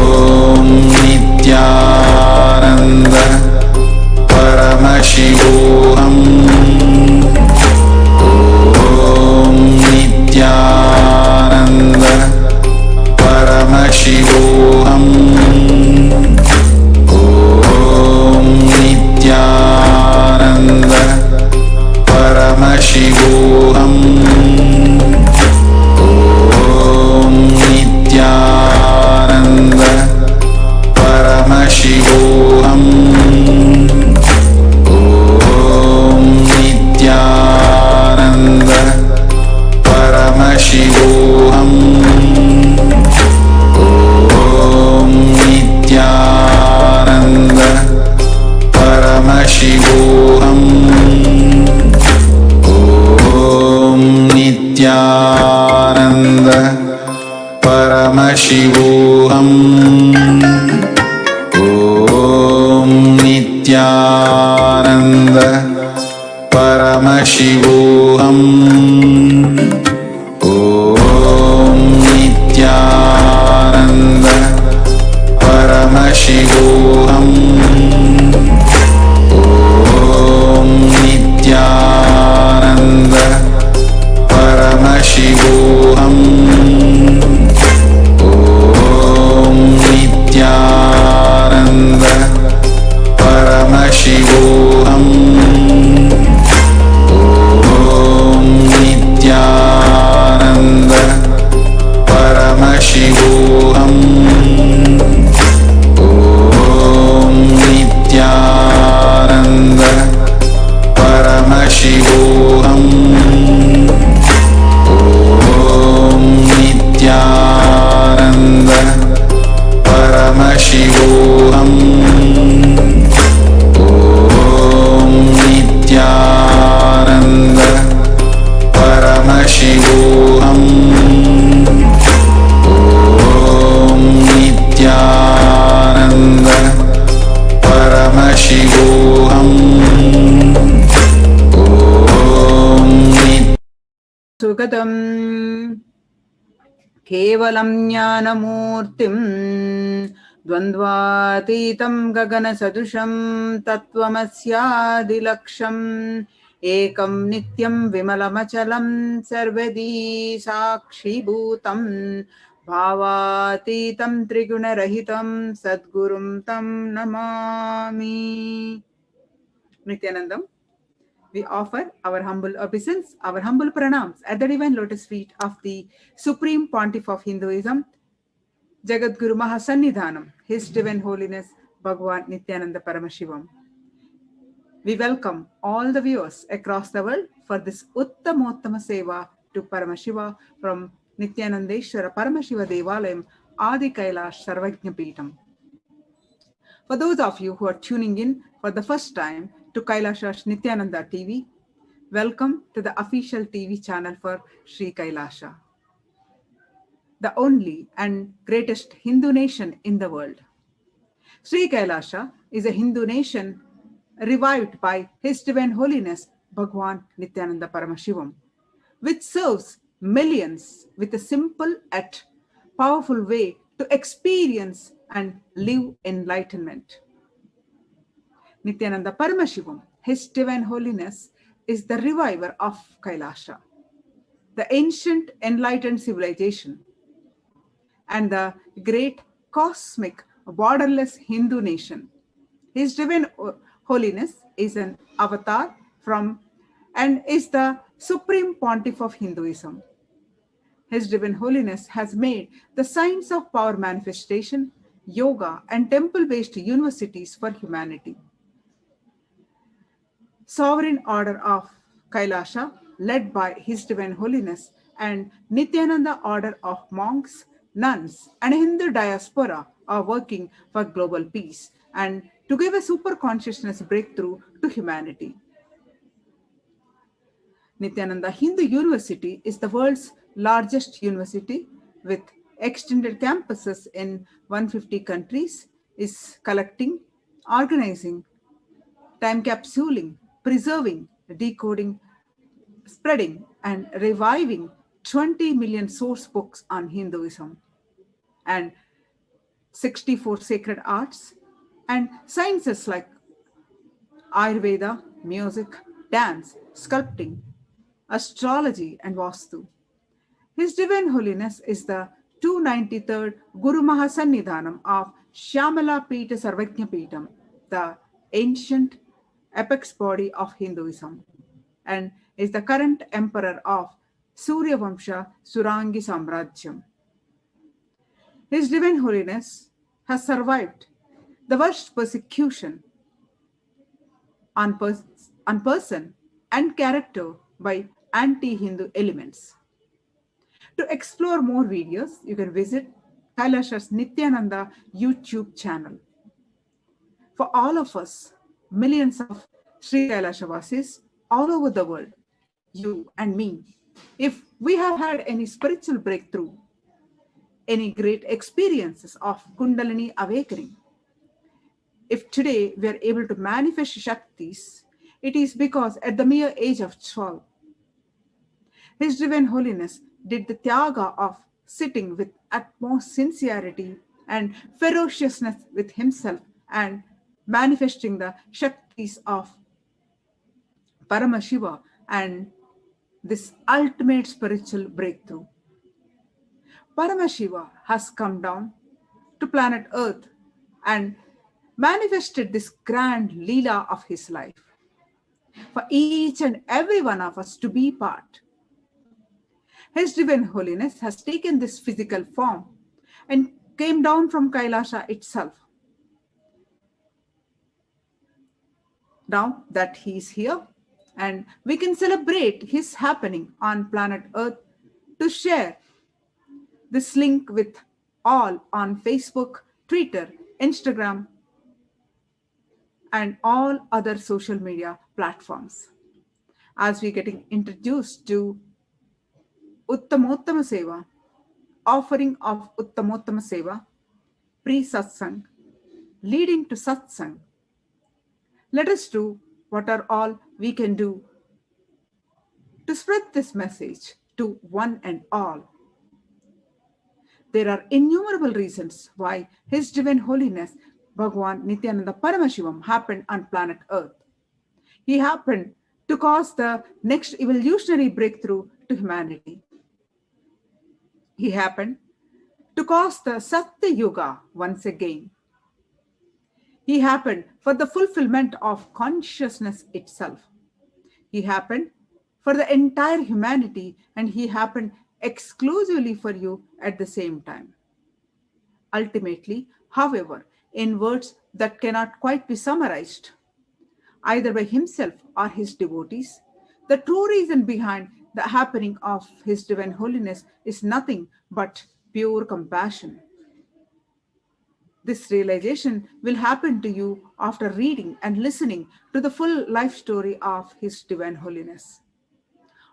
Om Nithyananda Paramashivoham. Om Nithyananda Paramashivoham. Om Nithyananda Paramashivoham. Om Nithyananda Paramashivoham. Om Nithyananda Paramashivoham. Om Nithyananda Paramashivoham. Om Nithyananda Paramashivoham. Om Nithyananda Paramashivoham. Om Nithyananda Paramashivoham. Om Nithyananda Paramashivoham. Om Nithyananda Paramashivoham. Om Nithyananda Paramashivoham. Om Nithyananda Paramashivoham. Om Nithyananda Paramashivoham. Om Nithyananda Paramashivoham. Om Nithyananda Paramashivoham. Om Sugadam Kevalam Jnanamurtim Dvandvatitam Gagana Sadusham Tattvamasyaadilaksham Ekam Nityam Vimalamachalam Sarvadi Sakshi Bhutam Bhavatitam Trigunarahitam Sadgurum Tam Namami. Nithyanandam, we offer our humble obeisance, our humble pranams at the divine lotus feet of the Supreme Pontiff of Hinduism, Jagatguru Mahasannidhanam, His Divine Holiness Bhagavan Nithyananda Paramashivam. We welcome all the viewers across the world for this Uttamottama Seva to Paramashiva from Nithyanandeshwara Paramashiva Devalayam Adi Kailash Sarvajna Peetam. For those of you who are tuning in for the first time to KAILASA Nithyananda TV, welcome to the official TV channel for Sri Kailasa, the only and greatest Hindu nation in the world. Sri Kailasa is a Hindu nation revived by His Divine Holiness Bhagavan Nithyananda Paramashivam, which serves millions with a simple yet powerful way to experience and live enlightenment. Nithyananda Paramashivam, His Divine Holiness, is the reviver of Kailasa, the ancient enlightened civilization, and the great cosmic borderless Hindu nation. His Divine Holiness is an avatar from and is the Supreme Pontiff of Hinduism. His Divine Holiness has made the science of power manifestation, yoga, and temple-based universities for humanity. Sovereign Order of Kailasa, led by His Divine Holiness, and Nithyananda Order of Monks, Nuns, and Hindu diaspora are working for global peace and to give a super consciousness breakthrough to humanity. Nithyananda Hindu University is the world's largest university with extended campuses in 150 countries, is collecting, organizing, time capsuling, preserving, decoding, spreading, and reviving 20 million source books on Hinduism, and 64 sacred arts, and sciences like Ayurveda, music, dance, sculpting, astrology, and Vastu. His Divine Holiness is the 293rd Guru Mahasannidhanam of Shyamala Pita Sarvajna Pitam, the ancient apex body of Hinduism, and is the current emperor of Surya Vamsha Surangi Samrajyam. His Divine Holiness has survived the worst persecution on person and character by anti-Hindu elements. To explore more videos, you can visit KAILASA's Nithyananda YouTube channel. For all of us, millions of Sri Kailashavasis all over the world, you and me, if we have had any spiritual breakthrough, any great experiences of Kundalini awakening, if today we are able to manifest Shaktis, it is because at the mere age of 12, His Divine Holiness did the Tyaga of sitting with utmost sincerity and ferociousness with himself and manifesting the Shaktis of Paramashiva and this ultimate spiritual breakthrough. Paramashiva has come down to planet Earth and manifested this grand Leela of his life for each and every one of us to be part. His Divine Holiness has taken this physical form and came down from Kailasa itself. Now that he is here, and we can celebrate his happening on planet Earth, to share this link with all on Facebook, Twitter, Instagram, and all other social media platforms. As we're getting introduced to Uttamottama Seva, offering of Uttamottama Seva, pre-Satsang, leading to Satsang. Let us do what are all we can do to spread this message to one and all. There are innumerable reasons why His Divine Holiness Bhagavan Nithyananda Paramashivam happened on planet Earth. He happened to cause the next evolutionary breakthrough to humanity. He happened to cause the Satya Yuga once again. He happened for the fulfillment of consciousness itself. He happened for the entire humanity, and he happened exclusively for you at the same time. Ultimately, however, in words that cannot quite be summarized, either by himself or his devotees, the true reason behind the happening of His Divine Holiness is nothing but pure compassion. This realization will happen to you after reading and listening to the full life story of His Divine Holiness.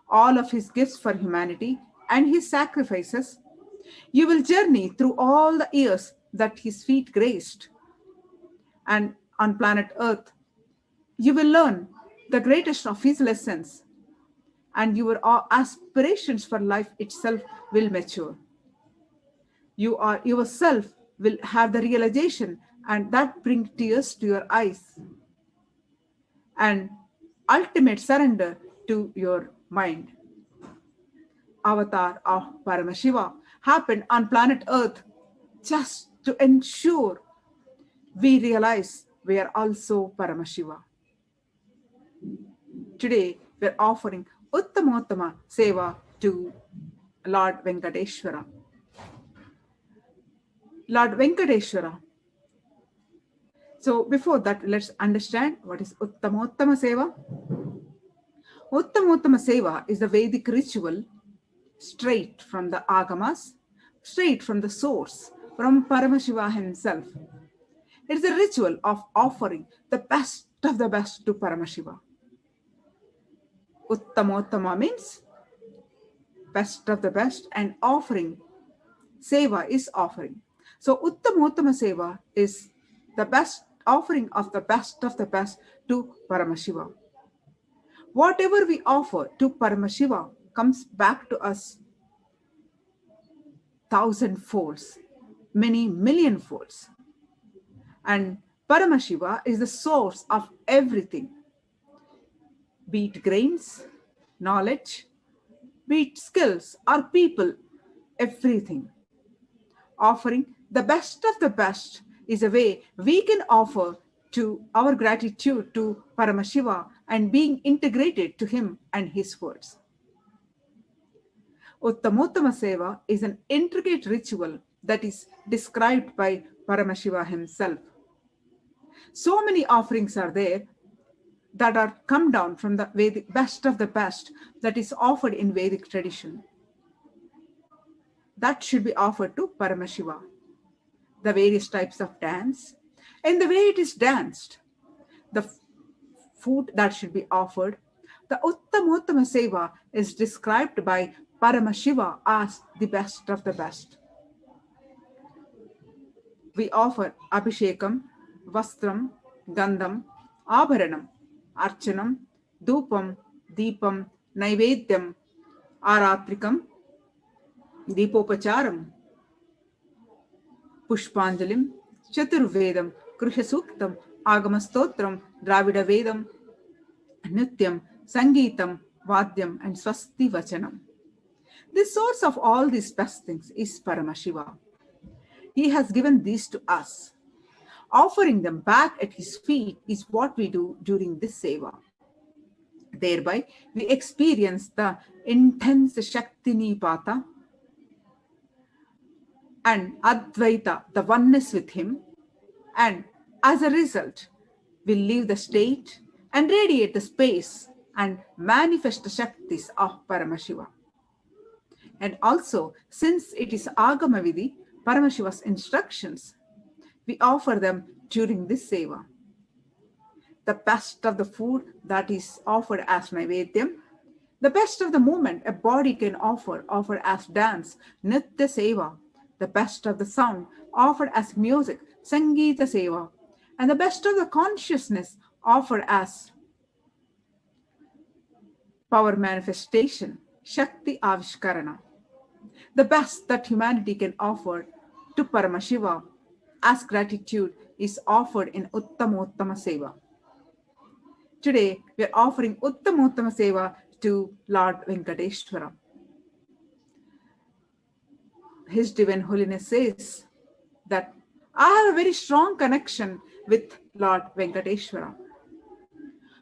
All of his gifts for humanity and his sacrifices, you will journey through all the years that his feet graced. And on planet Earth, you will learn the greatest of his lessons, and your aspirations for life itself will mature. You are yourself will have the realization, and that brings tears to your eyes and ultimate surrender to your mind. Avatar of Paramashiva happened on planet Earth just to ensure we realize we are also Paramashiva. Today, we're offering Uttamottama Seva to Lord Venkateshwara. Lord Venkateshwara. So before that, let's understand what is Uttamottama Seva. Uttamottama Seva is the Vedic ritual straight from the Agamas, straight from the source, from Paramashiva himself. It is a ritual of offering the best of the best to Paramashiva. Uttamottama means best of the best, and offering, Seva is offering. So Uttamottama Seva is the best offering of the best to Paramashiva. Whatever we offer to Paramashiva comes back to us 1,000 folds, many million folds. And Paramashiva is the source of everything, be it grains, knowledge, be it skills or people, everything. Offering the best of the best is a way we can offer to our gratitude to Paramashiva and being integrated to him and his words. Uttamottama Seva is an intricate ritual that is described by Paramashiva himself. So many offerings are there that are come down from the Vedic best of the best that is offered in Vedic tradition. That should be offered to Paramashiva. The various types of dance and the way it is danced, the food that should be offered. The Uttamottama Seva is described by Paramashiva as the best of the best. We offer Abhishekam, Vastram, Gandham, Abharanam, Archanam, Dupam, Deepam, Naivedyam, Aratrikam, Deepopacharam, Pushpanjalim, Chaturvedam, Krushasuktam, Agamastotram, Dravida Vedam, Nityam, Sangeetam, Vadyam, and Swasti Vachanam. The source of all these best things is Paramashiva. He has given these to us. Offering them back at his feet is what we do during this seva. Thereby, we experience the intense Shakti Nipata and Advaita, the oneness with him, and as a result, we leave the state and radiate the space and manifest the Shaktis of Paramashiva. And also, since it is Agama Vidhi, Paramashiva's instructions, we offer them during this seva. The best of the food that is offered as Naivedyam, the best of the movement a body can offer as dance, Nitya Seva, the best of the sound offered as music, Sangeeta Seva, and the best of the consciousness offered as power manifestation, Shakti Avishkarana. The best that humanity can offer to Paramashiva as gratitude is offered in Uttamottama Seva. Today, we are offering Uttamottama Seva to Lord Venkateshwara. His Divine Holiness says that I have a very strong connection with Lord Venkateshwara.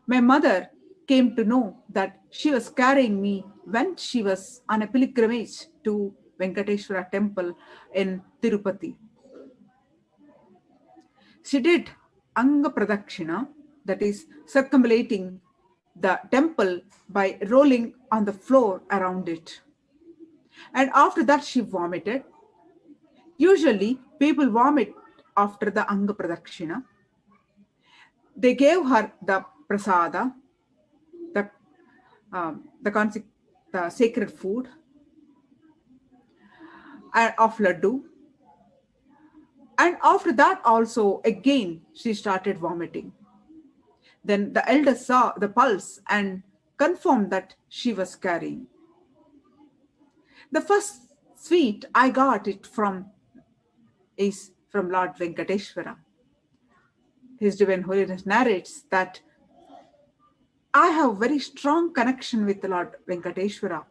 My mother came to know that she was carrying me when she was on a pilgrimage to Venkateshwara temple in Tirupati. She did Anga Pradakshina, that is circumambulating the temple by rolling on the floor around it. And after that she vomited. Usually people vomit after the Anga Pradakshina. They gave her the prasada, the sacred food of laddu. And after that also, again, she started vomiting. Then the elders saw the pulse and confirmed that she was carrying. The first sweet I got it from is from Lord Venkateshwara. His Divine Holiness narrates that I have very strong connection with the Lord Venkateshwara.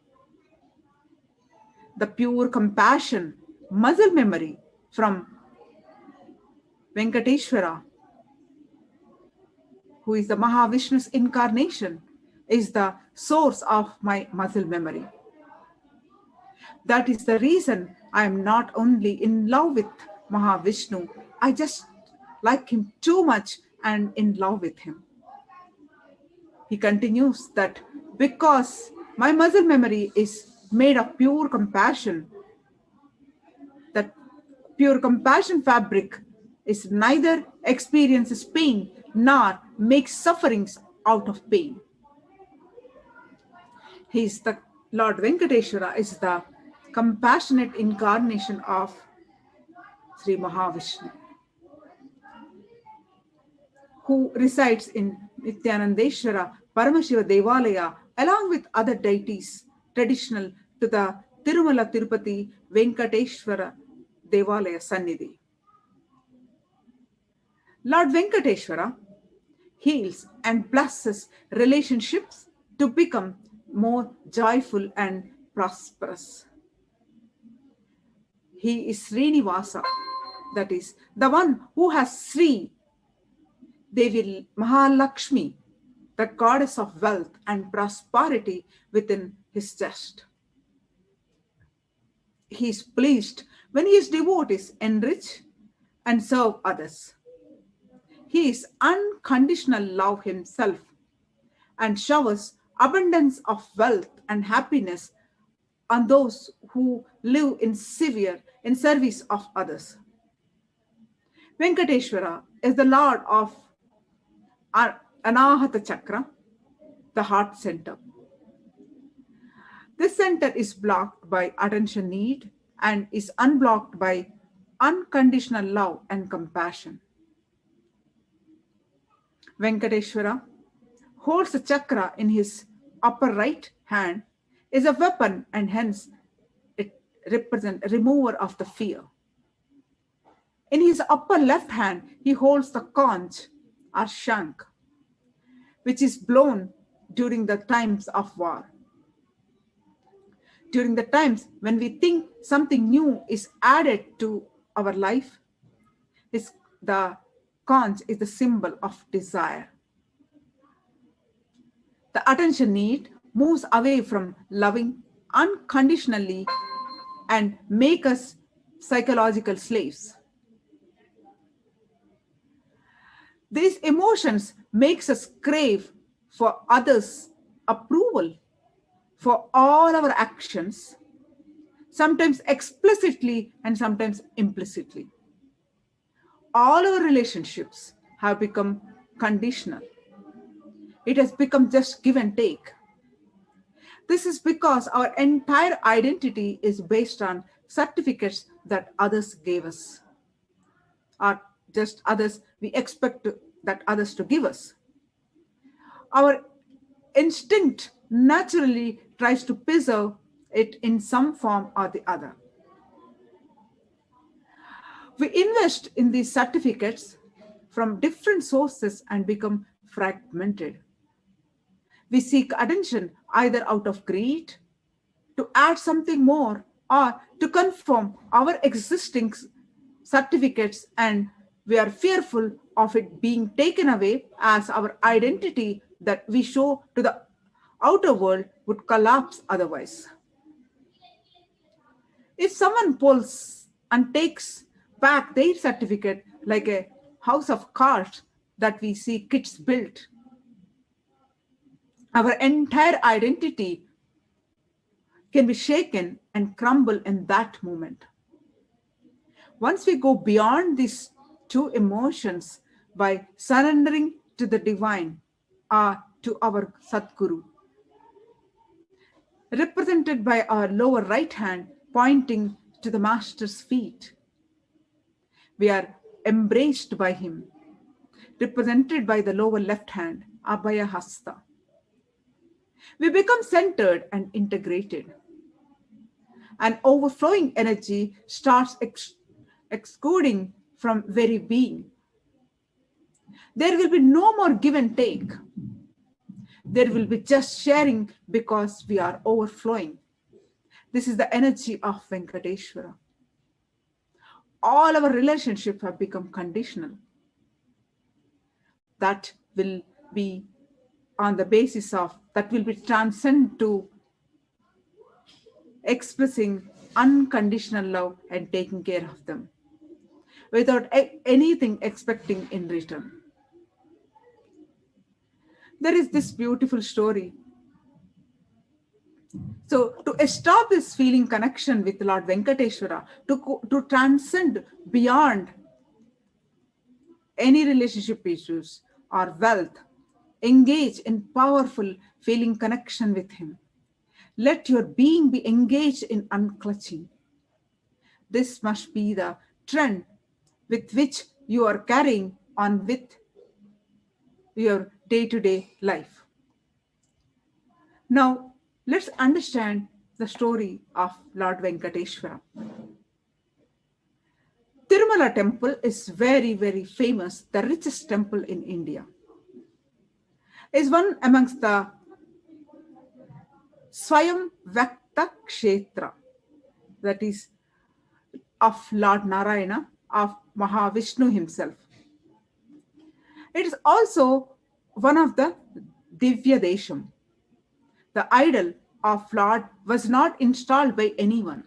The pure compassion, muscle memory from Venkateshwara, who is the Mahavishnu's incarnation, is the source of my muscle memory. That is the reason I am not only in love with Mahavishnu, I just like him too much and in love with him. He continues that because my muscle memory is made of pure compassion, that pure compassion fabric is neither experiences pain nor makes sufferings out of pain. He is the Lord Venkateshwara is the compassionate incarnation of Sri Mahavishnu, who resides in Nithyanandeshwara Paramashiva Devalaya along with other deities traditional to the Tirumala Tirupati Venkateshwara Devalaya Sannidhi. Lord Venkateshwara heals and blesses relationships to become more joyful and prosperous. He is Srinivasa, that is, the one who has Sri Devi Mahalakshmi, the goddess of wealth and prosperity, within his chest. He is pleased when his devotees enrich and serve others. He is unconditional love himself and showers abundance of wealth and happiness on those who live in service of others. Venkateshwara is the Lord of Anahata Chakra, the heart center. This center is blocked by attention need and is unblocked by unconditional love and compassion. Venkateshwara holds a chakra in his upper right hand, is a weapon, and hence it represents a remover of the fear. In his upper left hand, he holds the conch or shank, which is blown during the times of war. During the times when we think something new is added to our life, the conch is the symbol of desire. The attention need moves away from loving unconditionally and make us psychological slaves. These emotions makes us crave for others' approval for all our actions, sometimes explicitly and sometimes implicitly. All our relationships have become conditional. It has become just give and take. This is because our entire identity is based on certificates that others gave us, or just others we expect that others to give us. Our instinct naturally tries to preserve it in some form or the other. We invest in these certificates from different sources and become fragmented. We seek attention either out of greed, to add something more, or to confirm our existing certificates, and we are fearful of it being taken away, as our identity that we show to the outer world would collapse otherwise. If someone pulls and takes back their certificate like a house of cards that we see kids build, our entire identity can be shaken and crumble in that moment. Once we go beyond these two emotions by surrendering to the divine or to our Satguru, represented by our lower right hand pointing to the Master's feet, we are embraced by him, represented by the lower left hand, Abhaya Hasta. We become centered and integrated. An overflowing energy starts exuding from very being. There will be no more give and take. There will be just sharing because we are overflowing. This is the energy of Venkateshwara. All our relationships have become conditional. That will be on the basis of, that will be transcend to expressing unconditional love and taking care of them without anything expecting in return. There is this beautiful story. So to establish feeling connection with Lord Venkateshwara, to transcend beyond any relationship issues or wealth, engage in powerful feeling connection with him. Let your being be engaged in unclutching. This must be the trend with which you are carrying on with your day-to-day life. Now, let's understand the story of Lord Venkateshwara. Tirumala temple is very, very famous, the richest temple in India. Is one amongst the Swayam Vakta Kshetra, that is of Lord Narayana, of Mahavishnu himself. It is also one of the Divya Desham. The idol of Lord was not installed by anyone.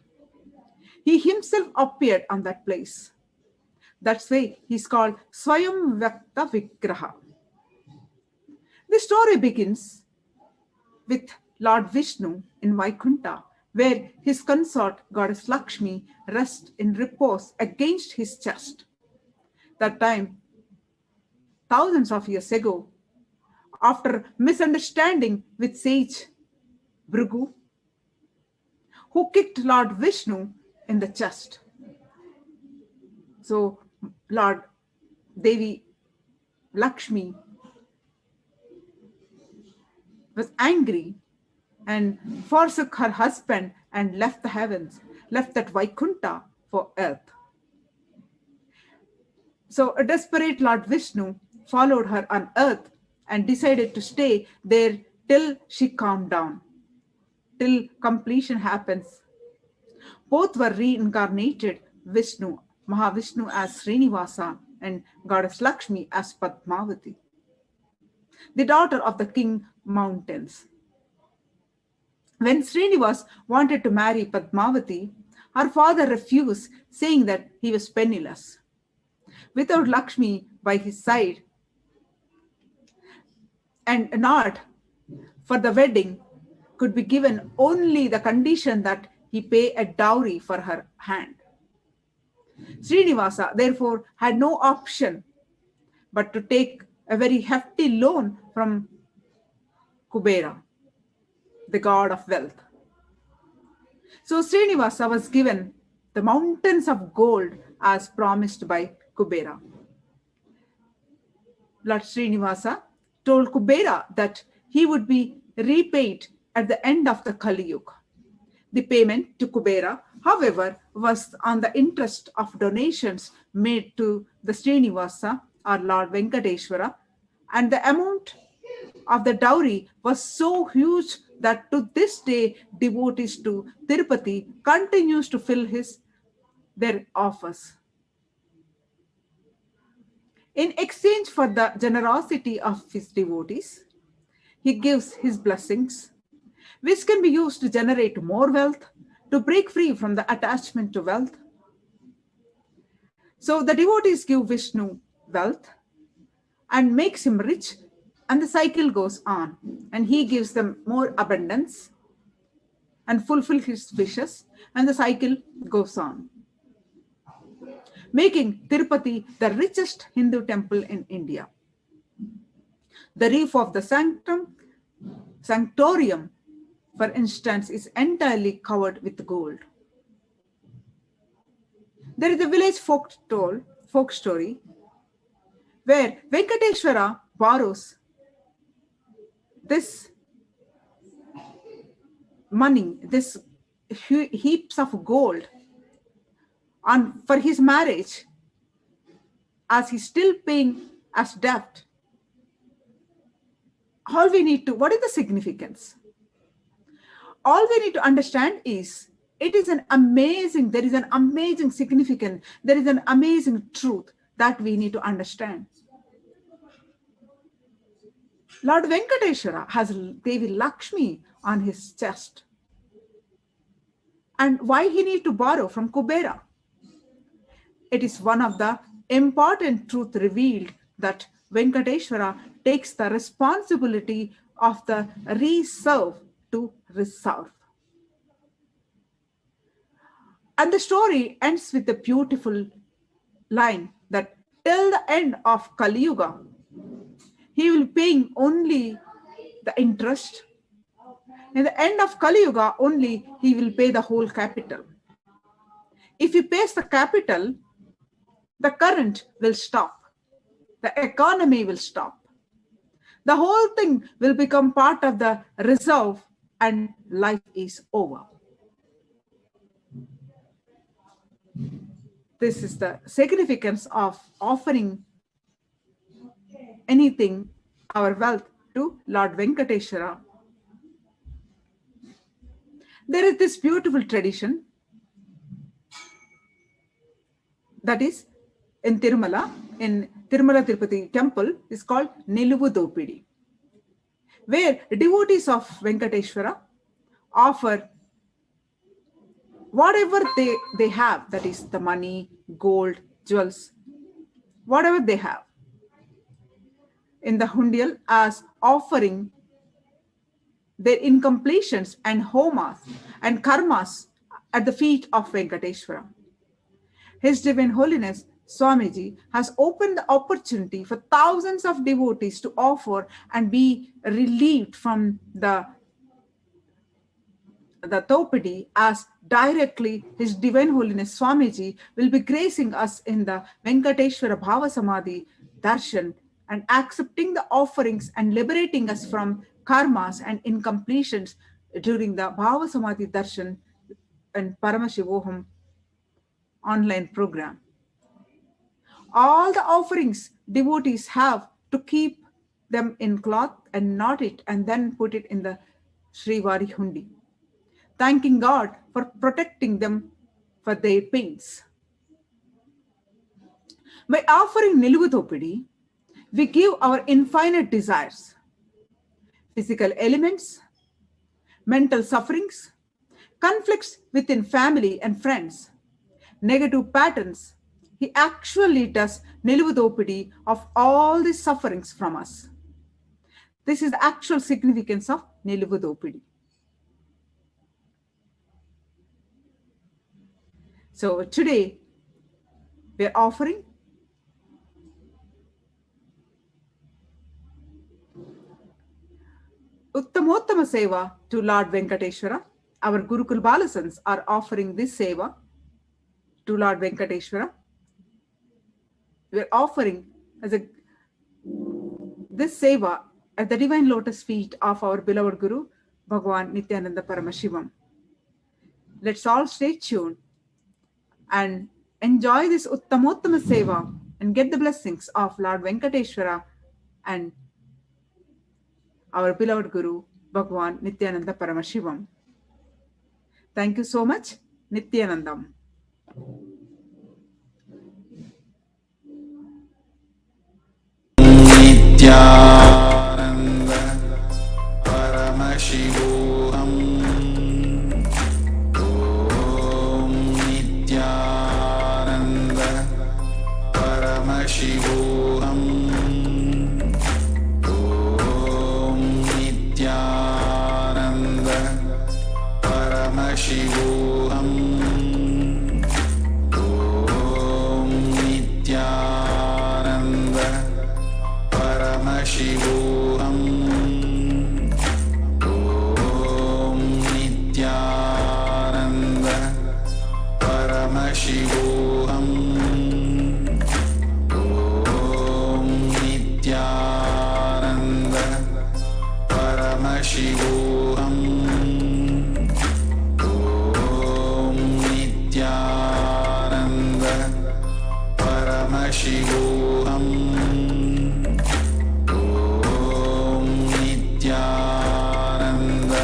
He himself appeared on that place. That's why he's called Swayam Vakta Vigraha. The story begins with Lord Vishnu in Vaikunta, where his consort, goddess Lakshmi, rests in repose against his chest. That time, thousands of years ago, after misunderstanding with sage Bhrigu, who kicked Lord Vishnu in the chest. So Lord Devi Lakshmi was angry and forsook her husband and left the heavens, left that Vaikunta for earth. So a desperate Lord Vishnu followed her on earth and decided to stay there till she calmed down, till completion happens. Both were reincarnated, Vishnu, Mahavishnu as Srinivasa and goddess Lakshmi as Padmavati, the daughter of the king mountains. When Srinivas wanted to marry Padmavati, her father refused, saying that he was penniless. Without Lakshmi by his side and not for the wedding could be given only the condition that he pay a dowry for her hand. Srinivasa therefore had no option but to take a very hefty loan from Kubera, the god of wealth. So Srinivasa was given the mountains of gold as promised by Kubera. Lord Srinivasa told Kubera that he would be repaid at the end of the Kali Yuga. The payment to Kubera, however, was on the interest of donations made to the Srinivasa or Lord Venkateshwara, and the amount of the dowry was so huge that to this day devotees to Tirupati continues to fill their offers. In exchange for the generosity of his devotees, he gives his blessings, which can be used to generate more wealth, to break free from the attachment to wealth. So the devotees give Vishnu wealth and makes him rich, and the cycle goes on, and he gives them more abundance and fulfill his wishes, and the cycle goes on, making Tirupati the richest Hindu temple in India. The roof of the sanctorium, for instance, is entirely covered with gold. There is a village folk story where Venkateshwara borrows this money, this heaps of gold for his marriage, as he's still paying as debt. What is the significance? All we need to understand is there is an amazing significance, there is an amazing truth that we need to understand. Lord Venkateshwara has Devi Lakshmi on his chest. And why he need to borrow from Kubera? It is one of the important truth revealed that Venkateshwara takes the responsibility of the reserve to reserve. And the story ends with a beautiful line that till the end of Kali Yuga, he will pay only the interest. In the end of Kali Yuga, only he will pay the whole capital. If he pays the capital, the current will stop. The economy will stop. The whole thing will become part of the reserve and life is over. This is the significance of offering anything, our wealth, to Lord Venkateshwara. There is this beautiful tradition that is in Tirumala Tirupati temple, is called Niluvu Dopidi, where devotees of Venkateshwara offer whatever they have, that is the money, gold, jewels, whatever they have, in the hundial as offering their incompletions and homas and karmas at the feet of Venkateshwara. His Divine Holiness Swamiji has opened the opportunity for thousands of devotees to offer and be relieved from the Topidi, as directly His Divine Holiness Swamiji will be gracing us in the Venkateshwara Bhava Samadhi Darshan and accepting the offerings and liberating us from karmas and incompletions during the Bhava Samadhi Darshan and Paramashivoham online program. All the offerings devotees have to keep them in cloth and knot it and then put it in the Srivari Hundi, thanking God for protecting them for their pains. By offering Niluvu Dopidi, we give our infinite desires, physical elements, mental sufferings, conflicts within family and friends, negative patterns. He actually does Niluvu Dopidi of all these sufferings from us. This is the actual significance of Niluvu Dopidi. So today we are offering Uttamottama Seva to Lord Venkateshwara. Our Gurukul Balasans are offering this Seva to Lord Venkateshwara. We are offering this Seva at the divine lotus feet of our beloved Guru, Bhagavan Nithyananda Paramashivam. Let's all stay tuned and enjoy this Uttamottama Seva and get the blessings of Lord Venkateshwara and our beloved Guru, Bhagavan Nithyananda Paramashivam. Thank you so much. Nithyanandam. Nithyananda Paramashivoham. Om Nithyananda Paramashivoham. Om Nithyananda Paramashivoham. Om Nithyananda Paramashivoham. Om Nithyananda Paramashivoham. Om Nithyananda Paramashivoham. Om Nithyananda Paramashivoham. Om Nithyananda Paramashivoham. Om Nithyananda Paramashivoham. Om Nithyananda Paramashivoham. Om Nithyananda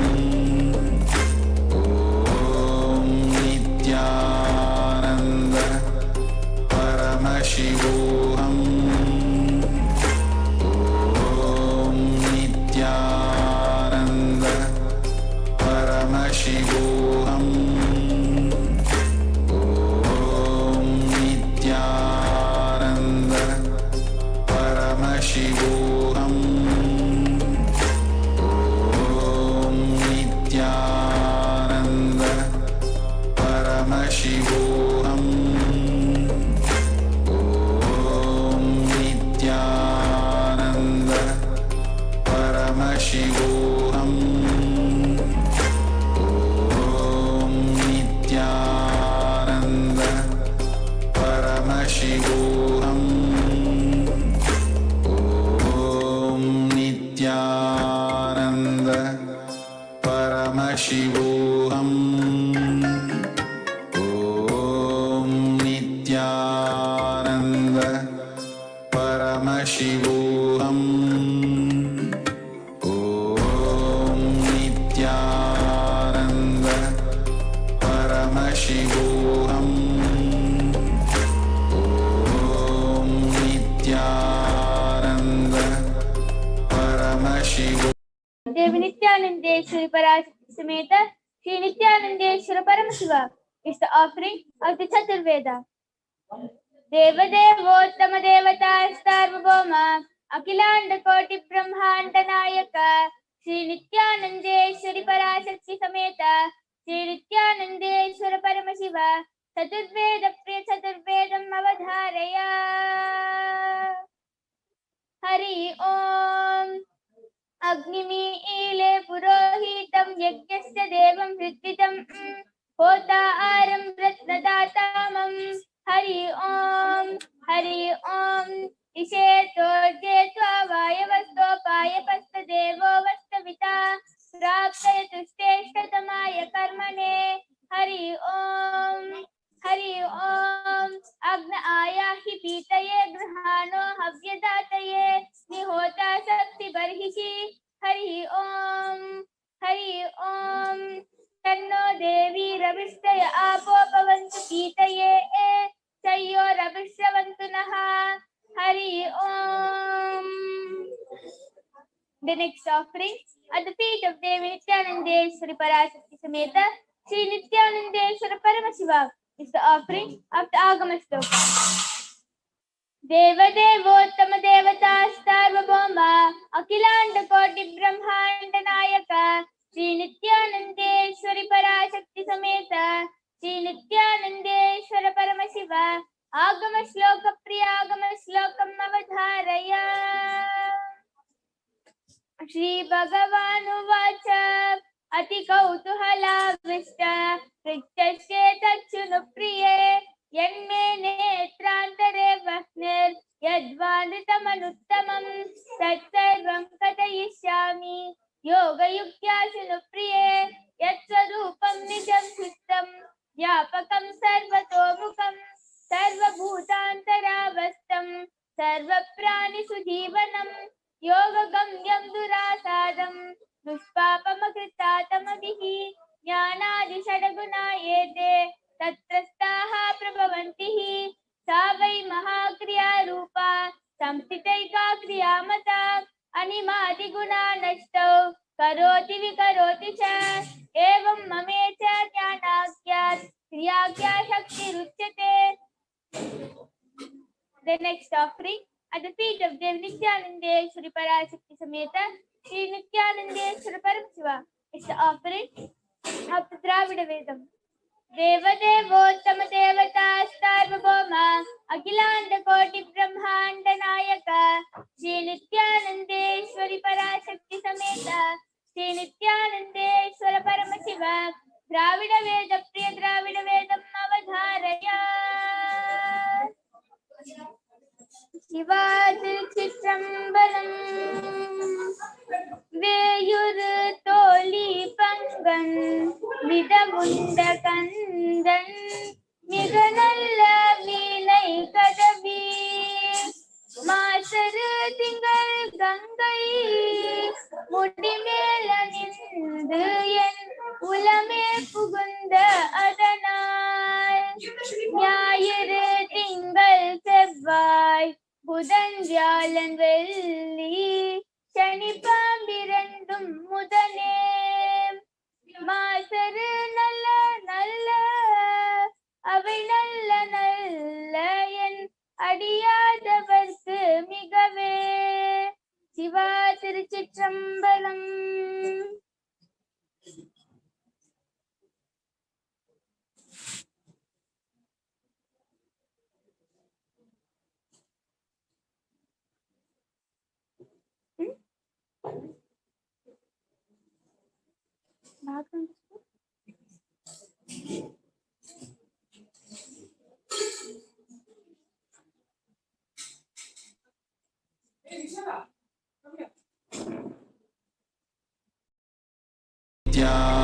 Paramashivoham. Om Nithyananda Paramashivoham. Om Nithyananda Paramashivoham. Om Nithyananda Paramashivoham. Om Nithyananda Paramashivoham. Paramashivoham. Om Nithyananda Paramashivoham. Om Nithyananda Paramashivoham. Om Nithyananda Paramashivoham. Devi Nithyanandeshwari Parashakti Sameta Shri Nithyanandeshwara Paramashiva is the offering of the Chaturveda. Deva Devottama Devata Sarvabhauma Akhilanda Koti Brahmanda Nayaka Shri Nithyanandeshwari Parashakti Sameta Shri Nithyanandeshwara Paramashiva Chaturveda Priya Chaturvedam Avadharaya. Hari Om. Agnimi purohitam yajnasya devam hridvitam hota aram ratnadatamam. Hari Om isheto jetva vayavastopaaya pasta devo vastavita praptayatu shteshtatamaya karmane. Hari Om agna ayahi pitaye grahano havyadataye nihota sakti barhishi. Hari Om tanno devi rabhishtaya apo pavantu pitaye chayo rabhishravantu naha. Hari Om. The next offering at the feet of Devi Nithyanandeshwari Parashakti Sameta Shri Nithyanandeshwara Paramashiva is the offering of the Agama Shloka. Deva Devottama Devata Sarvabhauma Akhilanda Koti Brahmanda Nayaka Shri Nithyanandeshwari Parashakti Sameta Shri Nithyanandeshwara Paramashiva Agama Shloka Priya Agama Shlokam Avadharaya. Shri Bhagavan Uvacha Ati Kautuhala Vishta Prichashe Tachunu Priye Yanme Netrantare Vahnir Yadvanitamanuttamam Tatsarvam Katayishyami Yoga Yukyashunu Priye Yatsvarupam Nijam Sittam Vyapakam Sarvatomukam Sarvabhutantaravastam Sarvaprani Sujivanam Yoga Gamyam Durasadam Dushpapamakritatamadhihi Jnanadi Shadagunayete Tatrastaha Prabhavantihi Sa vai Mahakriya Rupa Samstitaika Kriyamata Animadi Guna Nashtau Karoti Vikaroti Cha Evam Mamecha Jnanakyat Kriyakya Shakti Ruchyate. The next offering at the feet of Devi Nithyanandeshwari Parashakti Sameta Shri Nithyanandeshwara Paramashiva is the offering of the Dravida Vedam. Deva Devottama Devata Sarvabhauma Akhilanda Koti Brahmanda Nayaka Shri Nithyanandeshwari Parashakti Sameta Shri Nithyanandeshwara Paramashiva Dravida Veda Priya Dravida Vedam Avadharaya. Shivadi Chitrambalam Veyuru Toli Pangan Vidamunda Kandan Miganalla Vinay Kadavi Masaru Tingal Gangai Mudimela Nindu Yen Ulame Pugunda Adanai Nyayiru Tingal Sevvai Budan Vyalan Velli Shanipambirandum Mudane Masaru Nalla Nalla Avai Nalla Nalla En Adiyadavarku Migave. Shiva Tiruchitrambalam. Nithyananda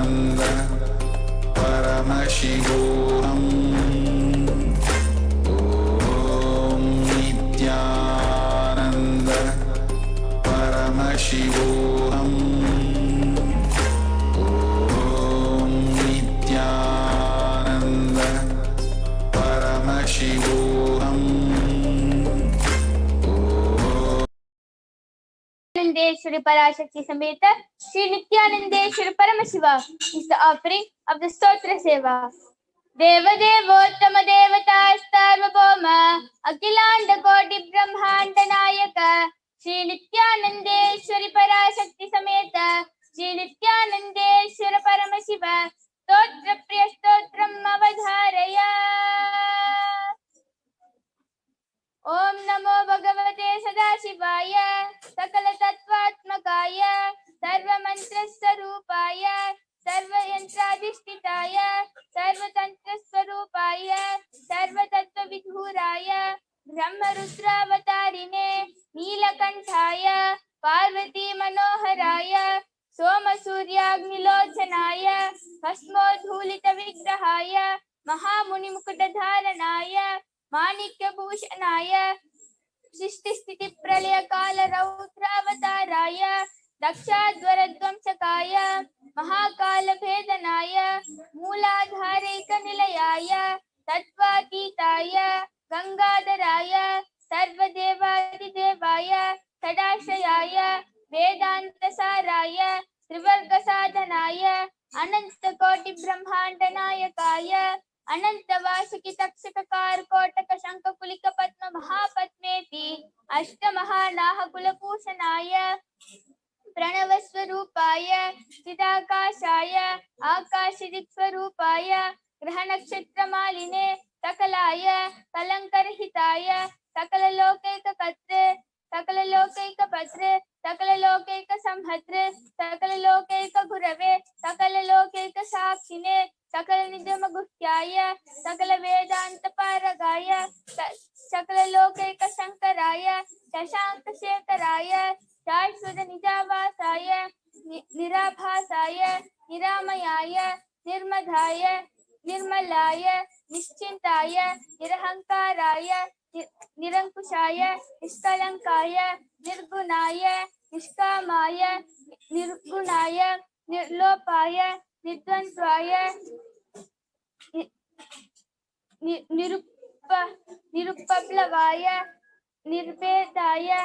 Paramashivoham. Om Nithyananda Paramashivoham. Om Nithyananda Paramashivoham. Nityanandeshwari Parashakti Sameta Sri Nityanandeshwari Paramashiva is the offering of the Stotra Seva. Deva Devottama Devata Sarvabhauma Akhilanda Koti Brahmanda Nayaka Sri Nityanandeshwari Parashakti Sameta Sri Nityanandeshwari Paramashiva Stotra Priya Stotram Avadharaya. Om Namo Bhagavate Sadashivaya Sakala Tattvatmakaya Sarva Mantra Swarupaya Sarva Yantradhisthitaya Sarva Tantra Swarupaya Sarva Tattva Vidhuraya Brahma Rudra Avatarine Neelakanthaya Parvati Manoharaya Soma Surya Agnilocanaya Bhasmodhulita Vigrahaya Mahamuni Mukutadharanaya Manikya Bhushanaya Srishti Sthiti Pralaya Kala Raudravataraya Dakshadvaradvamsakaya Mahakala Bhedanaya Mooladhareka Nilayaya Tattvakitaya Gangadharaya Sarvadevadidevaya Sadashayaya Vedanta Saraya Trivarga Sadhanaya Ananta Koti Brahmanda Nayakaya Ananta Vasiki Takshakakar Kotaka Shanka Kulika Padma Mahapatmeti Ashta Mahanaha Kulakushanaya Pranavaswarupaya Chidakashaya Akashidikwarupaya Grahanakshatramaline Sakalaya Kalankarhitaya Sakala Lokaika Katre Sakala Lokaika Patre Sakala Lokaika Samhatre Sakala Lokaika Gurave Sakala Lokaika Sakshine Sakala Nidama Guhyaya Sakala Vedanta Paragaya Sakala Lokaika Shankaraya Shashanka Shekaraya Shashwata Nijavasaya Nirabhasaya Niramayaya Nirmadhaya Nirmalaya Nischintaya Nirahankaraya Nirankushaya Niskalankaya Nirgunaya Nishkamaya Nirgunaya Nirlopaya Nidvantwaya Nirupaplavaya Nirbedaya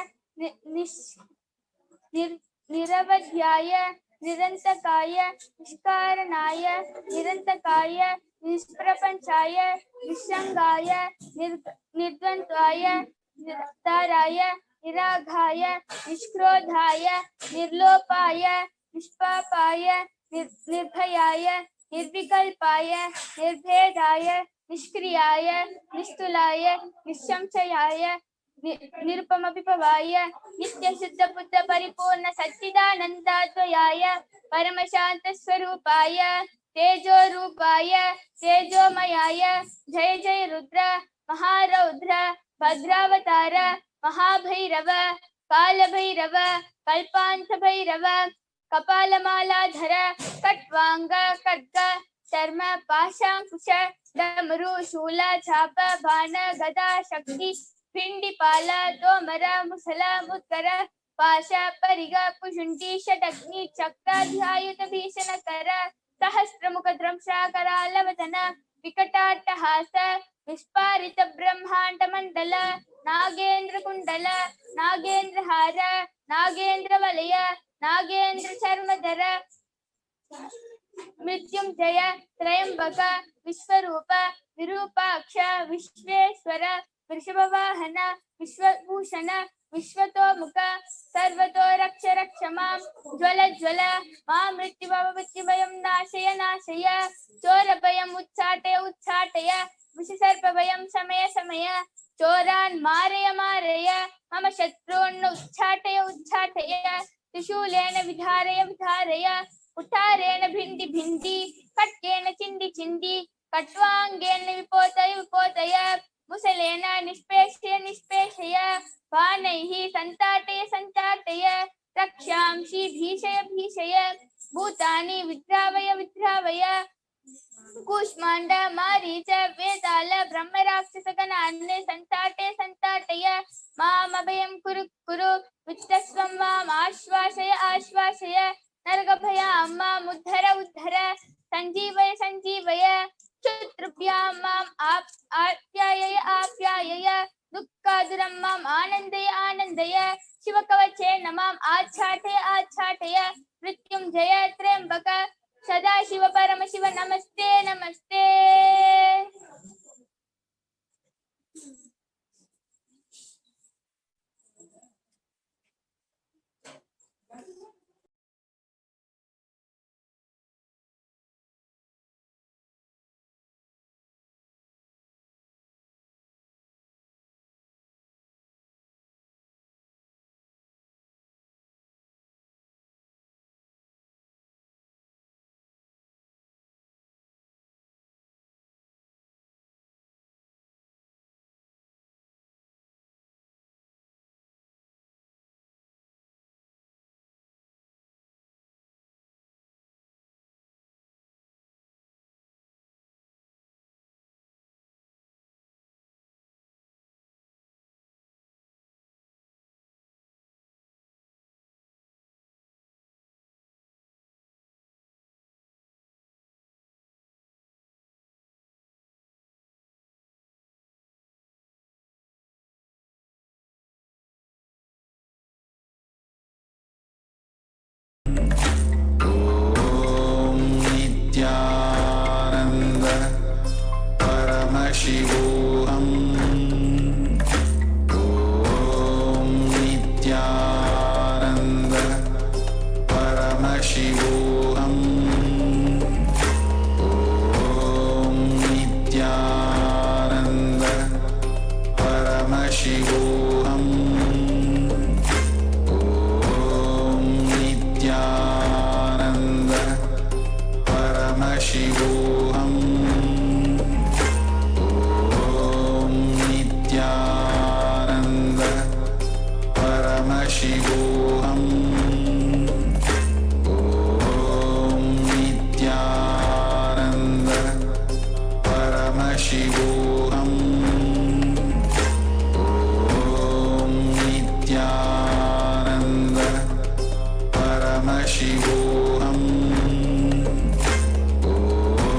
Niravadhyaya Nirantakaya Nishkaranaya Nirantakaya Nisprapanchaya Nishangaya Nirdvantwaya Nirtaraya Niraghaya Nishkrodhaya Nirlopaya Nishpapaya Nirbhayaya Nirvikalpaya Nirbhedaya Nishkriyaya Nishtulaya Nishamchayaya Nirupamapipavaya Nitya Shuddha Buddha Paripurna Satchidanandadvayaya Paramashanta Swarupaya Tejo Rupaya Tejomayaya Jaya Jaya Rudra Maharaudra Bhadravatara Mahabhairava Kalabhairava Kalpantha Bhairava Kapalamaladhara Katvanga Kadga Sharma Pashankusha Damaru Shula Chapa Bhana Gada Shakti Pindi Pala Tomara Musala Mutkara Pasha Pariga Pushunti Shatagni Chakra Dhyayuta Bhishana Kara Sahasramukha Dramsha Karalavadana Vikatata Hasa Visparita Brahmanda Mandala Nagendra Kundala Nagendra Hara Nagendra Valaya Nagendra Charmadara Mrityunjaya Trayambaka Vishwarupa Virupaksha Vishveshwara Vrishabhavahana Vishwabhushana Vishwatomuka Sarvato Raksha Rakshamam Jwala Jwala Ma Mrityubhavavityabayam Nashaya Nashaya Chorabhayam Uchchataya Uchchataya Vishisarpabhayam Samaya Samaya Choran Maraya Maraya Mama Shatrunna Uchchataya Uchchataya Trishulena Vidharaya Vidharaya Uttarena Bhindi Bhindi Katkena Chindi Chindi Katwangena Vipotaya Vipotaya Musalena Nishpeshaya Nishpeshaya Vanaihi Santataya Santataya Rakshamshi Bhishaya Bhishaya Bhutani Vidravaya Vidravaya कूष्मांड Marich वेताल ब्रह्म राक्षस गणान्ने संताटय मामभयं कुरु कुरु वित्तस्वं माम् आश्वासय नरकभयां मामुद्धर संजीवय शत्रुभ्यां माम् आप्यायय दुःखादुरं माम् आनन्दय शिवकवचे नमाम् आच्छाटय मृत्युंजय त्र्यंबक सदाशिव परमशिव नमस्ते Paramashivoham. Om Nithyananda Paramashivoham. Om Nithyananda Paramashivoham. Om Nithyananda Paramashivoham. Paramashivoham. Om Nithyananda Paramashivoham. Om Nithyananda Paramashivoham.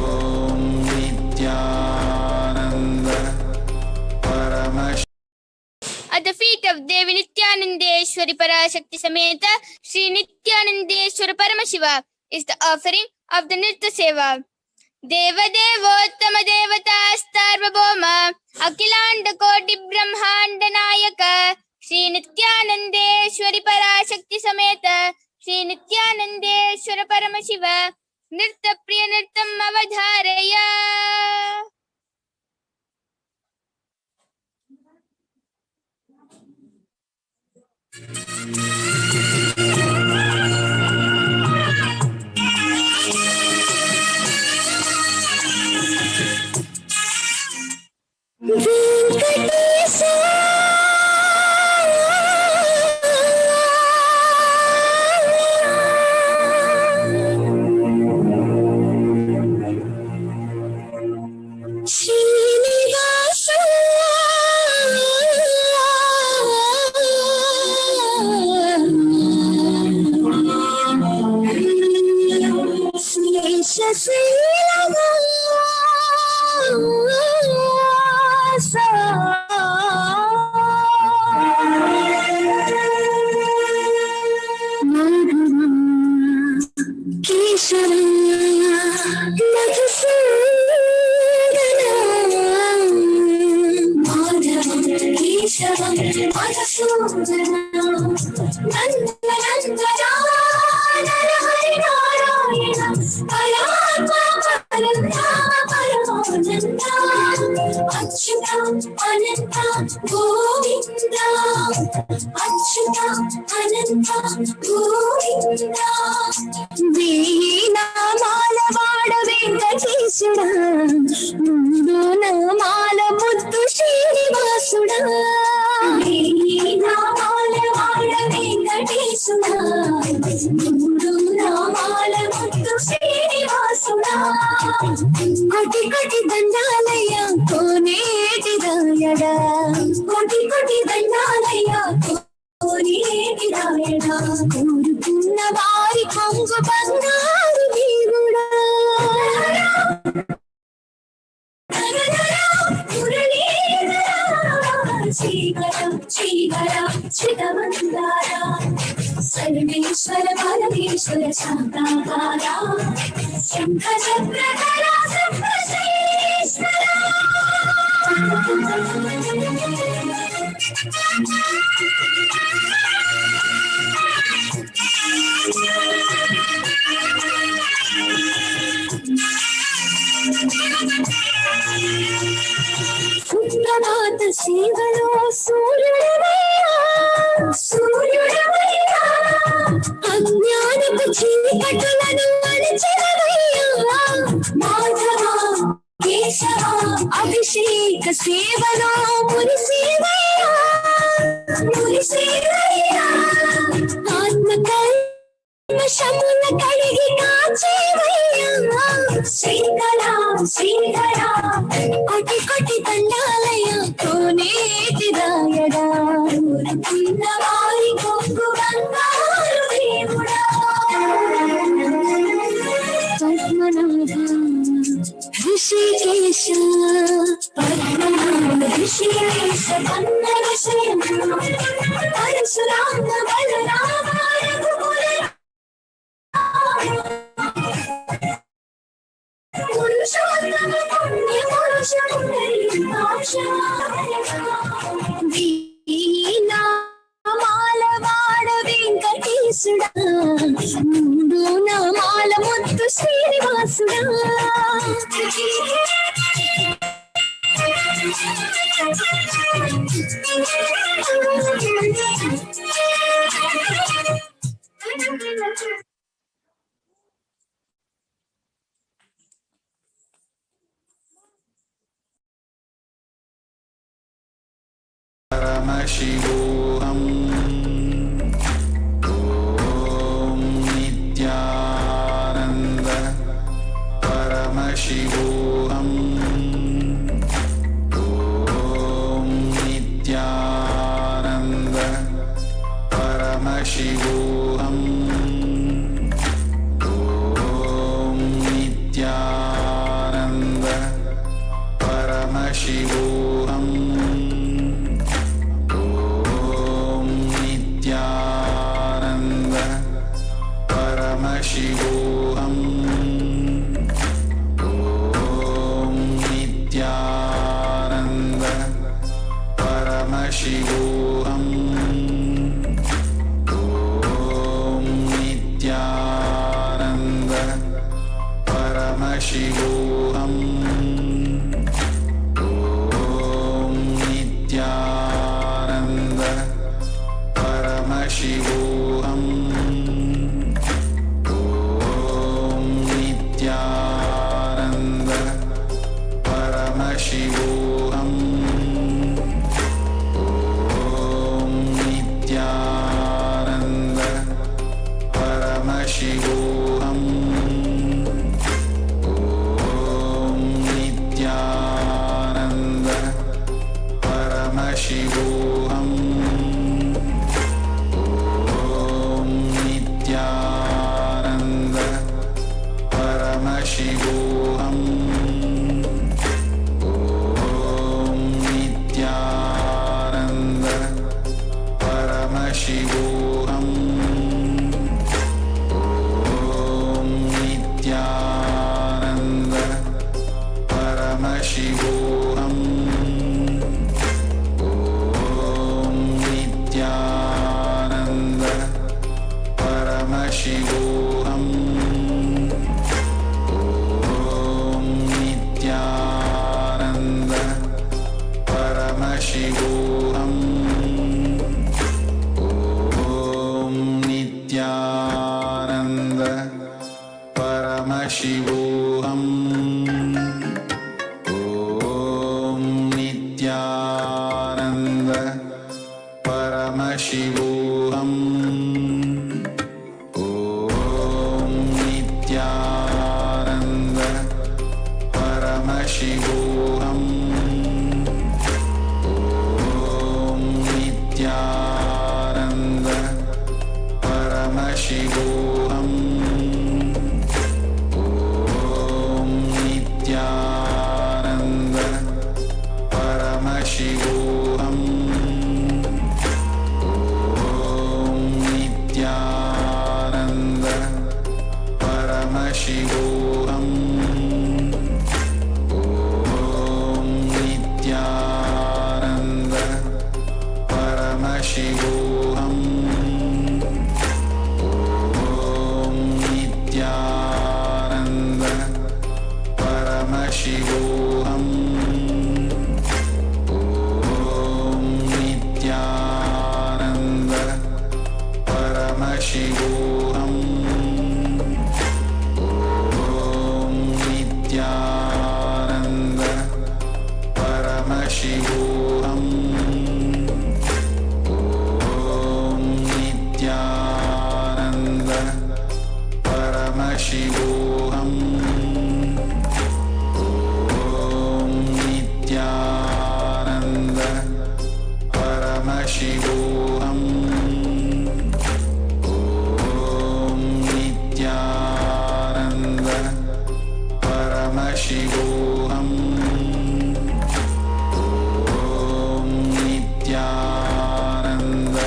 Om Nithyananda Paramashivoham. At the feet of Devi Nithyanandeshwari Parashakti Sameta Sri Nithyanandeshwara Paramashiva is the offering of the Nritya Seva. Deva Devottama Devata Starvabhoma Akhilanda Koti Brahmanda Nayaka Sri Nithyanandeshwari Parashakti Sameta Sri Nithyanandeshwara Paramashiva Nritya Priya Nritam Avadharaya. కోటి కోటి దండాలయ్యా కోనేటి రాయడా, కోటి కోటి దండాలయ్యా కోనేటి రాయడా, కోరుకున్న వారి కొంగు బంగారు దేవుడా. సర్వేశ్వర పరమేశ్వర శాంతాకార శంఖ చక్రధర సర్వశ్రేష్ఠర. సుప్రభాత సేవలో సూర్యుడవయ్యా, సూర్యుడవయ్యా, అజ్ఞానపు చీకటులను అణచెదవయ్యా. మాధవ కేశవ అభిషేక సేవలో మురిసేవయ్యా, మురిసేవయ్యా. ఆత్మకల్మషముల కడిగి కాచేవయ్యా. శ్రీధర శ్రీధర కోటి కోటి దండాలయ్యా కోనేటి రాయడా, కోరుకున్న వారి కొంగు బంగారు దేవుడా. పద్మనాభ ఋషికేశ, పద్మనాభ ఋషికేశ పన్న విషయం పరశురామ బలరామ రఘుకుల పురుషోత్తమ పుణ్య పురుష నామాల వాడ వెంకటేశుడా, మూడు నామాల Muthu శ్రీనివాసుడా. Paramashivoham. Om Nithyananda Paramashivoham. Om Nithyananda Paramashivoham. Om Nithyananda Paramashivoham. Paramashivoham. Om Nithyananda Paramashivoham. Om Nithyananda Paramashivoham. Om Nithyananda Paramashivoham. Paramashivoham. Om Nithyananda Paramashivoham. Om Nithyananda Paramashivoham. Om Nithyananda Paramashivoham. Paramashivoham. Om Paramashivoham. Om Nithyananda Paramashivoham. Om Nithyananda Paramashivoham. Om Nithyananda Paramashivoham. Om Nithyananda Paramashivoham. Om Nithyananda Paramashivoham. Om Nithyananda Paramashivoham. Om Nithyananda Paramashivoham. Om Nithyananda Paramashivoham. Om Nithyananda Paramashivoham. Om Nithyananda Paramashivoham. Om Nithyananda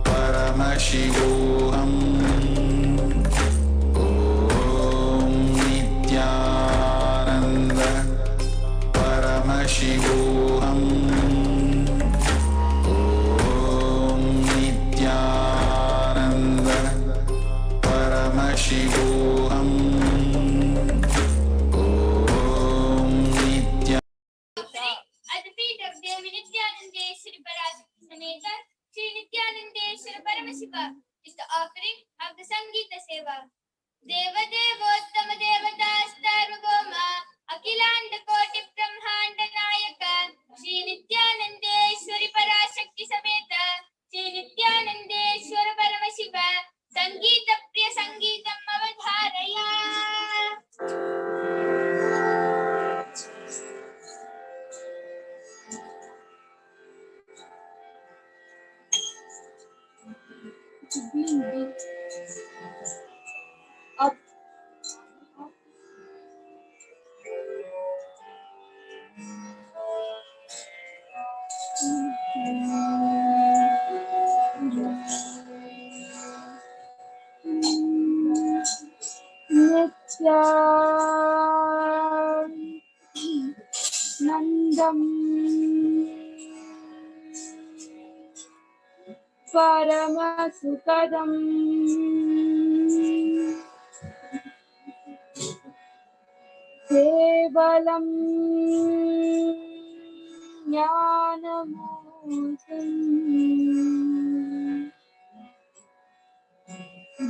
Paramashivoham. Om Nithyananda Paramashivoham. Om Nithyananda Paramashivoham. Om Nithyananda At the feet of Devi Nithyananda Shri Paramashiva Sameta Shri Nithyananda Paramashiva is the offering of the Sangita Seva. Deva Devottama Devata Starvagoma Akilanda Koti Brahmanda Nayaka Shri Nithyananda Shri Parashakti Sameta Shri Nithyananda Shri Paramashiva Sangita Priya Sangitam Avadharaya. Up. Nandam Paramasukadam Kevalam Jnanamurtim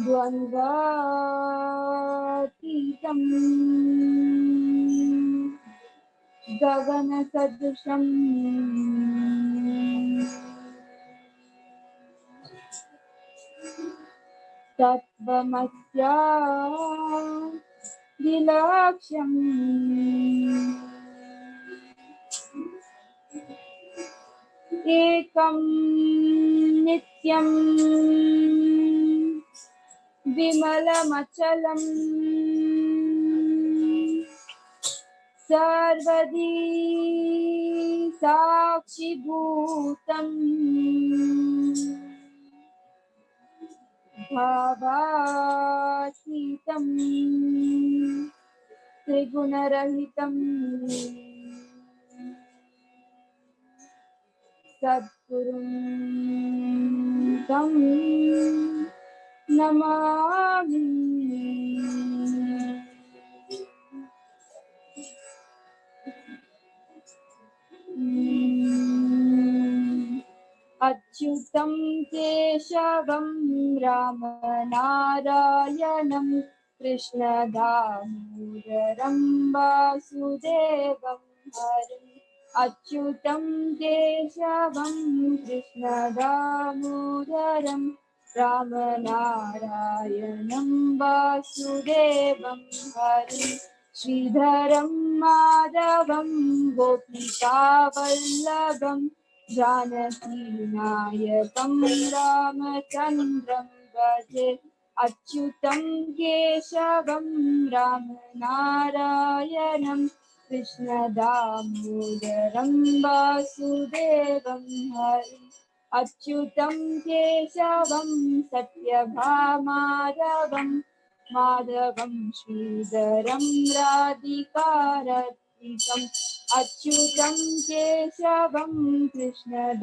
Dvandvatitam Gagana Sadrusham Tattvamasya Dilaksham Ekam Nityam Vimalamachalam Sarvadi Sakshi Bhutam Bhavatitam Trigunarahitam Sadgurum Tam Namami Achyutam Keshavam Ramanarayanam Krishna Damodaram Vasudevam Harim Achyutam Keshavam Krishna Damodaram Ramanarayanam Vasudevam Harim श्रीधरं माधवं गोपिकावल्लभं जानकीनायकं रामचन्द्रं भजे अच्युतं केशवं रामनारायणं कृष्णदामोदरं वासुदेवं हरिम् अच्युतं केशवं सत्यभामाधवं माधवं श्रीधरं राधिकारत्रिकम् अच्युतं केशवं कृष्णदामोदरं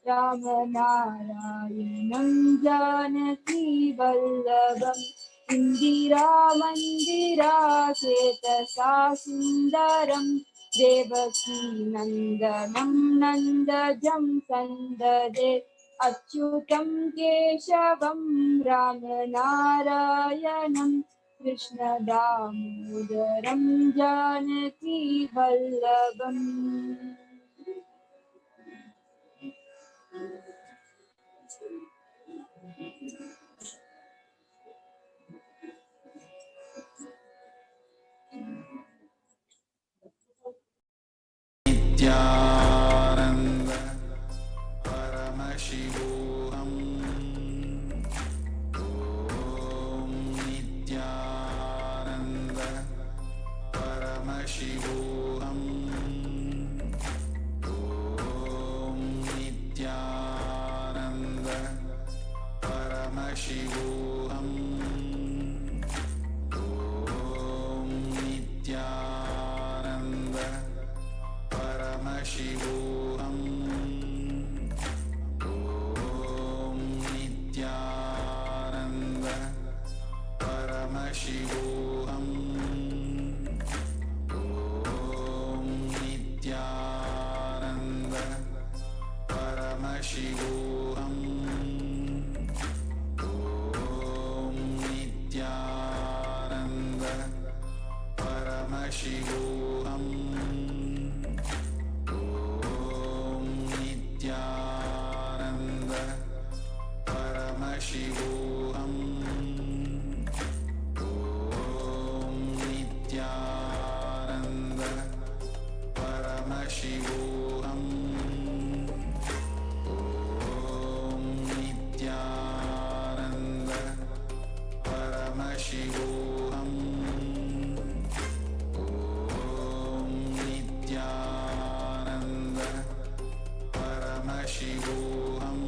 रामनारायणं जानकीवल्लभम् इन्दिरामन्दिराचेतसा सुन्दरम् देवकी नन्दनं नन्दजं सन्ददे अच्युतं केशवं रामनारायणं कृष्णदामोदरं जानकीवल्लभम् नित्यानन्द परमशिवोऽहम् ॐ नित्यानन्द परमशिवोऽहम् ॐ नित्यानन्द परमशिवोऽहम् ॐ नित्यानन्द परमशिवोऽहम् ॐ नित्यानन्द परमशिवोऽहम् ॐ नित्यानन्द परमशिवोऽहम् ॐ नित्यानन्द परमशिवोऽहम् नित्यानन्द परमशिवोऽहम् ॐ नित्यानन्द परमशिवोऽहम् ॐ नित्यानन्द परमशिवोऽहम् ॐ नित्यानन्द परमशिवोऽहम्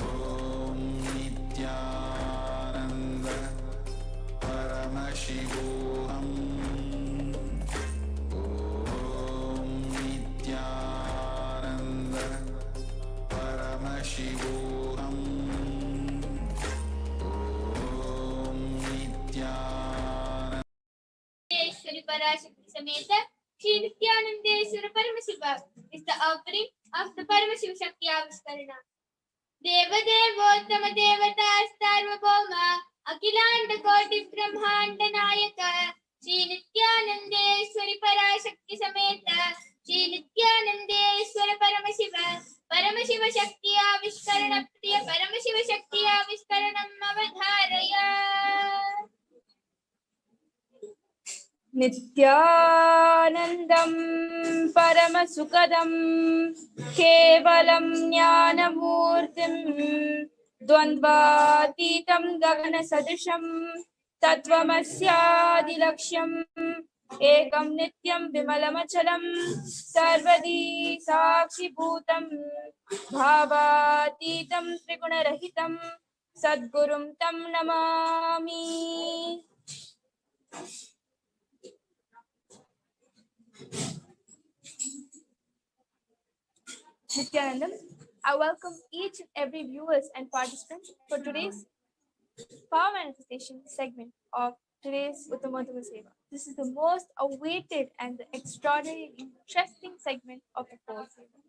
ॐ नित्यानन्द परमशिवोऽहम् ॐ नित्यानन्द परमशिवोऽहम् ॐ Nityanand Shri Parashakti Sameta Shri Nithyanandeshwara Paramashiva is the offering of the Paramashiva Shakti Avaskarana. Deva Devottama Devata Sarvabhauma Akhilanda Koti Brahmanda Nayaka Shri Nithyanandeshwari Parashakti Sameta Shri Nithyanandeshwara Paramashiva Paramashiva Shakti Avaskarana Priya Paramashiva Shakti Avaskaranam Avadharaya नित्यानन्दं परमसुखदं केवलं ज्ञानमूर्तिं द्वन्द्वातीतं गगनसदृशं तत्त्वमस्यादिलक्ष्यम् एकं नित्यं विमलमचलं सर्वदी साक्षिभूतं भावातीतं त्रिगुणरहितं सद्गुरुं तं Namami. Nithyanandam, I welcome each and every viewers and participants for today's power manifestation segment of today's Uttamadhuma Seva. This is the most awaited and the extraordinary interesting segment of the whole Seva.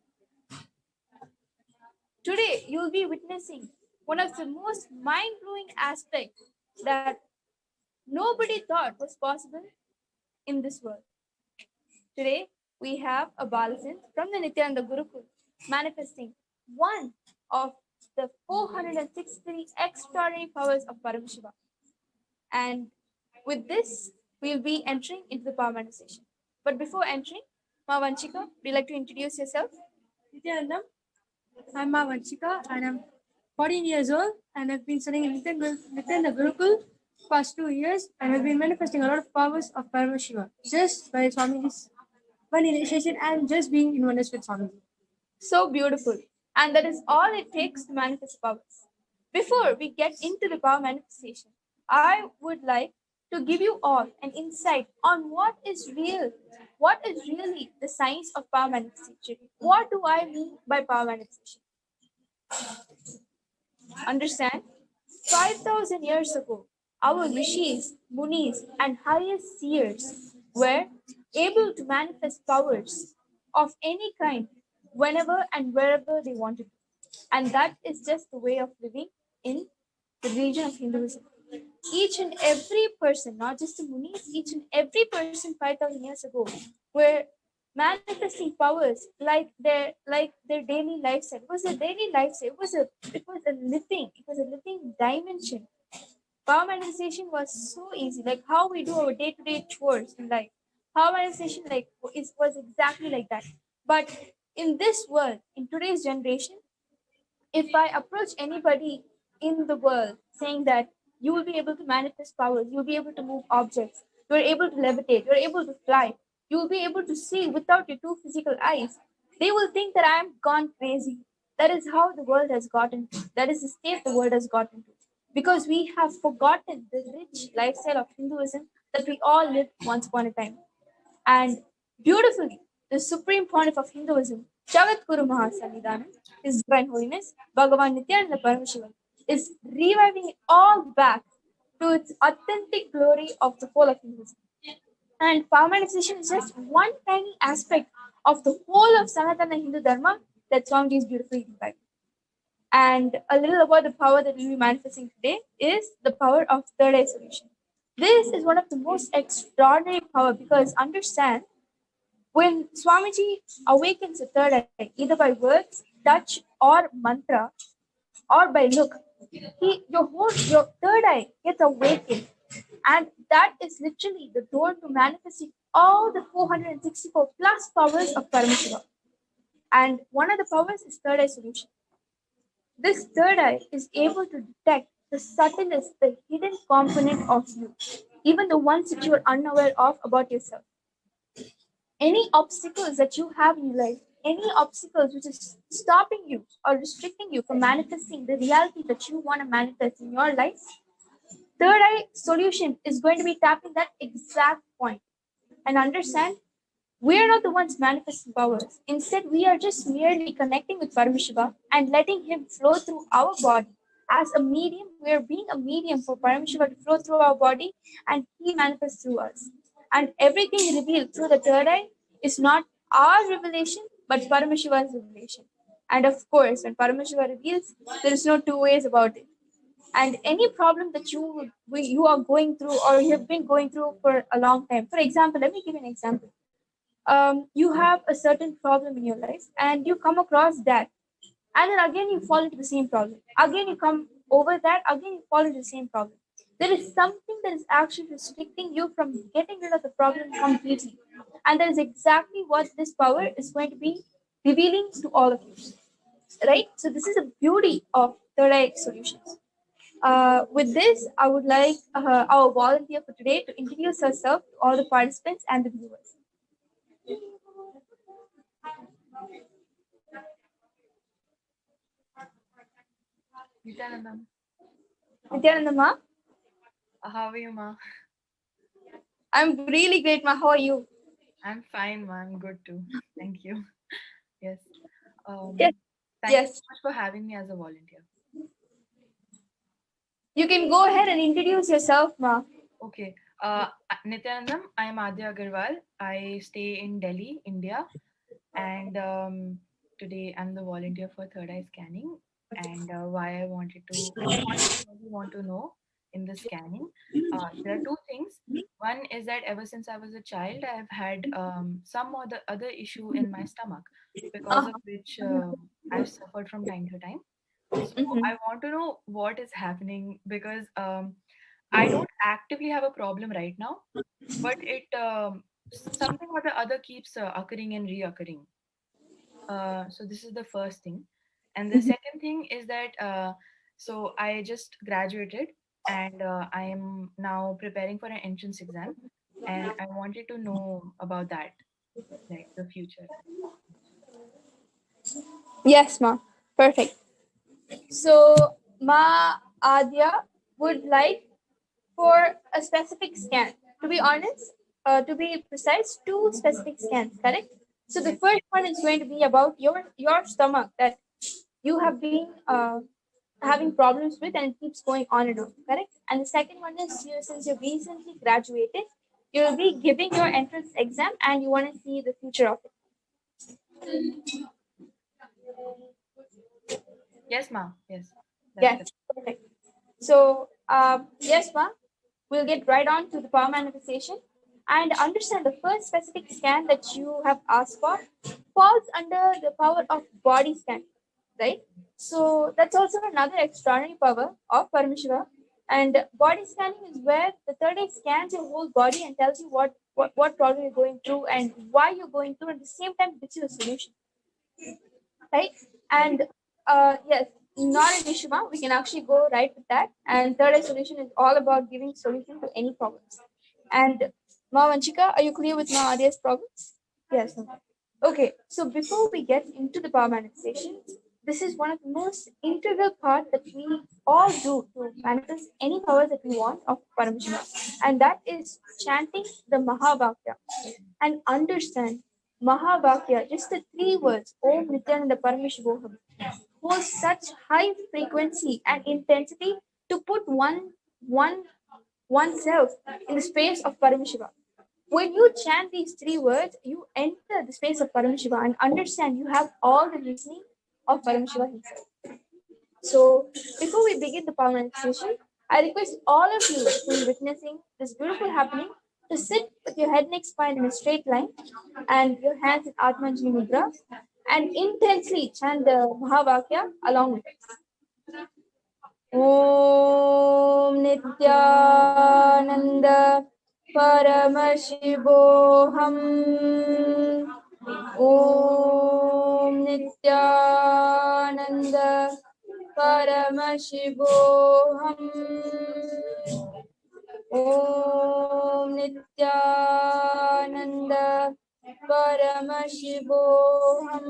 Today, you'll be witnessing one of the most mind-blowing aspects that nobody thought was possible in this world. Today, we have a Balasan from the Nithyananda Gurukul manifesting one of the 463 extraordinary powers of Paramashiva. And with this, we'll be entering into the power manifestation. But before entering, Ma Vanchika, would you like to introduce yourself? Nithyanandam. I'm Ma Vanchika and I'm 14 years old and I've been studying in Nithyananda Gurukul past 2 years and I've been manifesting a lot of powers of Paramashiva just by Swamiji's one initiation and just being in oneness with Swamiji. So beautiful. And that is all it takes to manifest powers. Before we get into the power manifestation, I would like to give you all an insight on what is really the science of power manifestation. What do I mean by power manifestation? Understand? 5,000 years ago, our rishis, munis, and highest seers were able to manifest powers of any kind whenever and wherever they wanted to. And that is just the way of living in the religion of Hinduism. Each and every person, not just the munis, each and every person 5,000 years ago were manifesting powers like their daily lifestyle. It was a daily lifestyle. It was a living dimension. Power manifestation was so easy, like how we do our day-to-day chores in life. Power manifestation was exactly like that. But in this world, in today's generation, if I approach anybody in the world saying that you will be able to manifest powers, you'll be able to move objects, you're able to levitate, you're able to fly, you'll be able to see without your two physical eyes, they will think that I am gone crazy. That is how the world has gotten to. That is the state the world has gotten to. Because we have forgotten the rich lifestyle of Hinduism that we all lived once upon a time. And beautifully, the Supreme Pontiff of Hinduism, Jagatguru Mahasannidhanam, His Divine Holiness, Bhagavan Nithyananda Paramashivam, is reviving it all back to its authentic glory of the whole of Hinduism. And power manifestation is just one tiny aspect of the whole of Sanatana Hindu Dharma that Swamiji is beautifully reviving. And a little about the power that we'll be manifesting today is the power of third eye solution. This is one of the most extraordinary power because understand when Swamiji awakens the third eye, either by words, touch, or mantra, or by look, your third eye gets awakened, and that is literally the door to manifesting all the 464 plus powers of Paramashiva. And one of the powers is third eye solution. This third eye is able to detect the subtlest, the hidden component of you, even the ones that you are unaware of about yourself. Any obstacles that you have in your life, any obstacles which is stopping you or restricting you from manifesting the reality that you want to manifest in your life, third eye solution is going to be tapping that exact point. And understand, we are not the ones manifesting powers. Instead, we are just merely connecting with Paramashiva and letting him flow through our body. As a medium, we are being a medium for Paramashiva to flow through our body and he manifests through us. And everything revealed through the third eye is not our revelation, but Paramashiva's revelation. And of course, when Paramashiva reveals, there is no two ways about it. And any problem that you are going through or you have been going through for a long time. For example, let me give you an example. You have a certain problem in your life and you come across that, and then again you fall into the same problem, again you come over that, again you fall into the same problem. There is something that is actually restricting you from getting rid of the problem completely, and that is exactly what this power is going to be revealing to all of you, right? So this is the beauty of third eye solutions. With this, I would like our volunteer for today to introduce herself to all the participants and the viewers. Nithyanandam. Nithyanandama, How are you, Ma? I'm really great, Ma. How are you? I'm fine, Ma. I'm good too. Thank you. Yes. Yes. Thank you Yes. so much for having me as a volunteer. You can go ahead and introduce yourself, Ma. Okay. Nithyanandam, I'm Adya Agarwal. I stay in Delhi, India. And today I'm the volunteer for third eye scanning. And why I wanted to, what you want to know in the scanning. There are two things. One is that ever since I was a child, I've had some or the other issue in my stomach, because of which I've suffered from time to time. So Mhm. I want to know what is happening, because I don't actively have a problem right now, but it something or the other keeps occurring and reoccurring. So this is the first thing, and the second thing is that so I just graduated, and I am now preparing for an entrance exam, and I wanted to know about that, like the future. Yes, ma. Perfect. So, Ma Adya would like for a specific scan. To be honest, to be precise, two specific scans, correct? So the first one is going to be about your stomach that you have been having problems with and it keeps going on and on, correct? And the second one is you, since you recently graduated, you will be giving your entrance exam and you want to see the future of it. Yes, ma'am. Yes. Yes, perfect. So, yes, ma, we'll get right on to the power manifestation and understand the first specific scan that you have asked for falls under the power of body scan, right? So that's also another extraordinary power of Paramashiva. And body scanning is where the third eye scans your whole body and tells you what problem you're going through and why you're going through, and at the same time gives you a solution, right? And yes, not an issue, ma'am. We can actually go right with that. And third eye solution is all about giving solution to any problems. And Ma Vanchika, are you clear with Ma Arya's problems? Yes. Ma'am. Okay, so before we get into the power manifestation, this is one of the most integral part that we all do to manifest any power that we want of Paramashiva, and that is chanting the Mahavakya and understand Mahavakya, just the three words, Om Nithyananda Paramashivoham, holds such high frequency and intensity to put oneself in the space of Paramashiva. When you chant these three words, you enter the space of Paramashiva and understand you have all the reasoning of Paramashiva himself. So, before we begin the power manifestation, I request all of you who are witnessing this beautiful happening to sit with your head neck spine in a straight line and your hands in Atmanjali Mudra and intensely chant the Mahavakya along with us. Om Nithyananda Paramashivoham. Om Nithyananda Paramashivoham. Om Nithyananda Paramashivoham.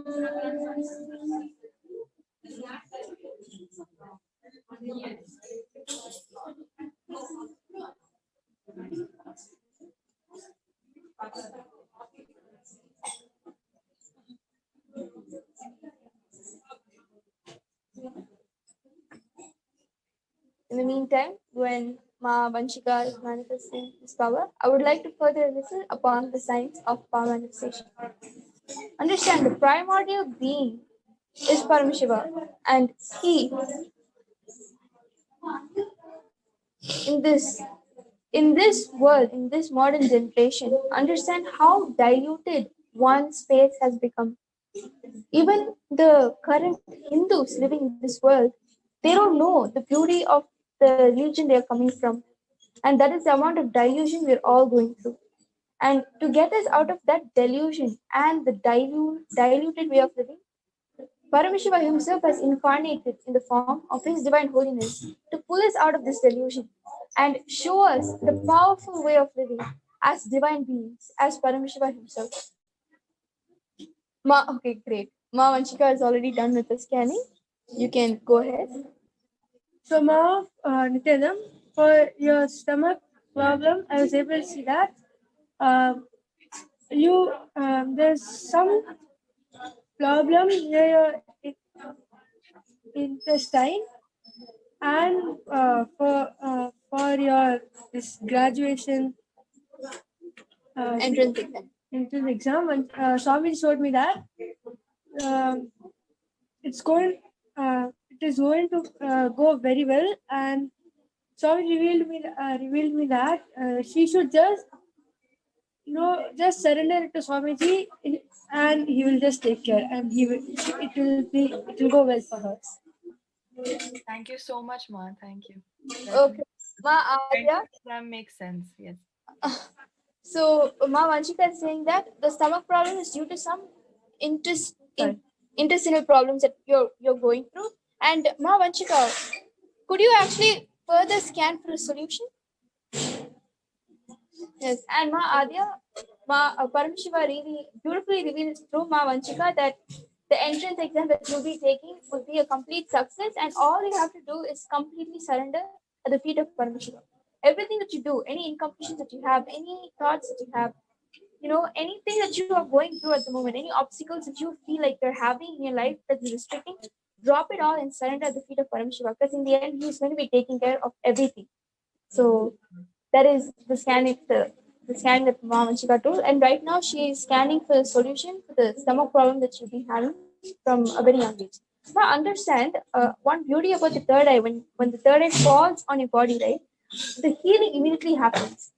In the meantime, when Ma Vanchika is manifesting this power, I would like to further listen upon the science of power manifestation. Understand the primordial being is Paramashiva, and he in this world, in this modern generation, understand how diluted one space has become. Even the current Hindus living in this world, they don't know the beauty of the religion they are coming from. And that is the amount of delusion we're all going through. And to get us out of that delusion and the diluted way of living, Paramashiva himself has incarnated in the form of his divine holiness to pull us out of this delusion and show us the powerful way of living as divine beings, as Paramashiva himself. Okay, great. Ma Vanchika is already done with the scanning. You can go ahead. So, Ma Nityanam, for your stomach problem, I was able to see that there's some problem near your intestine, and for your this graduation Entrance exam. And Swami showed me that it is going to go very well, and Swami revealed me that she should just surrender it to Swamiji, and he will just take care, and it will go well for her. Thank you so much, Ma. Thank you. Okay. Ma Adya. That makes sense. Yes. So Ma Vanshika is saying that the stomach problem is due to some intestinal problems that you're going through. And Ma Vanshika, could you actually further scan for a solution? Yes, and Ma Adya, Paramashiva really beautifully reveals through Ma Vanchika that the entrance exam that you'll be taking will be a complete success, and all you have to do is completely surrender at the feet of Paramashiva. Everything that you do, any incompletions that you have, any thoughts that you have, anything that you are going through at the moment, any obstacles that you feel like you're having in your life that's restricting, drop it all and surrender at the feet of Paramashiva, because in the end, he's going to be taking care of everything. So that is the scanning that Mom Vanchika told. And right now she is scanning for the solution for the stomach problem that she's been having from a very young age. Now understand one beauty about the third eye, when the third eye falls on your body, right? The healing immediately happens.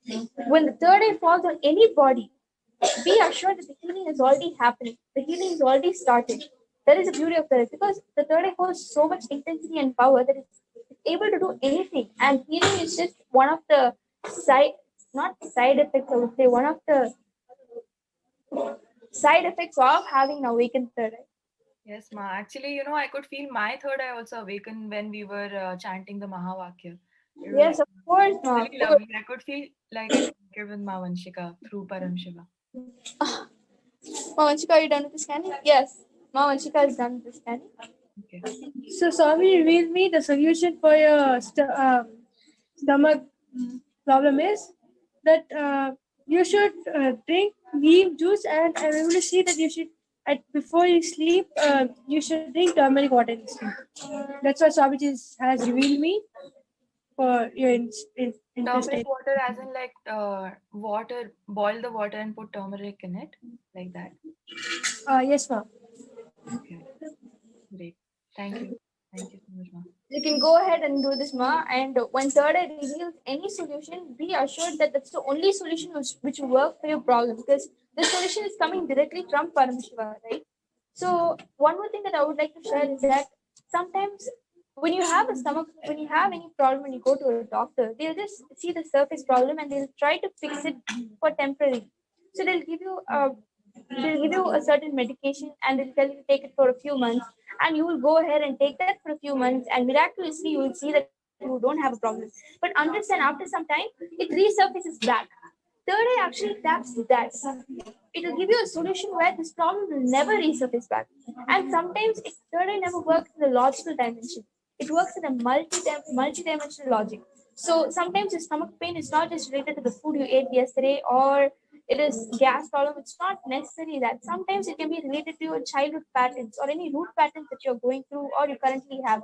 When the third eye falls on any body, be assured that the healing is already happening. The healing is already started. That is the beauty of third eye, because the third eye holds so much intensity and power that it's able to do anything. And healing is just one of the not side effects, I would say, one of the side effects of having an awakened third eye. Yes, Ma. Actually, I could feel my third eye also awaken when we were chanting the Mahavakya. It was Yes, of course, Ma. really lovely. I could feel like I connected with Ma Vanshika through Paramashiva. Ma Vanchika, are you done with the scanning? Yes. Ma Vanchika is done with the scanning. Okay. So Swami revealed me the solution for your stomach problem is that you should drink neem juice, and I'm able to see that you should before you sleep you should drink turmeric water in sleep. That's what Swami has revealed me for your intestine. Turmeric water, as in like water, boil the water and put turmeric in it, like that. Yes, ma'am. Okay. Great. Thank you. Thank you so much, Ma. You can go ahead and do this, Ma. And when third eye reveals any solution, be assured that that's the only solution which will work for your problem, because the solution is coming directly from Paramashiva, right? So one more thing that I would like to share is that sometimes when you have when you have any problem, when you go to a doctor, they'll just see the surface problem and they'll try to fix it for temporary. So they'll give you a certain medication and they'll tell you to take it for a few months, and you will go ahead and take that for a few months, and miraculously you will see that you don't have a problem. But understand, after some time it resurfaces back. Third eye actually taps that. It will give you a solution where this problem will never resurface back. And sometimes third eye never works in the logical dimension. It works in a multi-dimensional logic. So sometimes your stomach pain is not just related to the food you ate yesterday, or it is gas problem. It's not necessarily that. Sometimes it can be related to your childhood patterns or any root patterns that you're going through or you currently have.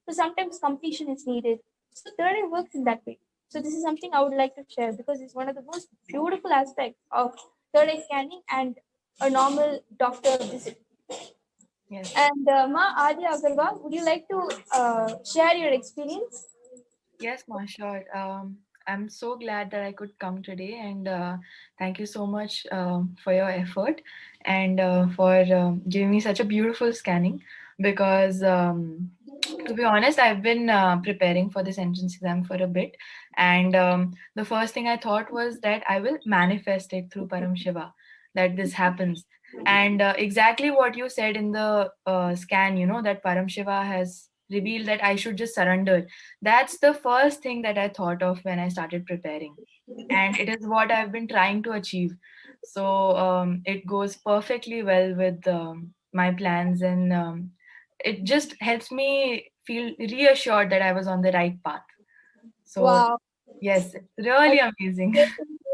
So sometimes completion is needed. So third eye works in that way. So this is something I would like to share because it's one of the most beautiful aspects of third eye scanning and a normal doctor visit. Yes. And Ma Adya Agarwal, would you like to share your experience? Yes, Ma, sure. I'm so glad that I could come today, and thank you so much for your effort and for giving me such a beautiful scanning. Because to be honest, I've been preparing for this entrance exam for a bit, and the first thing I thought was that I will manifest it through Paramashiva, that this happens. And exactly what you said in the scan, that Paramashiva has revealed that I should just surrender. That's the first thing that I thought of when I started preparing. And it is what I've been trying to achieve. So it goes perfectly well with my plans, and it just helps me feel reassured that I was on the right path. So, Wow. yes, it's really amazing.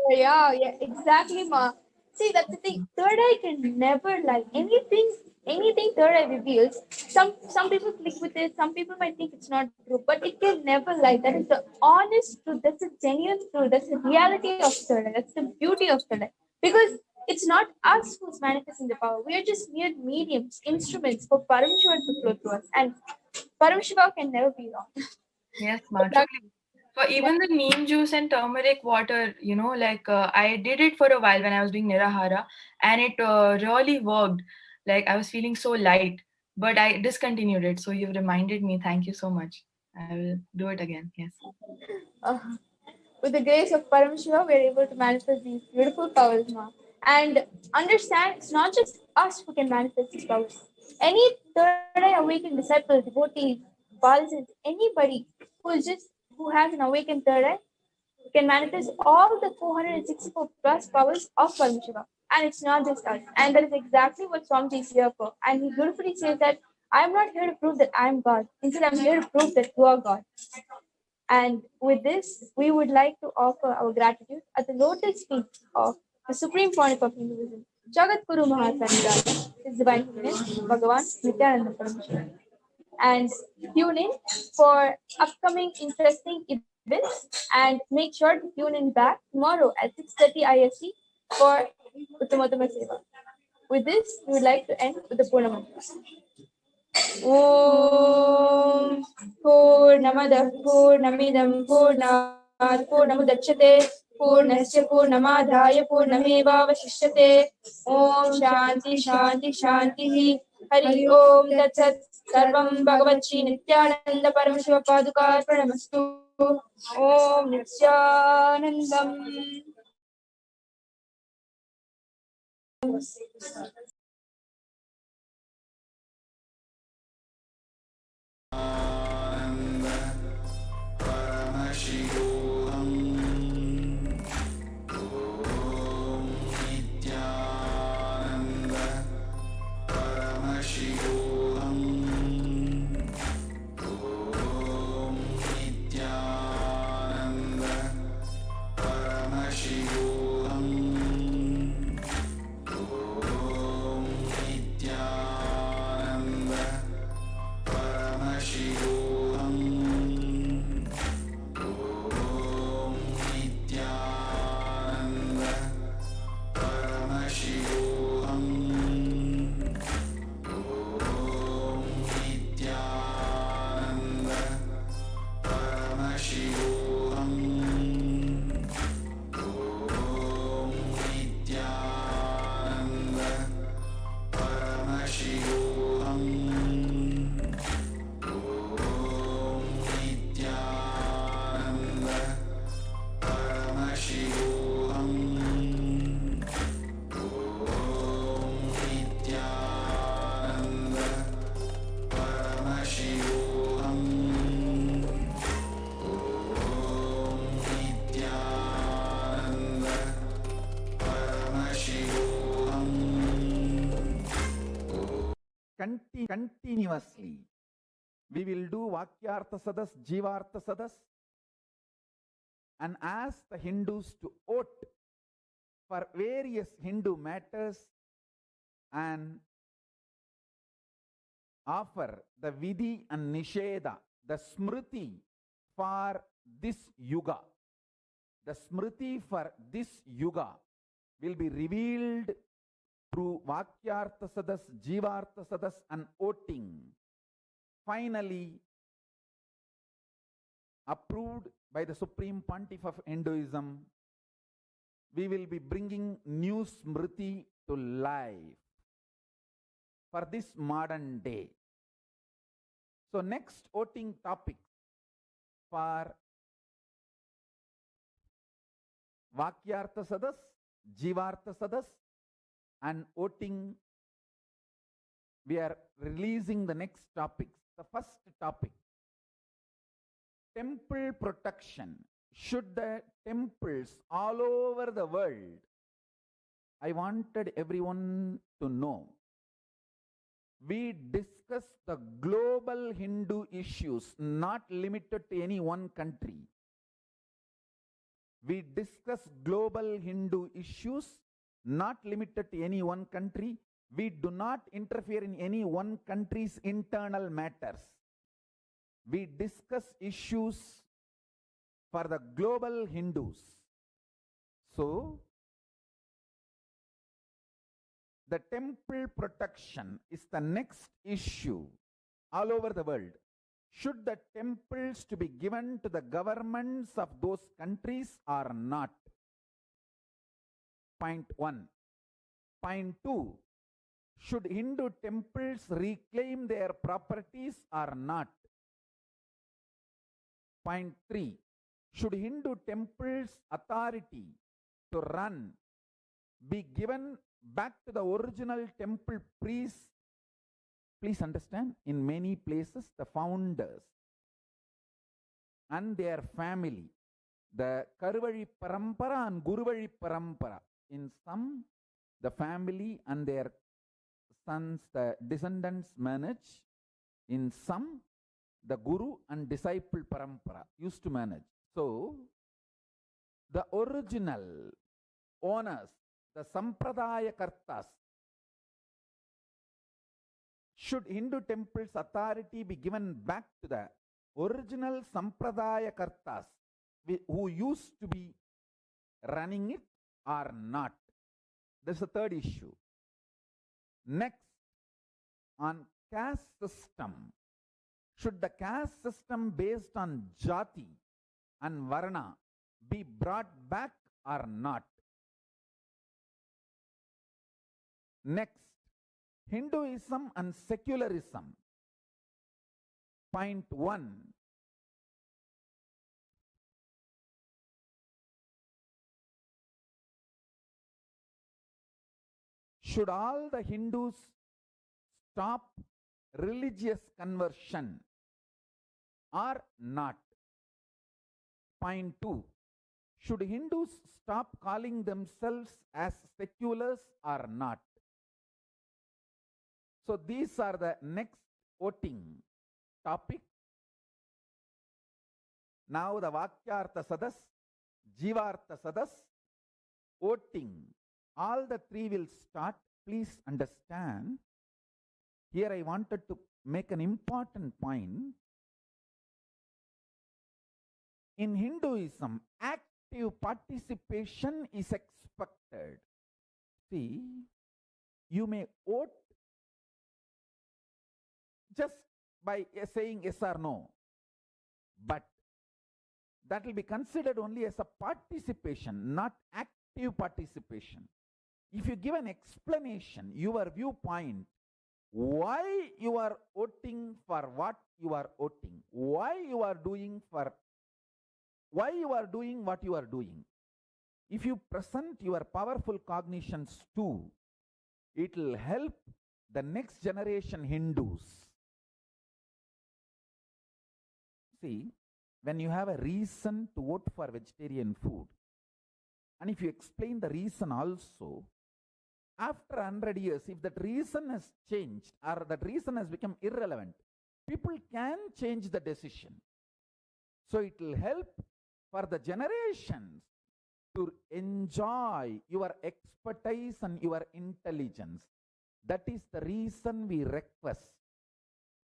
Yeah, exactly, Ma. See, that's the thing. Third eye can never lie. Anything third eye reveals. Some people click with it. Some people might think it's not true, but it can never lie. That is the honest truth. That's the genuine truth. That's the reality of third eye. That's the beauty of third eye. Because it's not us who's manifesting the power. We are just mere mediums, instruments for Paramashiva to flow through us. And Paramashiva can never be wrong. Yes, Ma, truly. For even the neem juice and turmeric water, like I did it for a while when I was doing Nirahara, and it really worked. Like I was feeling so light, but I discontinued it. So you've reminded me. Thank you so much. I will do it again. Yes. Uh, with the grace of Paramashiva, we are able to manifest these beautiful powers now. And understand, it's not just us who can manifest these powers. Any third eye awakened disciple, devotee, Balsins, anybody who has an awakened third eye can manifest all the 464 plus powers of Paramashiva. And it's not just us. And that is exactly what Swamiji is here for. And he beautifully says that I am not here to prove that I am God. Instead, I'm here to prove that you are God. And with this, we would like to offer our gratitude at the lotus feet of the Supreme Pontiff of Hinduism, Jagatguru Mahasannidhanam, His Divine Holiness, Bhagavan Nithyananda Paramashivam. And tune in for upcoming interesting events and make sure to tune in back tomorrow at 6:30 IST for Uttamottama Seva. With this, we would like to end with the Purna Mantra. ॐ पूर्णमदः पूर्णमिदं पूर्णात् पूर्णमुदच्यते पूर्णस्य पूर्णमादाय पूर्णमेवावशिष्यते ॐ शान्ति शान्ति शान्तिः हरि ओम तत्सत् सर्वं भगवच्छ्री नित्यानंद परमशिव पादुकार्पणमस्तु ॐ नित्यानन्दम् Paramashivoham. Om Nithyananda Paramashivoham. Om Nithyananda Paramashivoham. Om Nithyananda Paramashivoham. Om Nithyananda Paramashivoham. Om Nithyananda Paramashivoham. Om Nithyananda Paramashivoham. Om Nithyananda Paramashivoham. Om Nithyananda Paramashivoham. Om Nithyananda Paramashivoham. Continuously we will do Vakyartha Sadas, Jivartha Sadas, and ask the Hindus to vote for various Hindu matters and offer the Vidhi and Nisheda, the Smriti for this Yuga. The Smriti for this Yuga will be revealed through Vakyartha Sadas, Jivartha Sadas, and voting. Finally, approved by the Supreme Pontiff of Hinduism, we will be bringing new Smriti to life for this modern day. So next voting topic for Vakyartha Sadas, Jivartha Sadas, and voting, we are releasing the next topics. The first topic, temple protection. Should the temples all over the world, I wanted everyone to know, we discuss the global Hindu issues, not limited to any one country. We discuss global Hindu issues, not limited to any one country. We do not interfere in any one country's internal matters. We discuss issues for the global Hindus. So, the temple protection is the next issue all over the world. Should the temples to be given to the governments of those countries or not? Point 1. Point 2. Should Hindu temples reclaim their properties or not? Point 3. Should Hindu temples' authority to run be given back to the original temple priests? Please understand, in many places, the founders and their family, the Karuvali Parampara and Guruvali Parampara, in some, the family and their sons, the descendants manage. In some, the Guru and disciple Parampara used to manage. So, the original owners, the Sampradaya Kartas, should Hindu temples' authority be given back to the original Sampradaya Kartas who used to be running it or not? That's the third issue. Next, on caste system. Should the caste system based on jati and varna be brought back or not? Next, Hinduism and secularism. Point 1. Should all the Hindus stop religious conversion or not? Point 2. Should Hindus stop calling themselves as seculars or not? So these are the next voting topic. Now the Vakyartha Sadas, Jivartha Sadas, voting. All the three will start. Please understand. Here I wanted to make an important point. In Hinduism, active participation is expected. See, you may vote just by saying yes or no, but that will be considered only as a participation, not active participation. If you give an explanation, your viewpoint, why you are voting for what you are voting, why you are doing what you are doing. If you present your powerful cognitions too, it will help the next generation Hindus. See, when you have a reason to vote for vegetarian food, and if you explain the reason also, after 100 years, if that reason has changed or that reason has become irrelevant, people can change the decision. So it will help for the generations to enjoy your expertise and your intelligence. That is the reason we request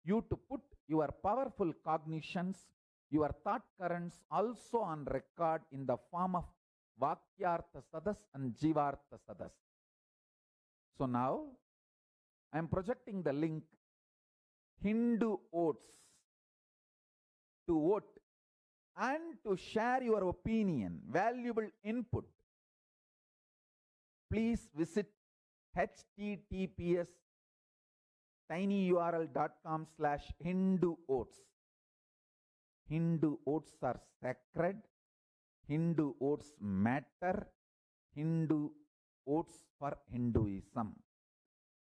you to put your powerful cognitions, your thought currents also on record in the form of Vakyartha Sadas and Jivartha Sadas. So now I am projecting the link Hindu votes to vote and to share your opinion, valuable input. Please visit https://tinyurl.com/Hindu votes. Hindu votes are sacred. Hindu votes matter. Hindu votes for Hinduism.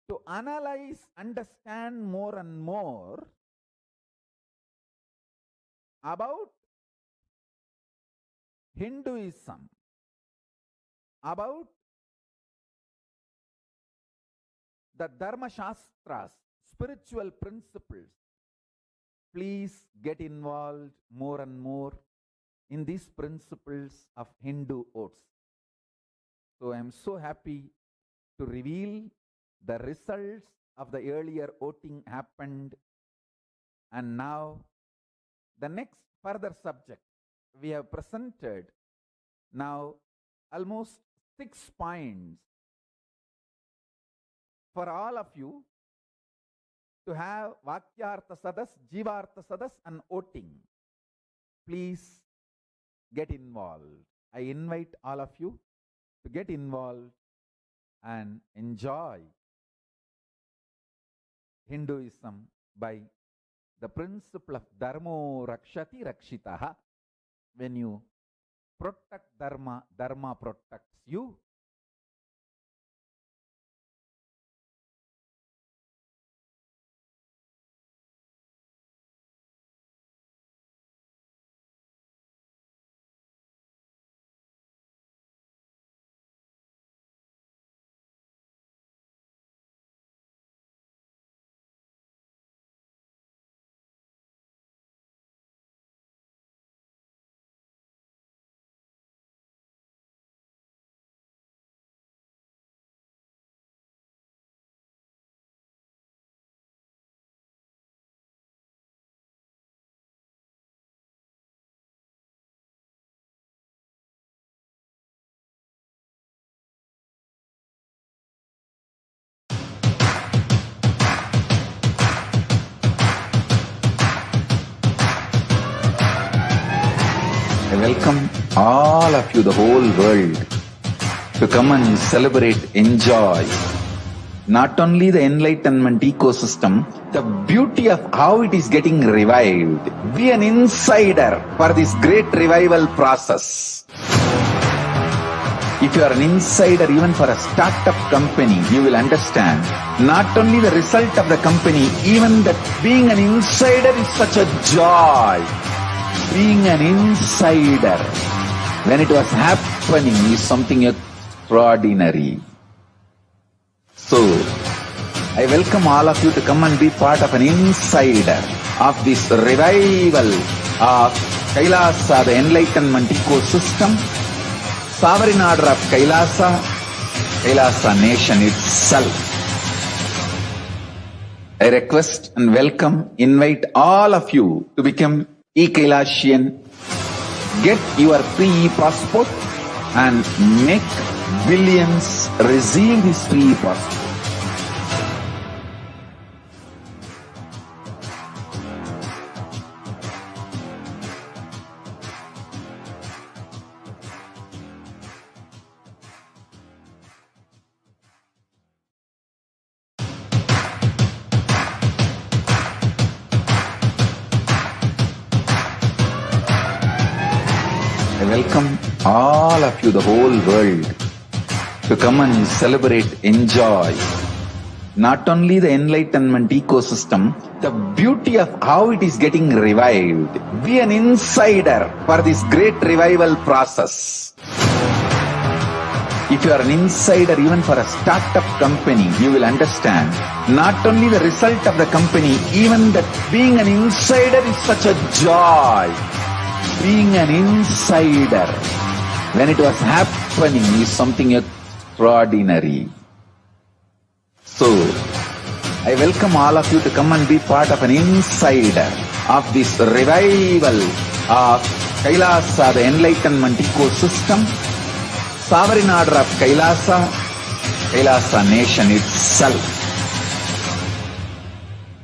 To analyze, understand more and more about Hinduism, about the Dharma Shastras, spiritual principles, please get involved more and more in these principles of Hindu votes. So I am so happy to reveal the results of the earlier voting happened, and now the next further subject we have presented now almost 6 points for all of you to have Vakyartha Sadas, Jivartha Sadas and voting. Please get involved. I invite all of you to get involved and enjoy Hinduism by the principle of Dharmo Rakshati Rakshitaha. when you protect Dharma, Dharma protects you. I welcome all of you, the whole world, to come and celebrate, enjoy not only the enlightenment ecosystem, the beauty of how it is getting revived. Be an insider for this great revival process. If you are an insider even for a startup company, you will understand not only the result of the company, even that being an insider is such a joy. Being an insider when it was happening is something extraordinary. So, I welcome all of you to come and be part of an insider of this revival of KAILASA, the enlightenment ecosystem, sovereign order of KAILASA, KAILASA nation itself. I request and welcome, invite all of you to become e-Kailasian, get your free e-passport and make billions receive this free e-passport. I welcome all of you, the whole world, to come and celebrate, enjoy not only the enlightenment ecosystem, the beauty of how it is getting revived. Be an insider for this great revival process. If you are an insider even for a startup company, you will understand not only the result of the company, even that being an insider is such a joy. Being an insider when it was happening is something extraordinary. So, I welcome all of you to come and be part of an insider of this revival of KAILASA, the enlightenment ecosystem, sovereign order of KAILASA, KAILASA nation itself.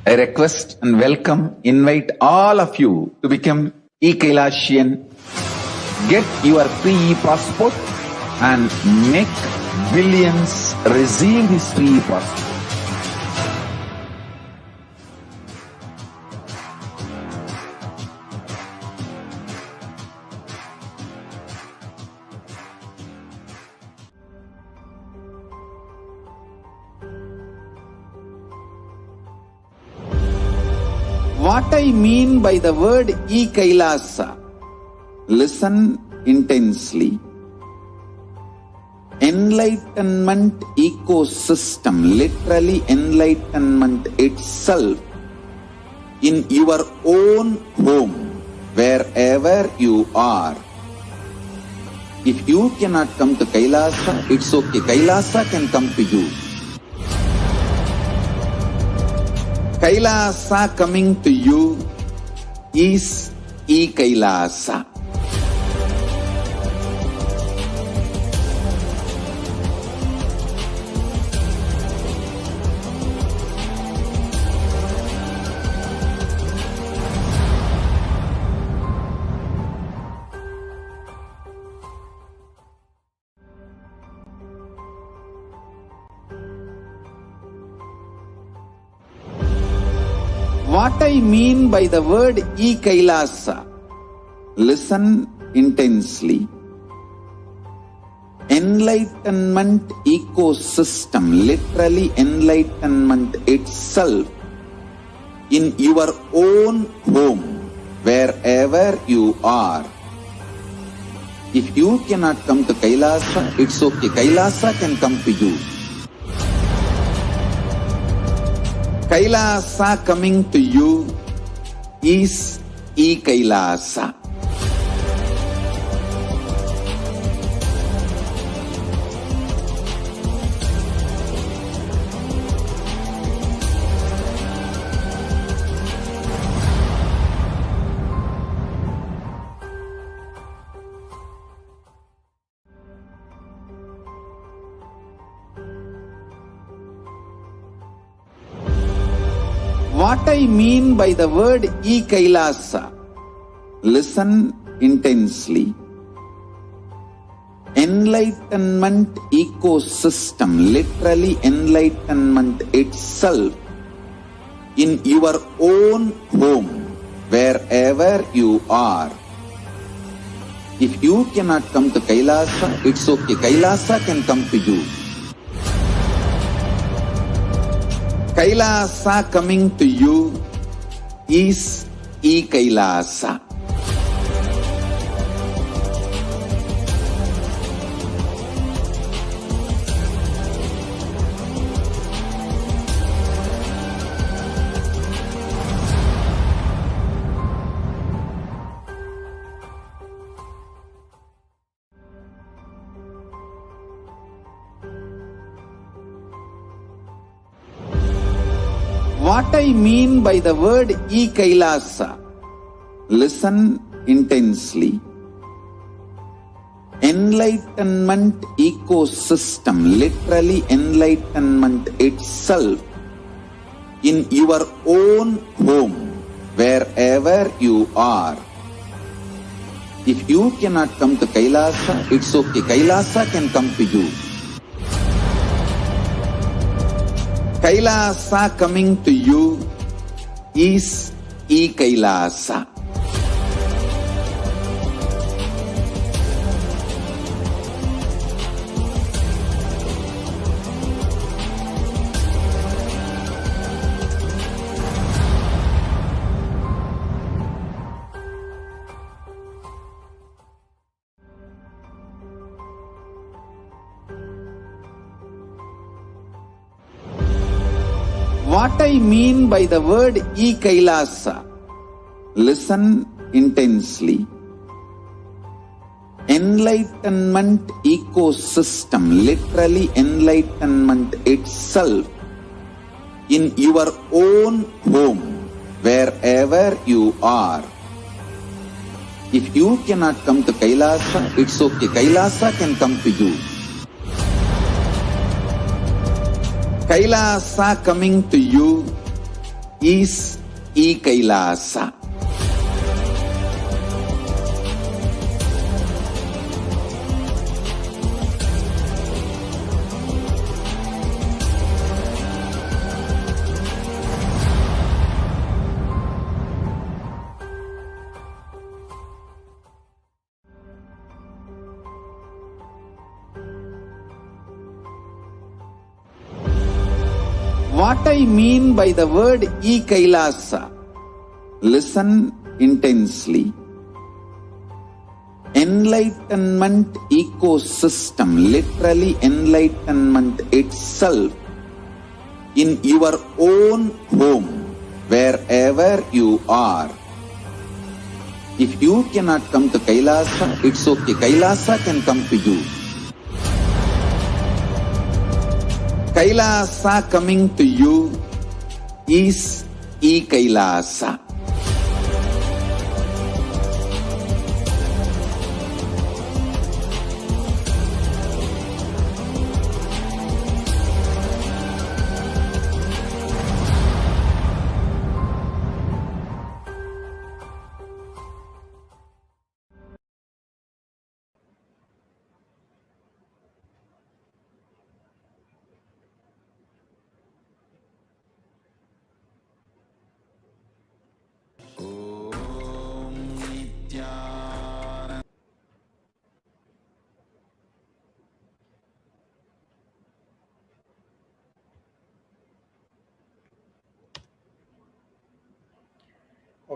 I request and welcome, invite all of you to become e-Kailasian, get your free e-passport and make billions receive this free e-passport. What I mean by the word e-Kailasa, listen intensely. Enlightenment ecosystem, literally enlightenment itself, in your own home, wherever you are. If you cannot come to KAILASA, it's okay. KAILASA can come to you. KAILASA coming to you is e-Kailasa. What I mean by the word e-Kailasa, listen intensely. Enlightenment ecosystem, literally enlightenment itself, in your own home, wherever you are. If you cannot come to Kailasa, it's okay. Kailasa can come to you. Kailasa coming to you is e-Kailasa. What I mean by the word e-Kailasa, listen intensely. Enlightenment ecosystem, literally enlightenment itself, in your own home, wherever you are. If you cannot come to Kailasa, it's okay. Kailasa can come to you. Kailasa coming to you is e-Kailasa. What I mean by the word e-Kailasa, listen intensely. Enlightenment ecosystem, literally enlightenment itself, in your own home, wherever you are. If you cannot come to Kailasa, it's okay. Kailasa can come to you. Kailasa coming to you is e-Kailasa. What I mean by the word e-Kailasa, listen intensely. Enlightenment ecosystem, literally enlightenment itself, in your own home, wherever you are. If you cannot come to Kailasa, it's okay. Kailasa can come to you. Kailasa coming to you is e-Kailasa. What I mean by the word e-Kailasa, listen intensely. Enlightenment ecosystem, literally enlightenment itself, in your own home, wherever you are. If you cannot come to Kailasa, it's okay. Kailasa can come to you. Kailasa coming to you is e-Kailasa.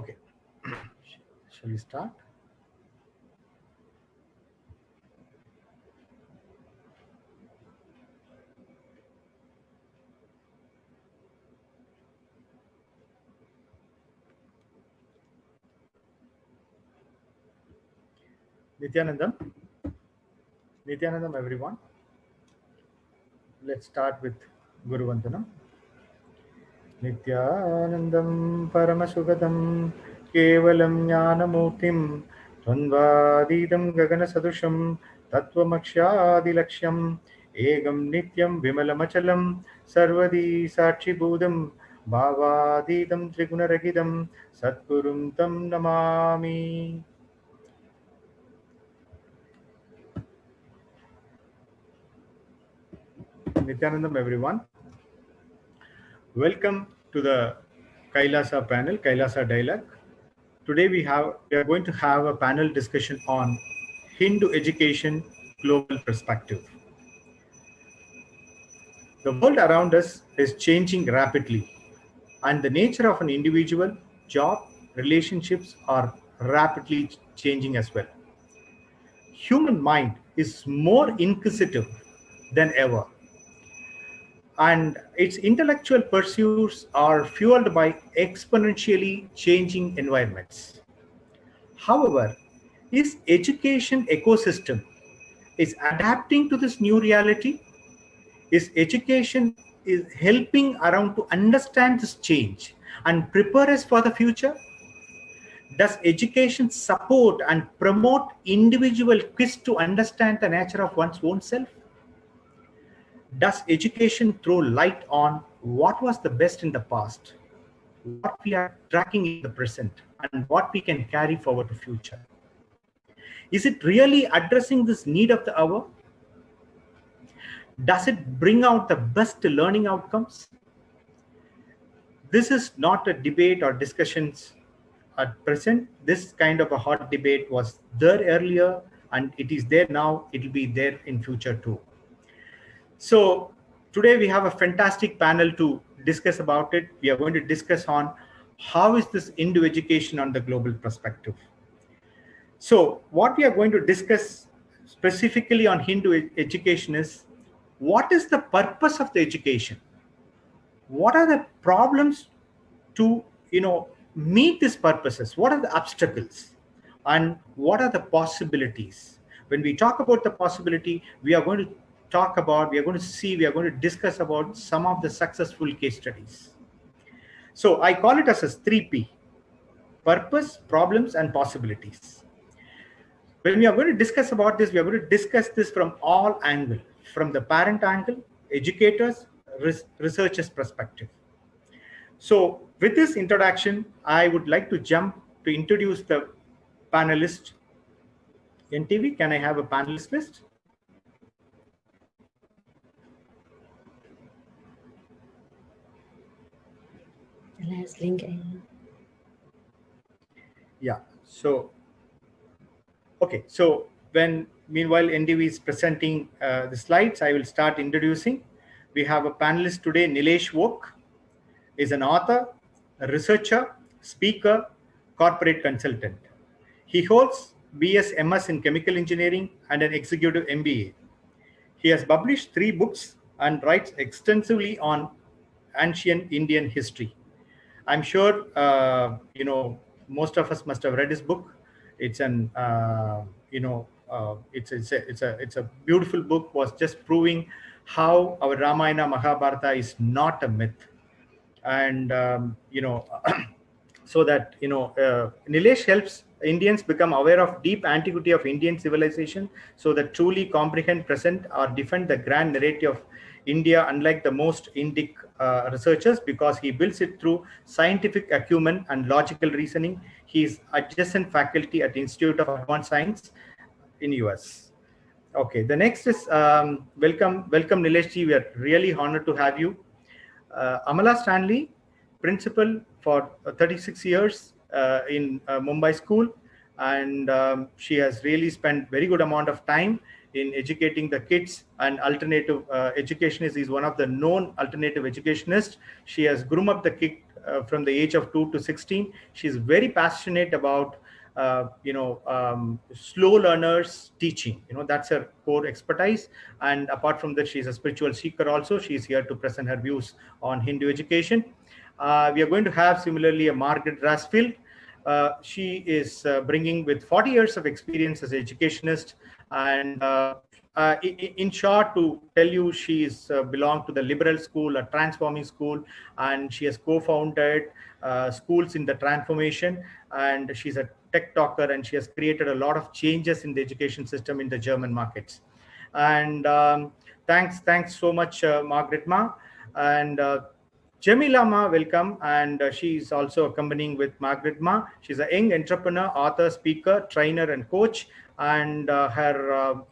Okay. Shall we start? Nithyanandam. Nithyanandam, everyone. Let's start with Guru Vandanam. Nithyanandam Paramashivoham Kevalam Jnanamurtim Dvandvadidam Gagana Sadusham Tattvamakshadilaksham Egam Nityam Vimalamachalam Sarvadi Sakshibhudam Bhavadidam Trigunaragidam Satgurum Tam Namami. Nithyanandam, everyone. Welcome to the KAILASA panel, KAILASA dialogue. Today we are going to have a panel discussion on Hindu education global perspective. The world around us is changing rapidly, and the nature of an individual, job, relationships are rapidly changing as well. Human mind is more inquisitive than ever, and its intellectual pursuits are fueled by exponentially changing environments. However, its education ecosystem is adapting to this new reality. Its education is helping around to understand this change and prepare us for the future. Does education support and promote individual quest to understand the nature of one's own self? Does education throw light on what was the best in the past, what we are tracking in the present, and what we can carry forward to future? Is it really addressing this need of the hour? Does it bring out the best learning outcomes? This is not a debate or discussions at present. This kind of a hot debate was there earlier, and it is there now. It will be there in future too. So today we have a fantastic panel to discuss about it. We are going to discuss on how is this Hindu education on the global perspective. So what we are going to discuss specifically on Hindu education is, what is the purpose of the education? What are the problems to meet these purposes? What are the obstacles? And what are the possibilities? When we talk about the possibility, we are going to discuss about some of the successful case studies. So I call it as 3P: purpose, problems, and possibilities. When we are going to discuss about this, we are going to discuss this from all angles, from the parent angle, educators, researchers' perspective. So with this introduction, I would like to jump to introduce the panelist. NTV, can I have a panelist list? Yeah, so okay, so meanwhile NDV is presenting the slides, I will start introducing. We have a panelist today. Nilesh Vok is an author, a researcher, speaker, corporate consultant. He holds BS MS in chemical engineering and an executive MBA. He has published 3 books and writes extensively on ancient Indian history. I'm sure most of us must have read his book. It's an it's a beautiful book, was just proving how our Ramayana Mahabharata is not a myth, and so that Nilesh helps Indians become aware of deep antiquity of Indian civilization, so that truly comprehend, present, or defend the grand narrative of India, unlike the most Indic researchers, because he builds it through scientific acumen and logical reasoning. He is adjacent faculty at Institute of Advanced Science in US. Okay, the next is welcome Nilesh ji. We are really honored to have you. Amala Stanley, principal for 36 years in Mumbai school, and she has really spent very good amount of time in educating the kids and alternative educationist. Is one of the known alternative educationists. She has groomed up the from the age of 2 to 16. She's very passionate about slow learners teaching. That's her core expertise. And apart from that, she's a spiritual seeker also. She's here to present her views on Hindu education. We are going to have similarly a Margaret Rasfield. She is bringing with 40 years of experience as an educationist, and in short, to tell you, she is belonged to the liberal school, a transforming school, and she has co-founded schools in the transformation, and she's a tech talker, and she has created a lot of changes in the education system in the German markets. And thanks so much, Margaret Ma. And Jamila Ma, welcome, and she is also accompanying with Margaret Ma. She's a young entrepreneur, author, speaker, trainer, and coach. And her,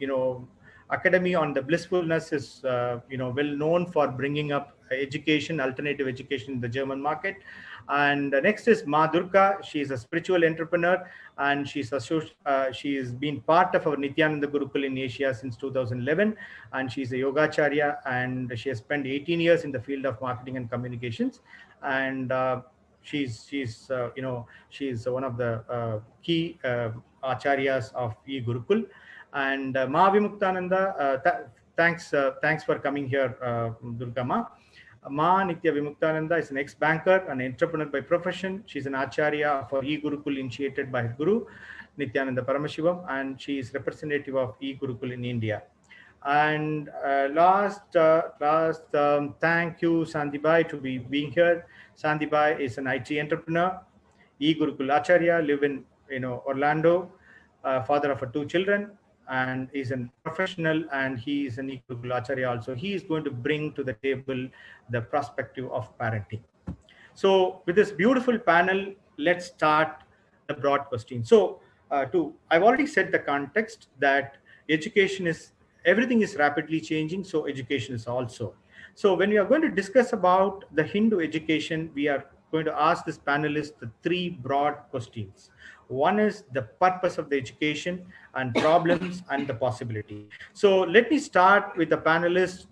academy on the blissfulness is, well known for bringing up education, alternative education in the German market. And next is Ma Durga. She is a spiritual entrepreneur, and she's been part of our Nithyananda Gurukul in Asia since 2011, and she's a yogacharya, and she has spent 18 years in the field of marketing and communications. And she's one of the key acharyas of e-Gurukul. And Ma Vimuktananda, thanks for coming here, Durga Ma. Ma Nitya Vimuktananda is an ex-banker, an entrepreneur by profession. She's an acharya for e-Gurukul initiated by her guru, Nithyananda Paramashivam, and she is representative of e-Gurukul in India. And last, thank you, Sandibai, to being here. Sandibai is an IT entrepreneur, e-Gurukul acharya, live in Orlando, father of 2 children, and is a professional, and he is an e-Gurukul acharya also. He is going to bring to the table the perspective of parenting. So with this beautiful panel, let's start the broad question. So I've already set the context that everything is rapidly changing, so education is also. So when we are going to discuss about the Hindu education, we are going to ask this panelist the 3 broad questions. One is the purpose of the education, and problems and the possibility. So let me start with the panelists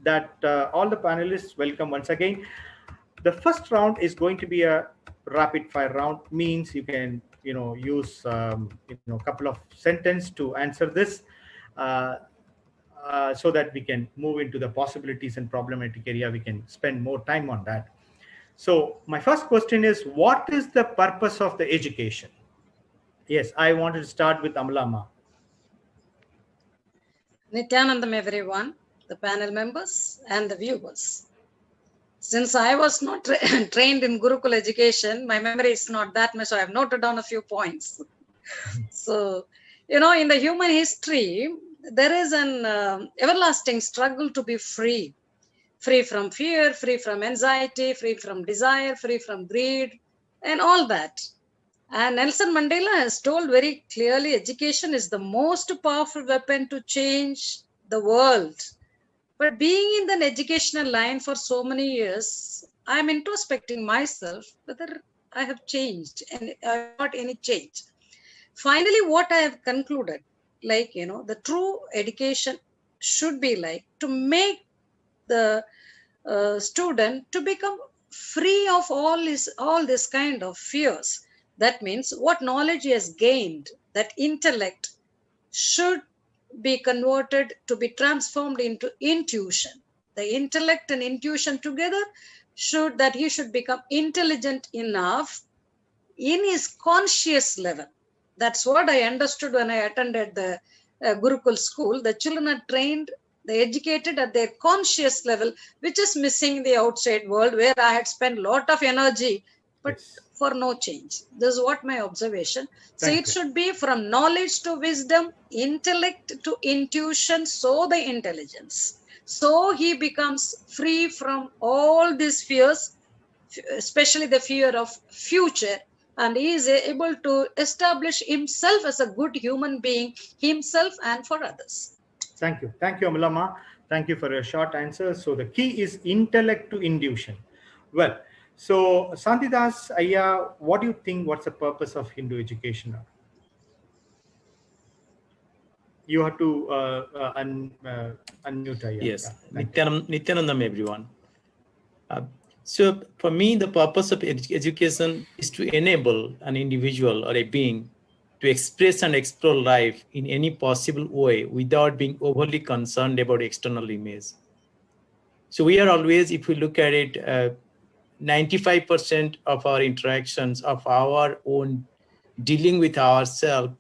all the panelists, welcome once again. The first round is going to be a rapid fire round, means you can use a couple of sentences to answer this, so that we can move into the possibilities and problematic area. We can spend more time on that. So my first question is, what is the purpose of the education? Yes, I wanted to start with Amalama. Nithyanandam, everyone, the panel members and the viewers. Since I was not trained in Gurukul education, my memory is not that much, so I have noted down a few points. So, in the human history, there is an everlasting struggle to be free from fear, free from anxiety, free from desire, free from greed, and all that. And Nelson Mandela has told very clearly, education is the most powerful weapon to change the world. But being in the educational line for so many years, I'm introspecting myself whether I have changed and not any change. Finally, what I have concluded, the true education should be to make the student to become free of all this kind of fears. That means what knowledge he has gained, that intellect should be converted to be transformed into intuition. The intellect and intuition together he should become intelligent enough in his conscious level. That's what I understood when I attended the Gurukul school. The children are trained, they educated at their conscious level, which is missing the outside world, where I had spent a lot of energy, but for no change. This is what my observation. So it should be from knowledge to wisdom, intellect to intuition, so the intelligence. So he becomes free from all these fears, especially the fear of future, and he is able to establish himself as a good human being, himself and for others. Thank you. Thank you, Amalama. Thank you for a short answer. So the key is intellect to intuition. Well, so Santidas Ayya, what do you think? What's the purpose of Hindu education? You have to unmute Ayya. Yes, Nithyanandam, everyone. So for me, the purpose of education is to enable an individual or a being to express and explore life in any possible way without being overly concerned about external image. So we are always, if we look at it, 95% of our interactions, of our own dealing with ourselves,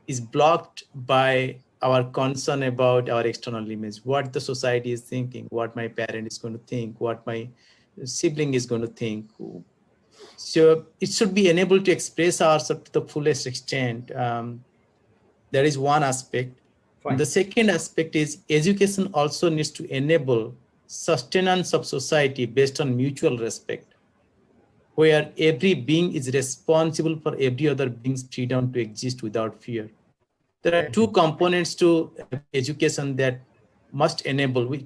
is blocked by our concern about our external image, what the society is thinking, what my parent is going to think, what my sibling is going to think. So it should be enabled to express ourselves to the fullest extent. That is one aspect. Fine. The second aspect is education also needs to enable sustenance of society based on mutual respect, where every being is responsible for every other being's freedom to exist without fear. There are two components to education that must enable.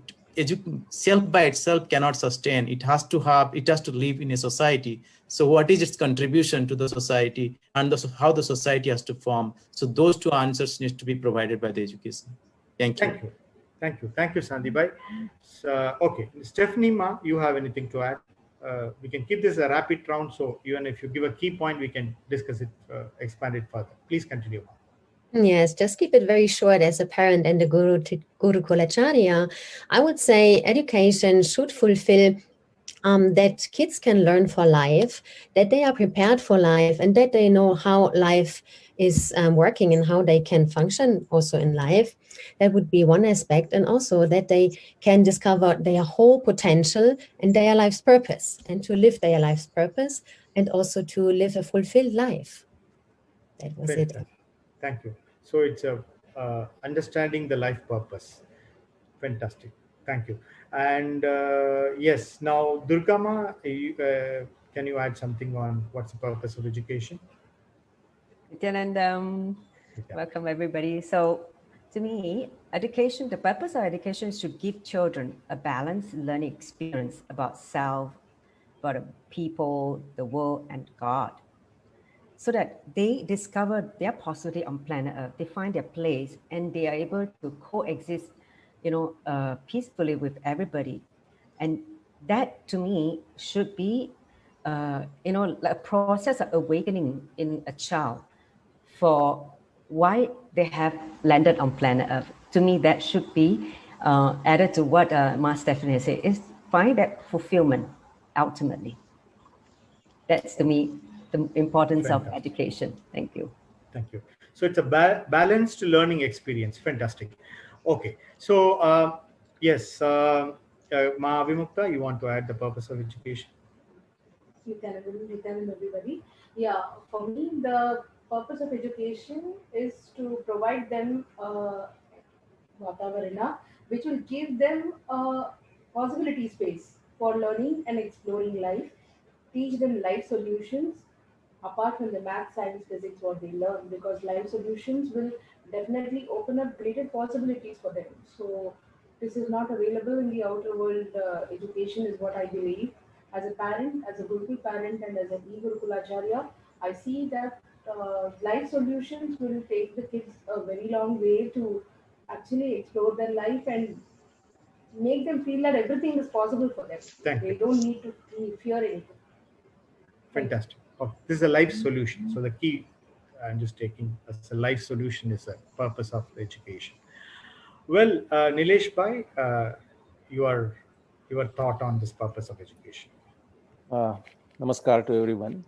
Self by itself cannot sustain. It has to live in a society. So what is its contribution to the society, and how the society has to form? So those two answers need to be provided by the education. Thank you. Thank you, Sandeep. So, okay, Stephanie Ma, you have anything to add? We can keep this a rapid round, so even if you give a key point, we can discuss it, expand it further. Please continue. Yes, just keep it very short. As a parent and a Gurukulacharya, I would say education should fulfill that kids can learn for life, that they are prepared for life, and that they know how life is working and how they can function also in life. That would be one aspect. And also that they can discover their whole potential and their life's purpose, and to live their life's purpose, and also to live a fulfilled life. That was it. Thank you. So it's understanding the life purpose. Fantastic. Thank you. And yes, now Durgama, can you add something on what's the purpose of education? Nithyanandam, welcome everybody. So to me, education, the purpose of education is to give children a balanced learning experience about self, about people, the world, and God, so that they discover their possibility on planet Earth, they find their place, and they are able to coexist, peacefully with everybody. And that, to me, should be, a process of awakening in a child for why they have landed on planet Earth. To me, that should be added to what Ma Stephanie said, is find that fulfillment ultimately. That's, to me, the importance of education. Thank you. Thank you. So it's a balanced learning experience. Fantastic. Okay. So yes, Ma Avimukta, you want to add the purpose of education? Nithyanandam, everybody. Yeah, for me, the purpose of education is to provide them Vatavarana, which will give them a possibility space for learning and exploring life, teach them life solutions apart from the math, science, physics, what they learn, because life solutions will definitely open up greater possibilities for them. So this is not available in the outer world. Education is what I believe. As a parent, as a Gurukul parent, and as an e-Gurukulacharya, I see that life solutions will take the kids a very long way to actually explore their life and make them feel that everything is possible for them. They don't need to fear anything. Fantastic. Oh, this is a life solution. So the key I'm just taking as a life solution is the purpose of education. Well, Nilesh Bhai, your thought on this purpose of education. Namaskar to everyone.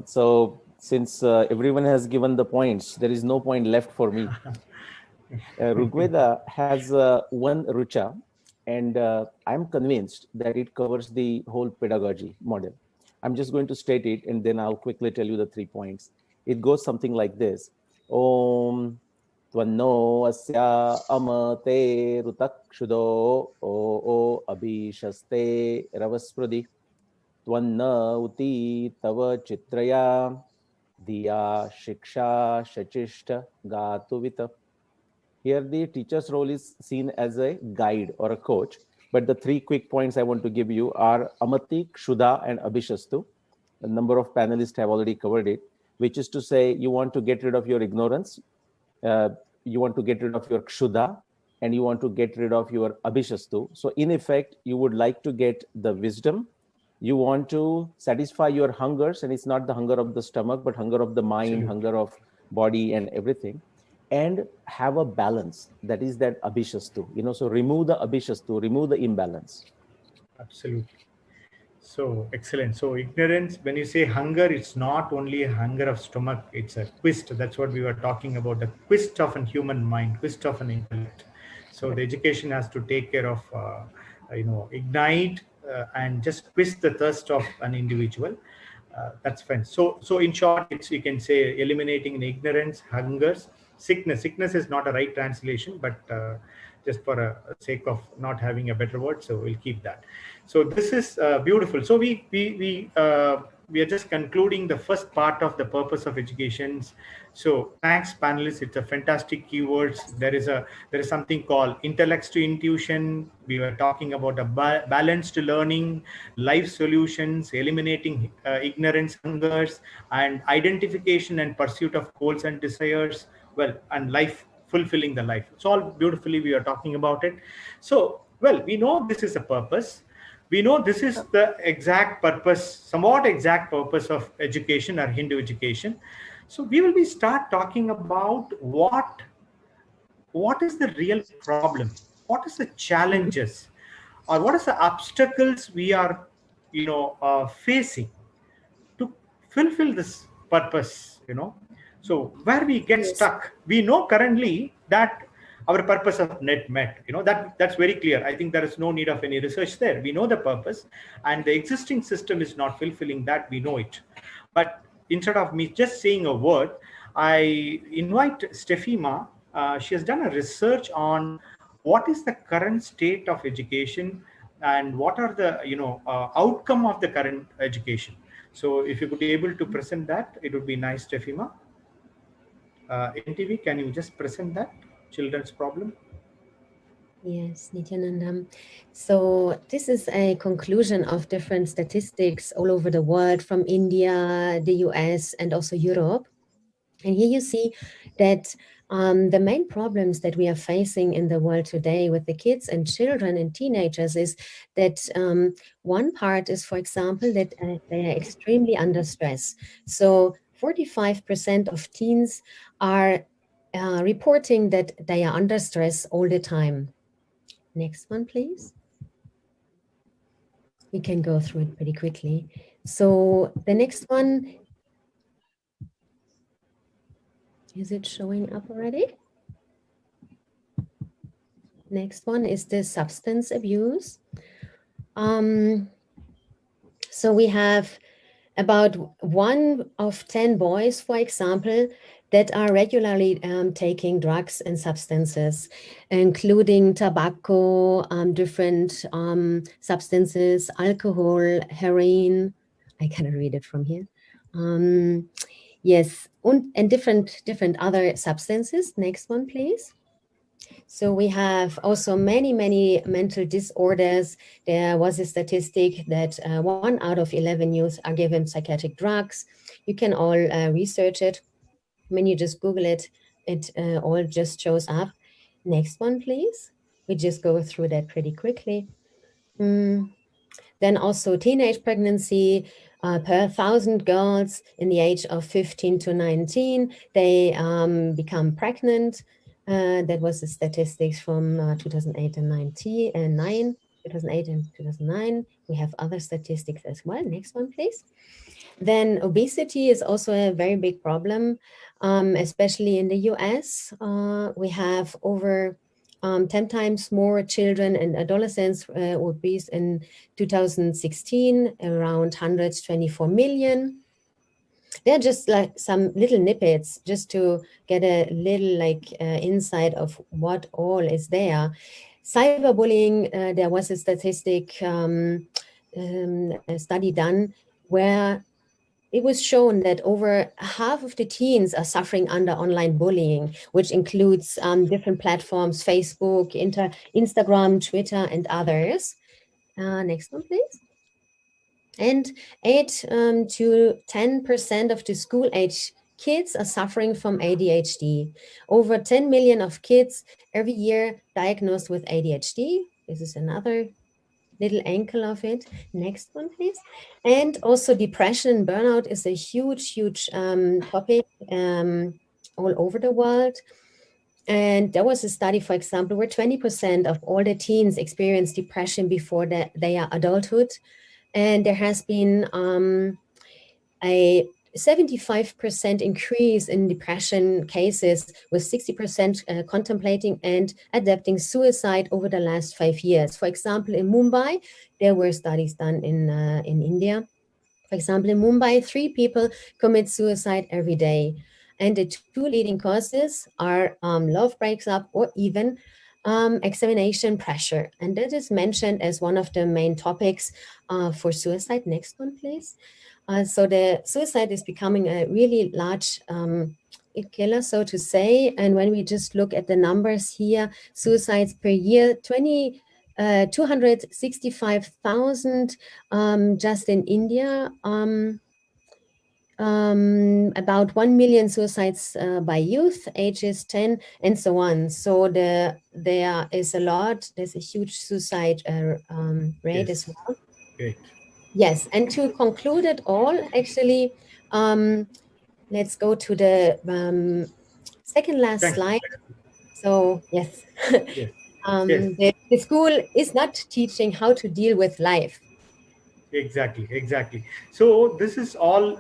So since everyone has given the points, there is no point left for me. Rigveda has one rucha, and I'm convinced that it covers the whole pedagogy model. I'm just going to state it, and then I'll quickly tell you the 3 points. It goes something like this. Om Tvanno asya amate rutakshudo o abhishaste ravasprudi Tvanna uti tava chitraya diya shiksha shachishta gatuvita. Here the teacher's role is seen as a guide or a coach, but the 3 quick points I want to give you are Amati, Kshuda, and Abhishastu. A number of panelists have already covered it, which is to say you want to get rid of your ignorance, you want to get rid of your Kshuda, and you want to get rid of your abhishastu. So in effect, you would like to get the wisdom. You want to satisfy your hungers, and it's not the hunger of the stomach, but hunger of the mind, hunger of body and everything, and have a balance. That is that abhishastu, so remove the abhishastu, remove the imbalance. Absolutely. So excellent. So ignorance, when you say hunger, it's not only a hunger of stomach, it's a quest. That's what we were talking about, the quest of a human mind, quest of an intellect. So the education has to take care of, ignite and just quench the thirst of an individual. That's fine. So in short, you can say eliminating ignorance, hungers, sickness. Sickness is not a right translation, but just for a sake of not having a better word, so we'll keep that. So this is beautiful. So we are just concluding the first part of the purpose of educations. So thanks, panelists. It's a fantastic keywords. There is something called intellects to intuition. We were talking about a balanced learning, life solutions, eliminating ignorance, hungers, and identification and pursuit of goals and desires. Well, and life, fulfilling the life. It's all beautifully we are talking about it. So, well, we know this is a purpose. We know this is the exact purpose, somewhat exact purpose of education or Hindu education. So we will be start talking about what is the real problem, what is the challenges, or what is the obstacles we are, facing to fulfill this purpose. So where we get stuck, we know currently that our purpose of net met, that's very clear. I think there is no need of any research there. We know the purpose, and the existing system is not fulfilling that. We know it. But instead of me just saying a word, I invite Stefima. She has done a research on what is the current state of education and what are the outcome of the current education. So if you could be able to present that, it would be nice, Stefima. NTV, can you just present that children's problem? Yes, Nithyananda. So this is a conclusion of different statistics all over the world, from India, the US, and also Europe. And here you see that the main problems that we are facing in the world today with the kids and children and teenagers is that one part is, for example, that they are extremely under stress. So 45% of teens are reporting that they are under stress all the time. Next one, please. We can go through it pretty quickly. So the next one, is it showing up already? Next one is the substance abuse. So we have about 1 of 10 boys, for example, that are regularly taking drugs and substances, including tobacco, different substances, alcohol, heroin. I cannot read it from here. Yes, and different other substances. Next one, please. So we have also many mental disorders. There was a statistic that 1 out of 11 youth are given psychiatric drugs. You can all research it. When you just Google it, it all just shows up. Next one, please. We just go through that pretty quickly. Then also teenage pregnancy. Per 1,000 girls in the age of 15 to 19, they become pregnant. That was the statistics from 2008 and 2008 and 2009. We have other statistics as well. Next one, please. Then obesity is also a very big problem, especially in the US. We have over 10 times more children and adolescents obese in 2016, around 124 million. They're just like some little snippets just to get a little insight of what all is there. Cyberbullying, there was a statistic a study done where it was shown that over half of the teens are suffering under online bullying, which includes different platforms, Facebook, Instagram, Twitter, and others. Next one, please. And 8 to 10% of the school-age kids are suffering from ADHD. Over 10 million of kids every year diagnosed with ADHD. This is another little ankle of it. Next one, please. And also depression and burnout is a huge topic all over the world. And there was a study, for example, where 20% of all the teens experience depression before they are adulthood. And there has been a 75% increase in depression cases, with 60% contemplating and adapting suicide over the last 5 years. For example, in Mumbai, there were studies done in India. For example, in Mumbai, 3 people commit suicide every day. And the 2 leading causes are love breaks up or even examination pressure. And that is mentioned as one of the main topics for suicide. Next one, please. So the suicide is becoming a really large killer, so to say. And when we just look at the numbers here, suicides per year, 265,000 just in India. About 1 million suicides by youth, ages 10, and so on. So there is a lot. There's a huge suicide rate as well. Great. Yes, and to conclude it all, actually, let's go to the second last slide. So yes, Yes. The school is not teaching how to deal with life. Exactly. So this is all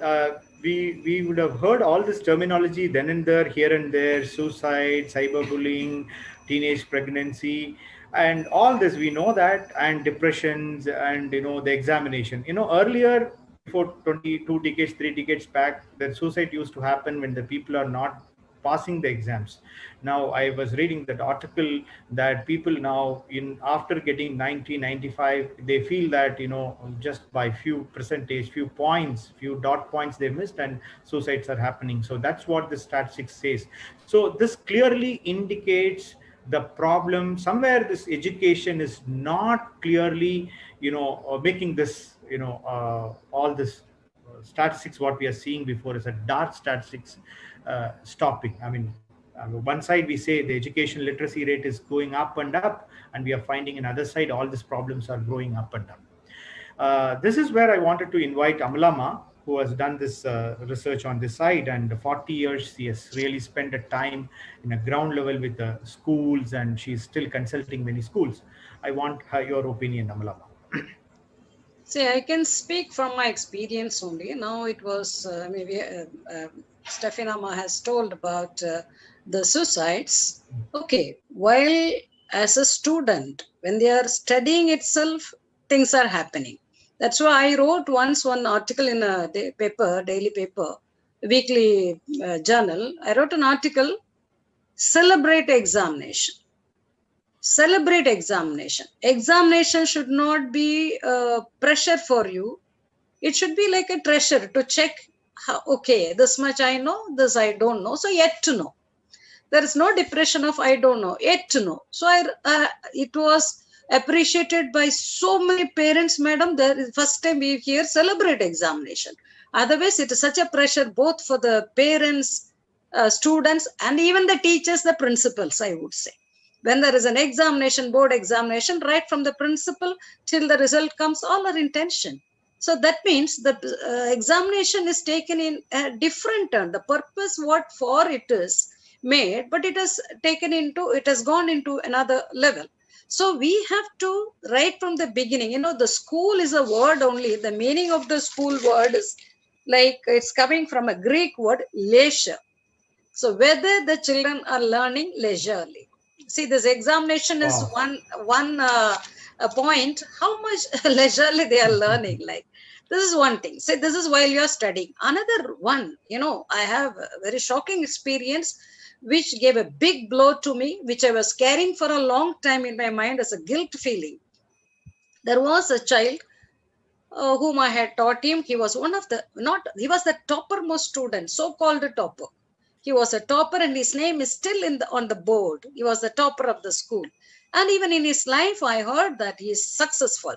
we would have heard all this terminology then and there, here and there: suicide, cyberbullying, teenage pregnancy, and all this we know that, and depressions, and the examination. Earlier, before 22 decades, 3 decades back, that suicide used to happen when the people are not passing the exams. Now I was reading that article that people now, after getting 90, 95, they feel that just by few percentage, few points, few dot points they missed, and suicides are happening. So that's what the statistics says. So this clearly indicates the problem somewhere. This education is not clearly making this all this statistics what we are seeing before is a dark statistics stopping. I mean, one side we say the education literacy rate is going up, and we are finding another side all these problems are growing up and up. This is where I wanted to invite Amalama, who has done this research on this side, and 40 years she has really spent a time in a ground level with the schools, and she's still consulting many schools. I want your opinion, Amalama. See, I can speak from my experience only. Now it was maybe Stefanama has told about the suicides. Okay, while as a student, when they are studying itself, things are happening. That's why I wrote once one article in a daily paper, weekly journal. I wrote an article, celebrate examination. Celebrate examination. Examination should not be pressure for you. It should be like a treasure to check, okay, this much I know, this I don't know, so yet to know. There is no depression of I don't know, yet to know. So it was appreciated by so many parents, madam. The first time we hear celebrate examination. Otherwise, it is such a pressure both for the parents, students, and even the teachers, the principals, I would say. When there is an examination, board examination, right from the principal till the result comes, all are in tension. So that means the examination is taken in a different turn. The purpose what for it is made, but it has gone into another level. So we have to, right from the beginning, the school is a word only. The meaning of the school word is like, it's coming from a Greek word, leisure. So whether the children are learning leisurely. See, this examination is one point, how much leisurely they are learning. Like, this is one thing. Say, this is while you are studying. Another one, I have a very shocking experience, which gave a big blow to me, which I was carrying for a long time in my mind as a guilt feeling. There was a child whom I had taught him. He was he was the toppermost student, so-called topper. He was a topper, and his name is still on the board. He was the topper of the school. And even in his life, I heard that he is successful.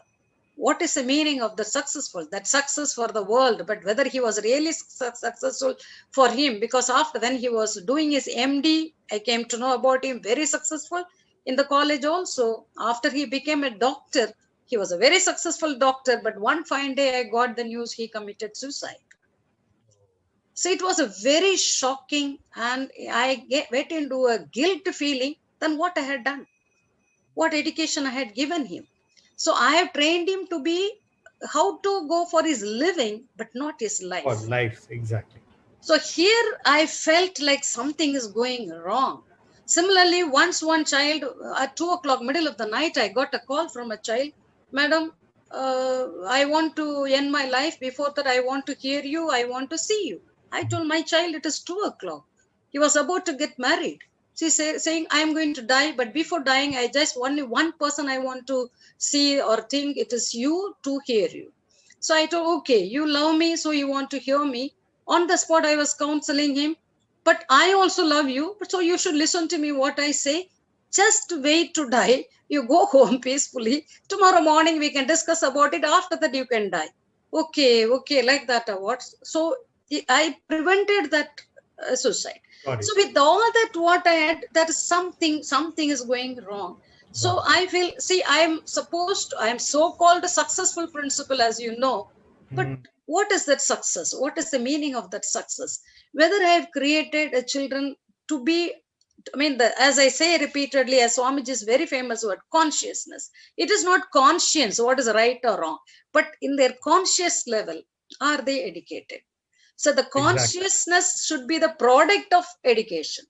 what is the meaning of the successful, that success for the world, but whether he was really successful for him, because after then he was doing his MD, I came to know about him, very successful in the college also. After he became a doctor, he was a very successful doctor, but one fine day I got the news he committed suicide. So it was a very shocking, and I went into a guilt feeling than what I had done, what education I had given him. So I have trained him to be how to go for his living, but not his life. For life, exactly. So here I felt like something is going wrong. Similarly, once one child at 2 o'clock, middle of the night, I got a call from a child, Madam, I want to end my life. Before that, I want to hear you. I want to see you. I told my child, it is 2 o'clock. He was about to get married. She saying, I am going to die, but before dying, I just only one person I want to see or think, it is you, to hear you. So I told, okay, you love me, so you want to hear me. On the spot, I was counseling him, but I also love you, so you should listen to me what I say. Just wait to die. You go home peacefully. Tomorrow morning, we can discuss about it. After that, you can die. Okay, like that. So I prevented that suicide. So with all that, what I had, that is something is going wrong. So I feel, see, I am so-called a successful principal, as you know, but what is that success? What is the meaning of that success? Whether I have created a children to be, as I say repeatedly, as Swamiji's very famous word, consciousness. It is not conscience, what is right or wrong, but in their conscious level, are they educated? So the consciousness should be the product of education,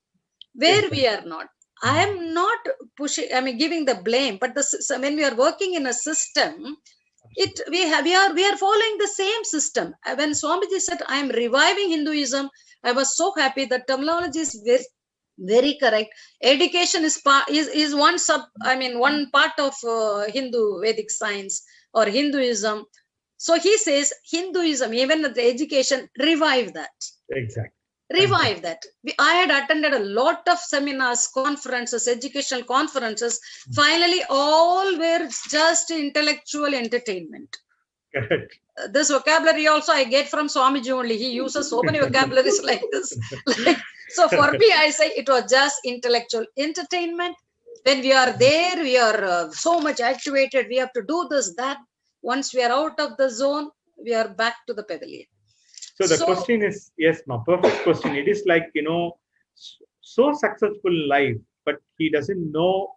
where we are not. I am not pushing, giving the blame, but when we are working in a system, we are following the same system. When Swamiji said, I am reviving Hinduism, I was so happy. The terminology is very, very correct. Education is one part of Hindu Vedic science or Hinduism. So he says Hinduism, even the education, revive that. Exactly. Revive that. I had attended a lot of seminars, conferences, educational conferences. Finally, all were just intellectual entertainment. Correct. This vocabulary also I get from Swamiji only. He uses so many vocabularies like this. So for me, I say it was just intellectual entertainment. When we are there, we are so much activated. We have to do this, that. Once we are out of the zone, we are back to the pavilion. So the question is, yes, perfect question. It is like, so successful life, but he doesn't know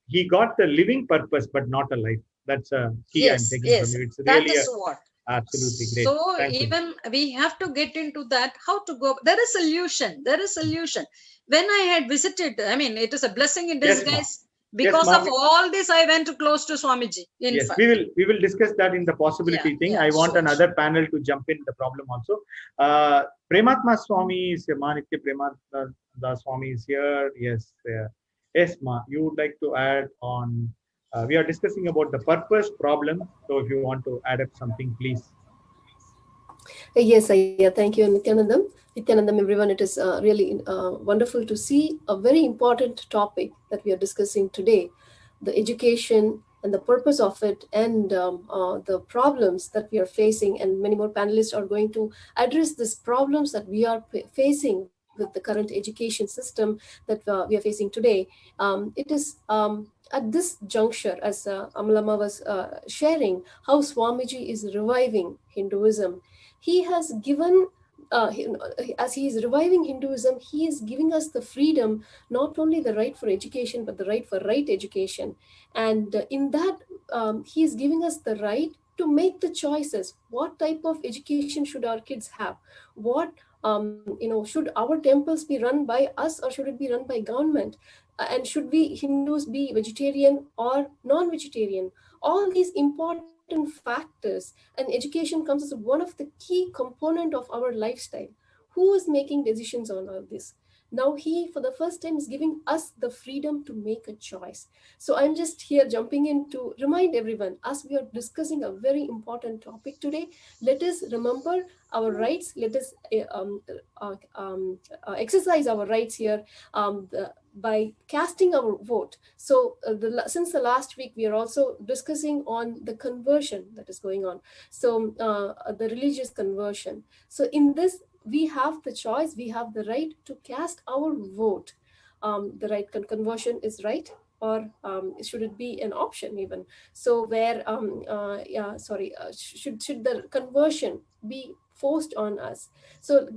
he got the living purpose, but not a life. That's a key I'm taking from you. It's really absolutely great. So even we have to get into that, how to go. There is solution. When I had visited, it is a blessing in disguise. Yes, because of all this, I went close to Swamiji. Yes, we will discuss that in the possibility thing. I want another panel to jump in the problem also. Prematma Swami is here. Manitya Prematma Swami is here. Yes, yes, Ma. You would like to add on? We are discussing about the purpose problem. So if you want to add up something, please. Yes, thank you, Nithyanandam. Nithyanandam, everyone, it is really wonderful to see a very important topic that we are discussing today, the education and the purpose of it, and the problems that we are facing. And many more panelists are going to address these problems that we are facing with the current education system that we are facing today. It is at this juncture, as Amalama was sharing, how Swamiji is reviving Hinduism. He has given, as he is reviving Hinduism, he is giving us the freedom, not only the right for education, but the right for right education. And in that, he is giving us the right to make the choices. What type of education should our kids have? What, should our temples be run by us, or should it be run by government? And should we Hindus be vegetarian or non-vegetarian? All these important factors, and education comes as one of the key component of our lifestyle. Who is making decisions on all this? Now he, for the first time, is giving us the freedom to make a choice. So I'm just here jumping in to remind everyone, as we are discussing a very important topic today, let us remember our rights. Let us exercise our rights here. by casting our vote. So since the last week, we are also discussing on the conversion that is going on. So the religious conversion. So in this, we have the choice, we have the right to cast our vote. The right conversion is right, or should it be an option even? So where, should the conversion be forced on us? So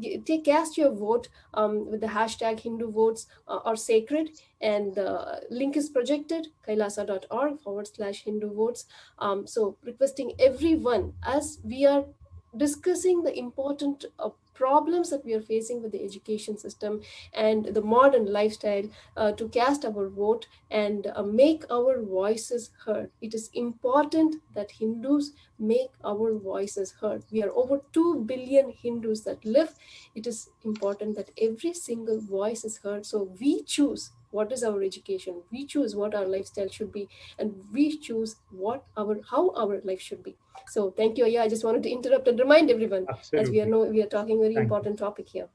cast your vote with the hashtag Hindu votes are sacred, and the link is projected, kailasa.org/Hindu votes. So requesting everyone, as we are discussing the important problems that we are facing with the education system and the modern lifestyle, to cast our vote and make our voices heard. It is important that Hindus make our voices heard. We are over 2 billion Hindus that live. It is important that every single voice is heard. So we choose what is our education, we choose what our lifestyle should be, and we choose how our life should be. So thank you. Yeah, I just wanted to interrupt and remind everyone, Absolutely. as we are talking very important topic here.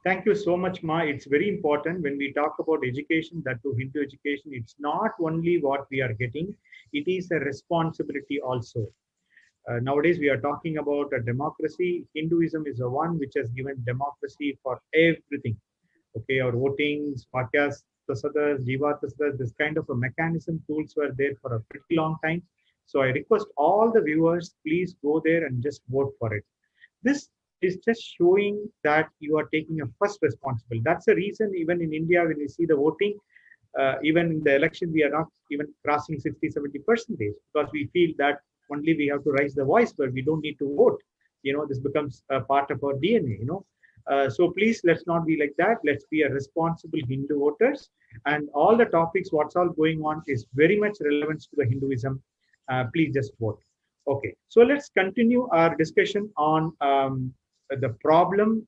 Thank you so much, Ma. It's very important when we talk about education, that to Hindu education, it's not only what we are getting, it is a responsibility also. Nowadays, we are talking about a democracy. Hinduism is the one which has given democracy for everything. Okay, our votings, Pakyas, Prasadas, Jiva Prasadas, this kind of a mechanism, tools were there for a pretty long time. So I request all the viewers, please go there and just vote for it. This is just showing that you are taking a first responsibility. That's the reason even in India, when we see the voting, even in the election, we are not even crossing 60-70%, because we feel that only we have to raise the voice, but we don't need to vote. This becomes a part of our DNA, So please, let's not be like that. Let's be a responsible Hindu voters. And all the topics, what's all going on is very much relevant to the Hinduism. Please just vote. Okay, so let's continue our discussion on the problem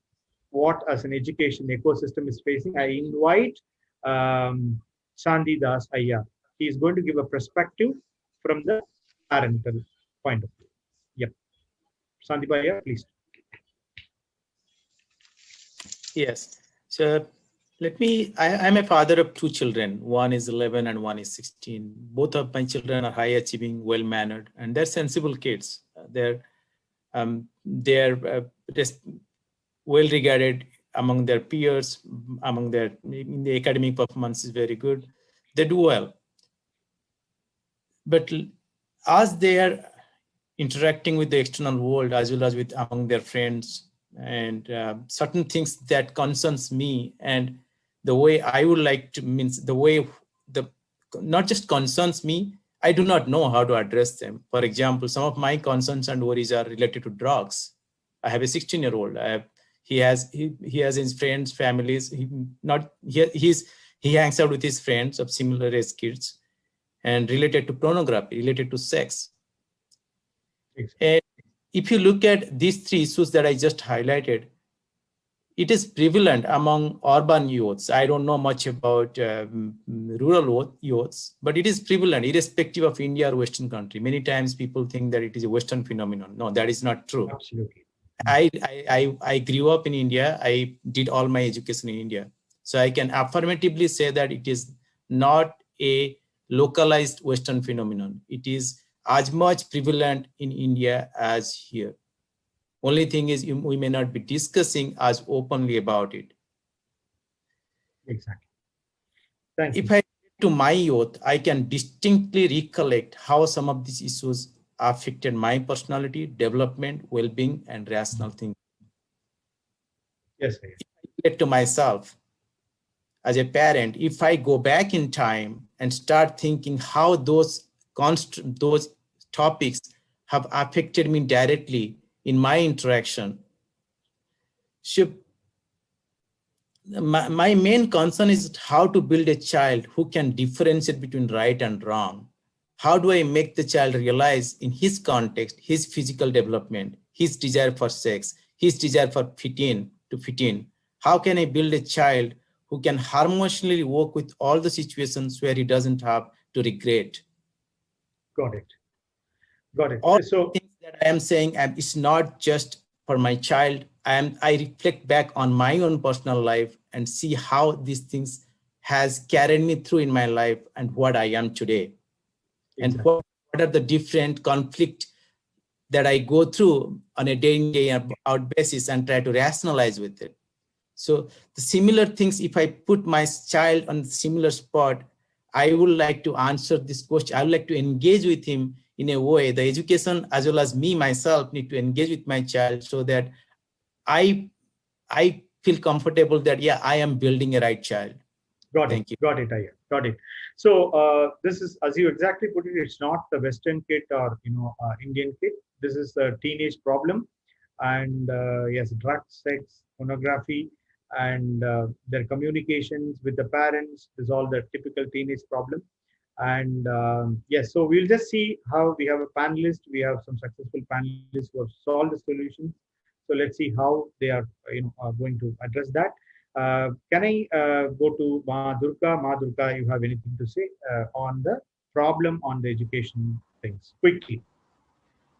what as an education ecosystem is facing. I invite Sandi Das Ayya. He is going to give a perspective from the parental point of view. Yep. Sandi Ayya, please. Yes. So I'm a father of 2 children. One is 11 and one is 16. Both of my children are high achieving, well mannered, and they're sensible kids. They're well regarded among their peers, in the academic performance is very good. They do well. But as they are interacting with the external world, as well as among their friends, and certain things that concerns me, and the way I would like to, not just concerns me, I do not know how to address them. For example, some of my concerns and worries are related to drugs. I have a 16-year-old. He has his friends, families. He hangs out with his friends of similar age kids, and related to pornography, related to sex. And if you look at these 3 issues that I just highlighted, it is prevalent among urban youths. I don't know much about rural youths, but it is prevalent irrespective of India or Western country. Many times people think that it is a Western phenomenon. No, that is not true. Absolutely. I grew up in India. I did all my education in India. So I can affirmatively say that it is not a localized Western phenomenon. It is as much prevalent in India as here. Only thing is we may not be discussing as openly about it. Exactly. Thank you. If I get to my youth, I can distinctly recollect how some of these issues affected my personality, development, well-being, and rational thinking. Yes. If I get to myself, as a parent, if I go back in time and start thinking how those topics have affected me directly in my interaction, my main concern is how to build a child who can differentiate between right and wrong. How do I make the child realize in his context, his physical development, his desire for sex, his desire for fit in? How can I build a child who can harmoniously work with all the situations where he doesn't have to regret? Got it. Got it. All so things that I am saying, it's not just for my child. I reflect back on my own personal life and see how these things has carried me through in my life and what I am today. And what are the different conflicts that I go through on a day-in, day-out basis and try to rationalize with it. So the similar things, if I put my child on similar spot, I would like to answer this question. I would like to engage with him in a way. The education as well as me myself need to engage with my child so that I feel comfortable that, yeah, I am building a right child. Got Thank it. you. Got it. Got it. So this is, as you exactly put it, it's not the Western kid or Indian kid. This is a teenage problem, and yes, drugs, sex, pornography, and their communications with the parents is all the typical teenage problem. And yes, so we'll just see how we have a panelist. We have some successful panelists who have solved the solutions. So let's see how they are, going to address that. Can I go to Ma Durga? Ma Durga, you have anything to say on the problem on the education things quickly?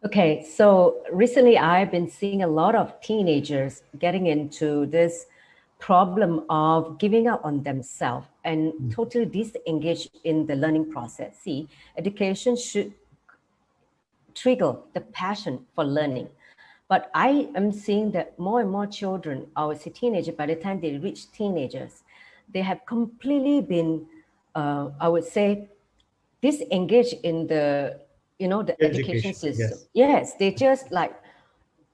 Okay, so recently I've been seeing a lot of teenagers getting into this problem of giving up on themselves and totally disengaged in the learning process. See, education should trigger the passion for learning. But I am seeing that more and more children, our teenagers, by the time they reach teenagers, they have completely been, I would say, disengaged in the, the education system. Yes, they just like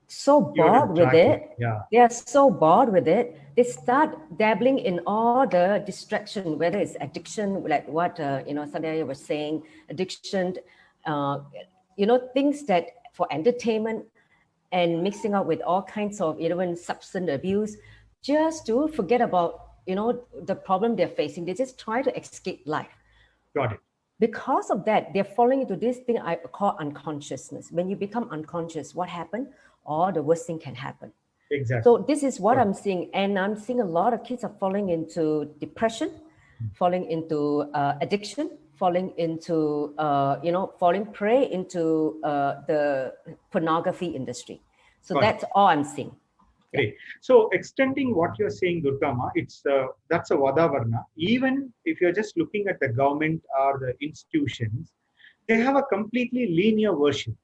so bored with it. Yeah. They are so bored with it. They start dabbling in all the distraction, whether it's addiction, like what Sadhya was saying, addiction, things that for entertainment, and mixing up with all kinds of even substance abuse, just to forget about the problem they're facing. They just try to escape life. Got it. Because of that, they're falling into this thing I call unconsciousness. When you become unconscious, what happened? All the worst thing can happen. Exactly. So this is what I'm seeing, and I'm seeing a lot of kids are falling into depression, falling into addiction, falling into falling prey into the pornography industry. So that's all I'm seeing. Great. So extending what you're saying, Durgama, it's that's a Vadavarna. Even if you're just looking at the government or the institutions, they have a completely linear version.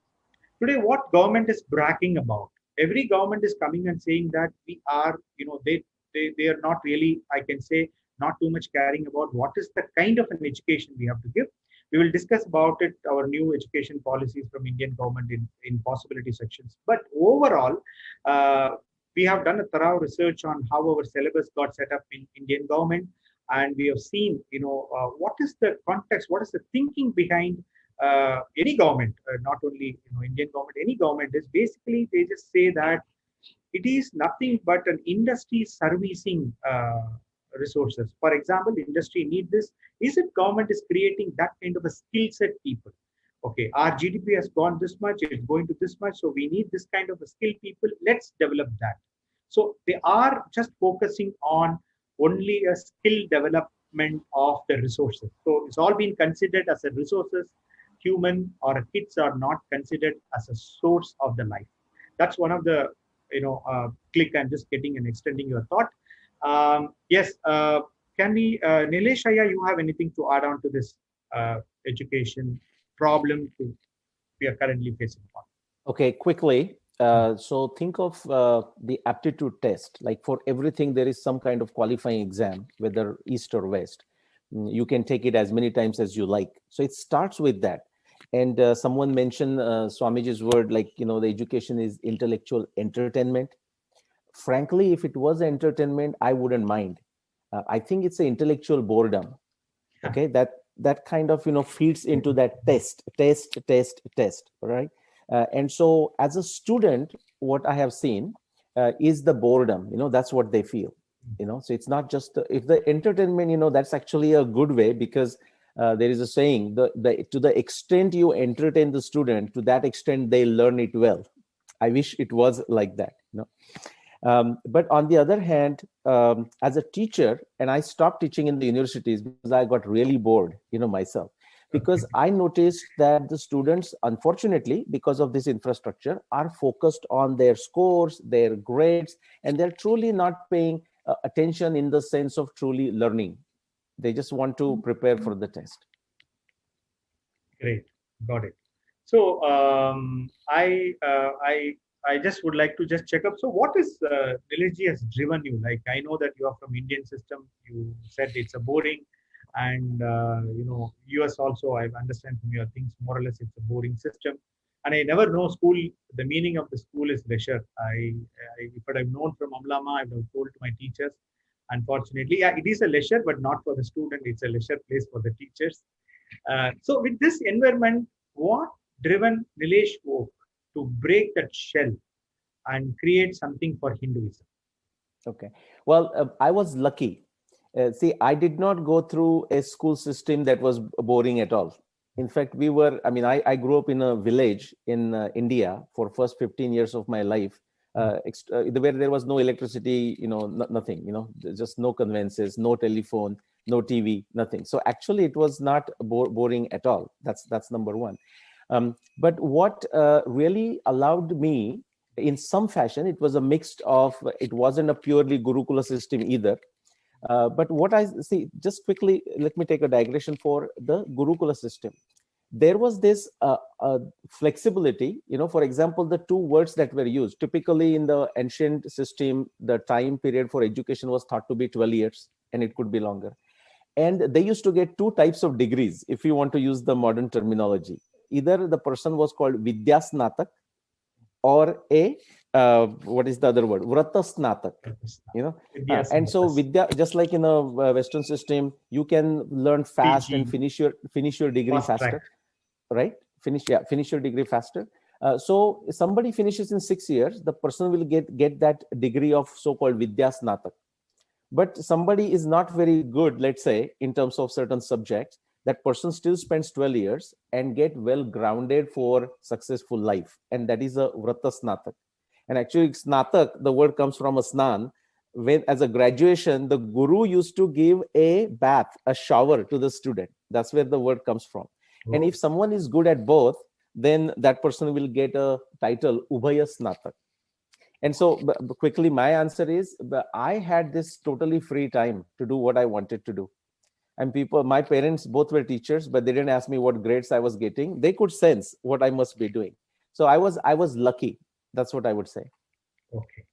Today, what government is bragging about? Every government is coming and saying that we are, they are not really, I can say, not too much caring about what is the kind of an education we have to give. We will discuss about it, our new education policies from Indian government in possibility sections. But overall, we have done a thorough research on how our syllabus got set up in Indian government, and we have seen, what is the context, what is the thinking behind any government, not only Indian government, any government is basically they just say that it is nothing but an industry servicing resources. For example, industry need this. Is it government is creating that kind of a skill set people? Okay, our GDP has gone this much, it's going to this much, so we need this kind of a skilled people. Let's develop that. So they are just focusing on only a skill development of the resources. So it's all been considered as a resources. Human or kids are not considered as a source of the life. That's one of the click. I'm just getting and extending your thought. Yes, can we, Nilesh Ayya, you have anything to add on to this education problem we are currently facing? Okay, quickly. So think of the aptitude test. Like for everything, there is some kind of qualifying exam, whether East or West. You can take it as many times as you like. So it starts with that. And someone mentioned Swamiji's word, like, the education is intellectual entertainment. Frankly, if it was entertainment, I wouldn't mind. I think it's an intellectual boredom. Okay, that kind of, feeds into that test, all right? And so as a student, what I have seen is the boredom, that's what they feel, so it's not just, if the entertainment, that's actually a good way, because there is a saying, to the extent you entertain the student, to that extent they learn it well. I wish it was like that, but on the other hand, as a teacher, and I stopped teaching in the universities because I got really bored, myself, because I noticed that the students, unfortunately, because of this infrastructure, are focused on their scores, their grades, and they're truly not paying attention in the sense of truly learning. They just want to prepare for the test. Great, got it. So I just would like to just check up. So what is Nilesh has driven you? Like, I know that you are from Indian system. You said it's a boring, and US also. I understand from your things more or less it's a boring system. And I never know school. The meaning of the school is leisure. If I have known from Amlama, I would have told to my teachers. Unfortunately, yeah, it is a leisure, but not for the student. It's a leisure place for the teachers. So with this environment, what driven Nilesh Oak to break that shell and create something for Hinduism? Okay. Well, I was lucky. See, I did not go through a school system that was boring at all. In fact, I grew up in a village in India for first 15 years of my life, where there was no electricity, nothing, just no conveyances, no telephone, no TV, nothing. So actually it was not boring at all. That's number one. But what really allowed me, in some fashion, it was a mix of, it wasn't a purely Gurukula system either. But what I see, just quickly, let me take a digression for the Gurukula system. There was this flexibility, for example, the two words that were used. Typically in the ancient system, the time period for education was thought to be 12 years, and it could be longer. And they used to get two types of degrees, if you want to use the modern terminology. Either the person was called Vidyasnatak, or a what is the other word, Vratasnatak, and so Vidya, just like in a Western system, you can learn fast PG. And finish your degree faster, right? Finish your degree faster. So somebody finishes in 6 years, the person will get that degree of so-called Vidyasnatak. But somebody is not very good, let's say, in terms of certain subjects, that person still spends 12 years and get well grounded for successful life. And that is a Vrata Snatak. And actually, Snatak, the word comes from a snan. When, as a graduation, the guru used to give a bath, a shower to the student. That's where the word comes from. Oh. And if someone is good at both, then that person will get a title, Ubhaya Snatak. And so quickly, my answer is, I had this totally free time to do what I wanted to do. And my parents both were teachers, but they didn't ask me what grades I was getting. They could sense what I must be doing. So I was lucky. That's what I would say. Okay,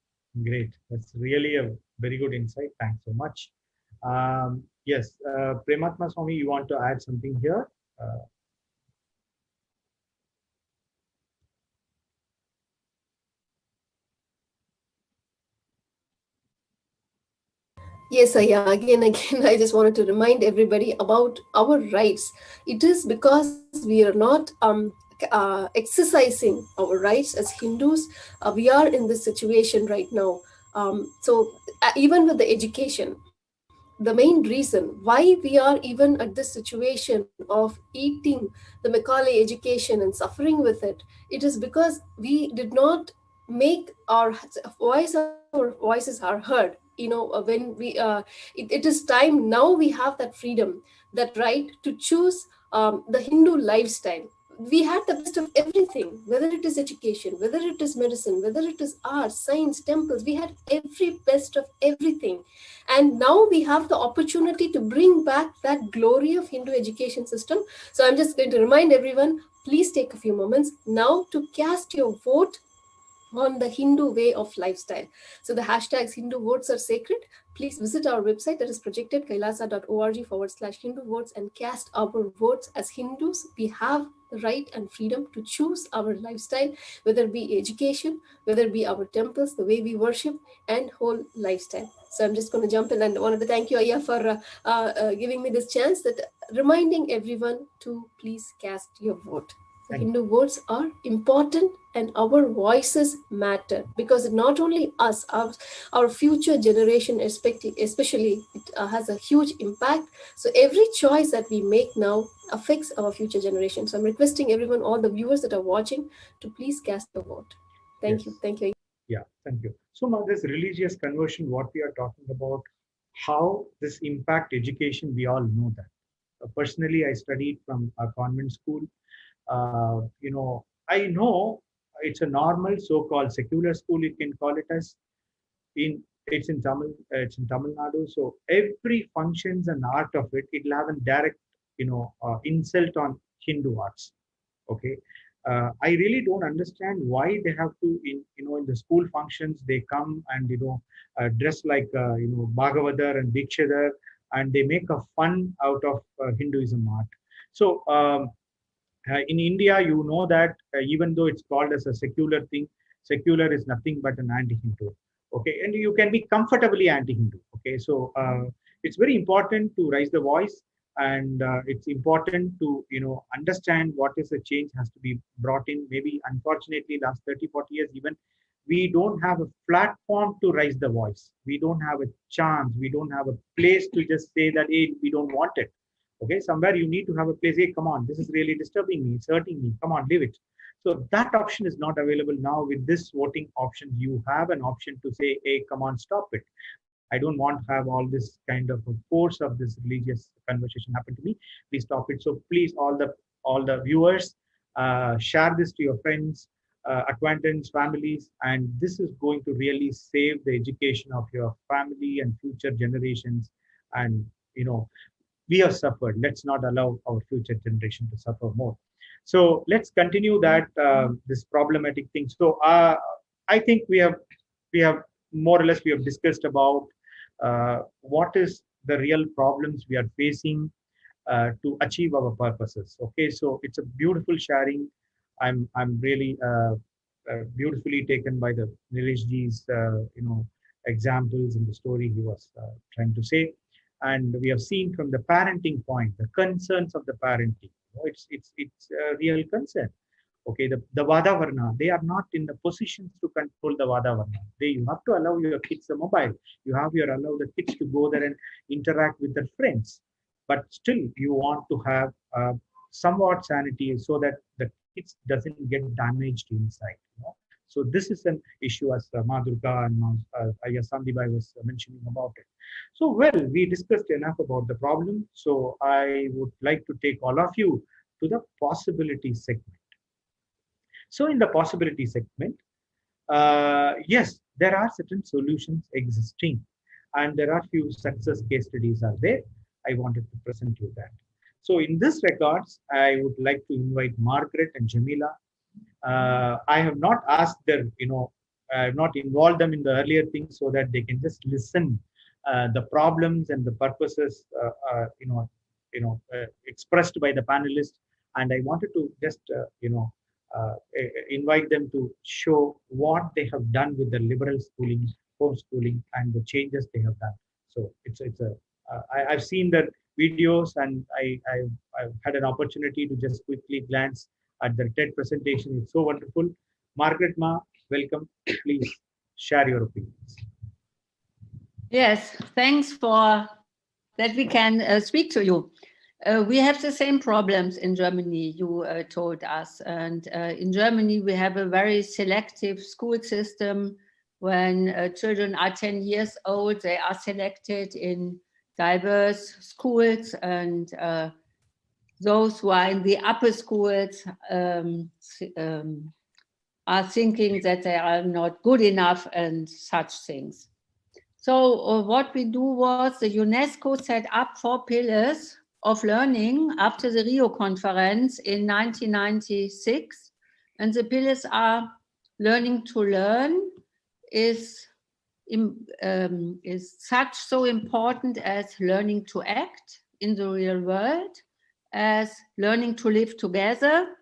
great. That's really a very good insight. Thanks so much. Yes, Prematma Swami, you want to add something here? Yes, again, I just wanted to remind everybody about our rights. It is because we are not exercising our rights as Hindus. We are in this situation right now. Even with the education, the main reason why we are even at this situation of eating the Macaulay education and suffering with it, it is because we did not make our voices are heard. When it is time now, we have that freedom, that right to choose the Hindu lifestyle. We had the best of everything, whether it is education, whether it is medicine, whether it is art, science, temples. We had every best of everything. And now we have the opportunity to bring back that glory of Hindu education system. So I'm just going to remind everyone, please take a few moments now to cast your vote on the Hindu way of lifestyle. So the hashtags Hindu votes are sacred. Please visit our website, that is projected kailasa.org/Hindu votes, and cast our votes. As Hindus, we have the right and freedom to choose our lifestyle, whether it be education, whether it be our temples, the way we worship, and whole lifestyle. So I'm just going to jump in and wanted to thank you, Ayya, for giving me this chance, that reminding everyone to please cast your vote. The Hindu votes are important, and our voices matter, because not only us, our future generation, especially, it has a huge impact. So every choice that we make now affects our future generation. So I'm requesting everyone, all the viewers that are watching, to please cast your vote. Thank you. Thank you. Yeah, thank you. So now this religious conversion, what we are talking about, how this impact education, we all know that. Personally, I studied from a convent school. I know it's a normal so-called secular school, you can call it as. In it's in Tamil. It's in Tamil Nadu. So every functions and art of it, it'll have a direct, insult on Hindu arts. Okay, I really don't understand why they have to, in the school functions, they come and dress like Bhagavadar and Dikshadar, and they make a fun out of Hinduism art. So in India, you know that even though it's called as a secular thing, secular is nothing but an anti-Hindu. Okay, and you can be comfortably anti-Hindu. Okay, so it's very important to raise the voice, and it's important to understand what is the change has to be brought in. Maybe unfortunately, last 30-40 years, even we don't have a platform to raise the voice. We don't have a chance. We don't have a place to just say that, hey, we don't want it. Okay, somewhere you need to have a place. Hey, come on, this is really disturbing me. It's hurting me. Come on, leave it. So that option is not available now. With this voting option, you have an option to say, hey, come on, stop it. I don't want to have all this kind of a force of this religious conversation happen to me. Please stop it. So please, all the viewers, share this to your friends, acquaintances, families, and this is going to really save the education of your family and future generations. And we have suffered. Let's not allow our future generation to suffer more. So let's continue that this problematic thing. So I think we have more or less we have discussed about what is the real problems we are facing to achieve our purposes. Okay, so it's a beautiful sharing. I'm really beautifully taken by the Nileshji's examples in the story he was trying to say. And we have seen from the parenting point, the concerns of the parenting. It's a real concern. Okay, the Vadavarna, they are not in the positions to control the Vadavarna. You have to allow your kids a mobile. You have to allow the kids to go there and interact with their friends. But still, you want to have somewhat sanity so that the kids doesn't get damaged inside. So this is an issue, as Madhurga and Sandibai was mentioning about it. So, well, we discussed enough about the problem. So I would like to take all of you to the possibility segment. So in the possibility segment, yes, there are certain solutions existing, and there are few success case studies are there. I wanted to present you that. So in this regards, I would like to invite Margaret and Jamila. I have not asked them, I have not involved them in the earlier things so that they can just listen the problems and the purposes, expressed by the panelists. And I wanted to just, invite them to show what they have done with the liberal schooling, homeschooling, and the changes they have done. So I've seen the videos, and I've had an opportunity to just quickly glance at the TED presentation. It's so wonderful. Margaret Ma, welcome. Please share your opinions. Yes, thanks for that we can speak to you. We have the same problems in Germany, you told us. And in Germany, we have a very selective school system. When children are 10 years old, they are selected in diverse schools, and those who are in the upper schools are thinking that they are not good enough and such things. So what we do was the UNESCO set up 4 pillars of learning after the Rio conference in 1996. And the pillars are learning to learn is so important as learning to act in the real world, as learning to live together,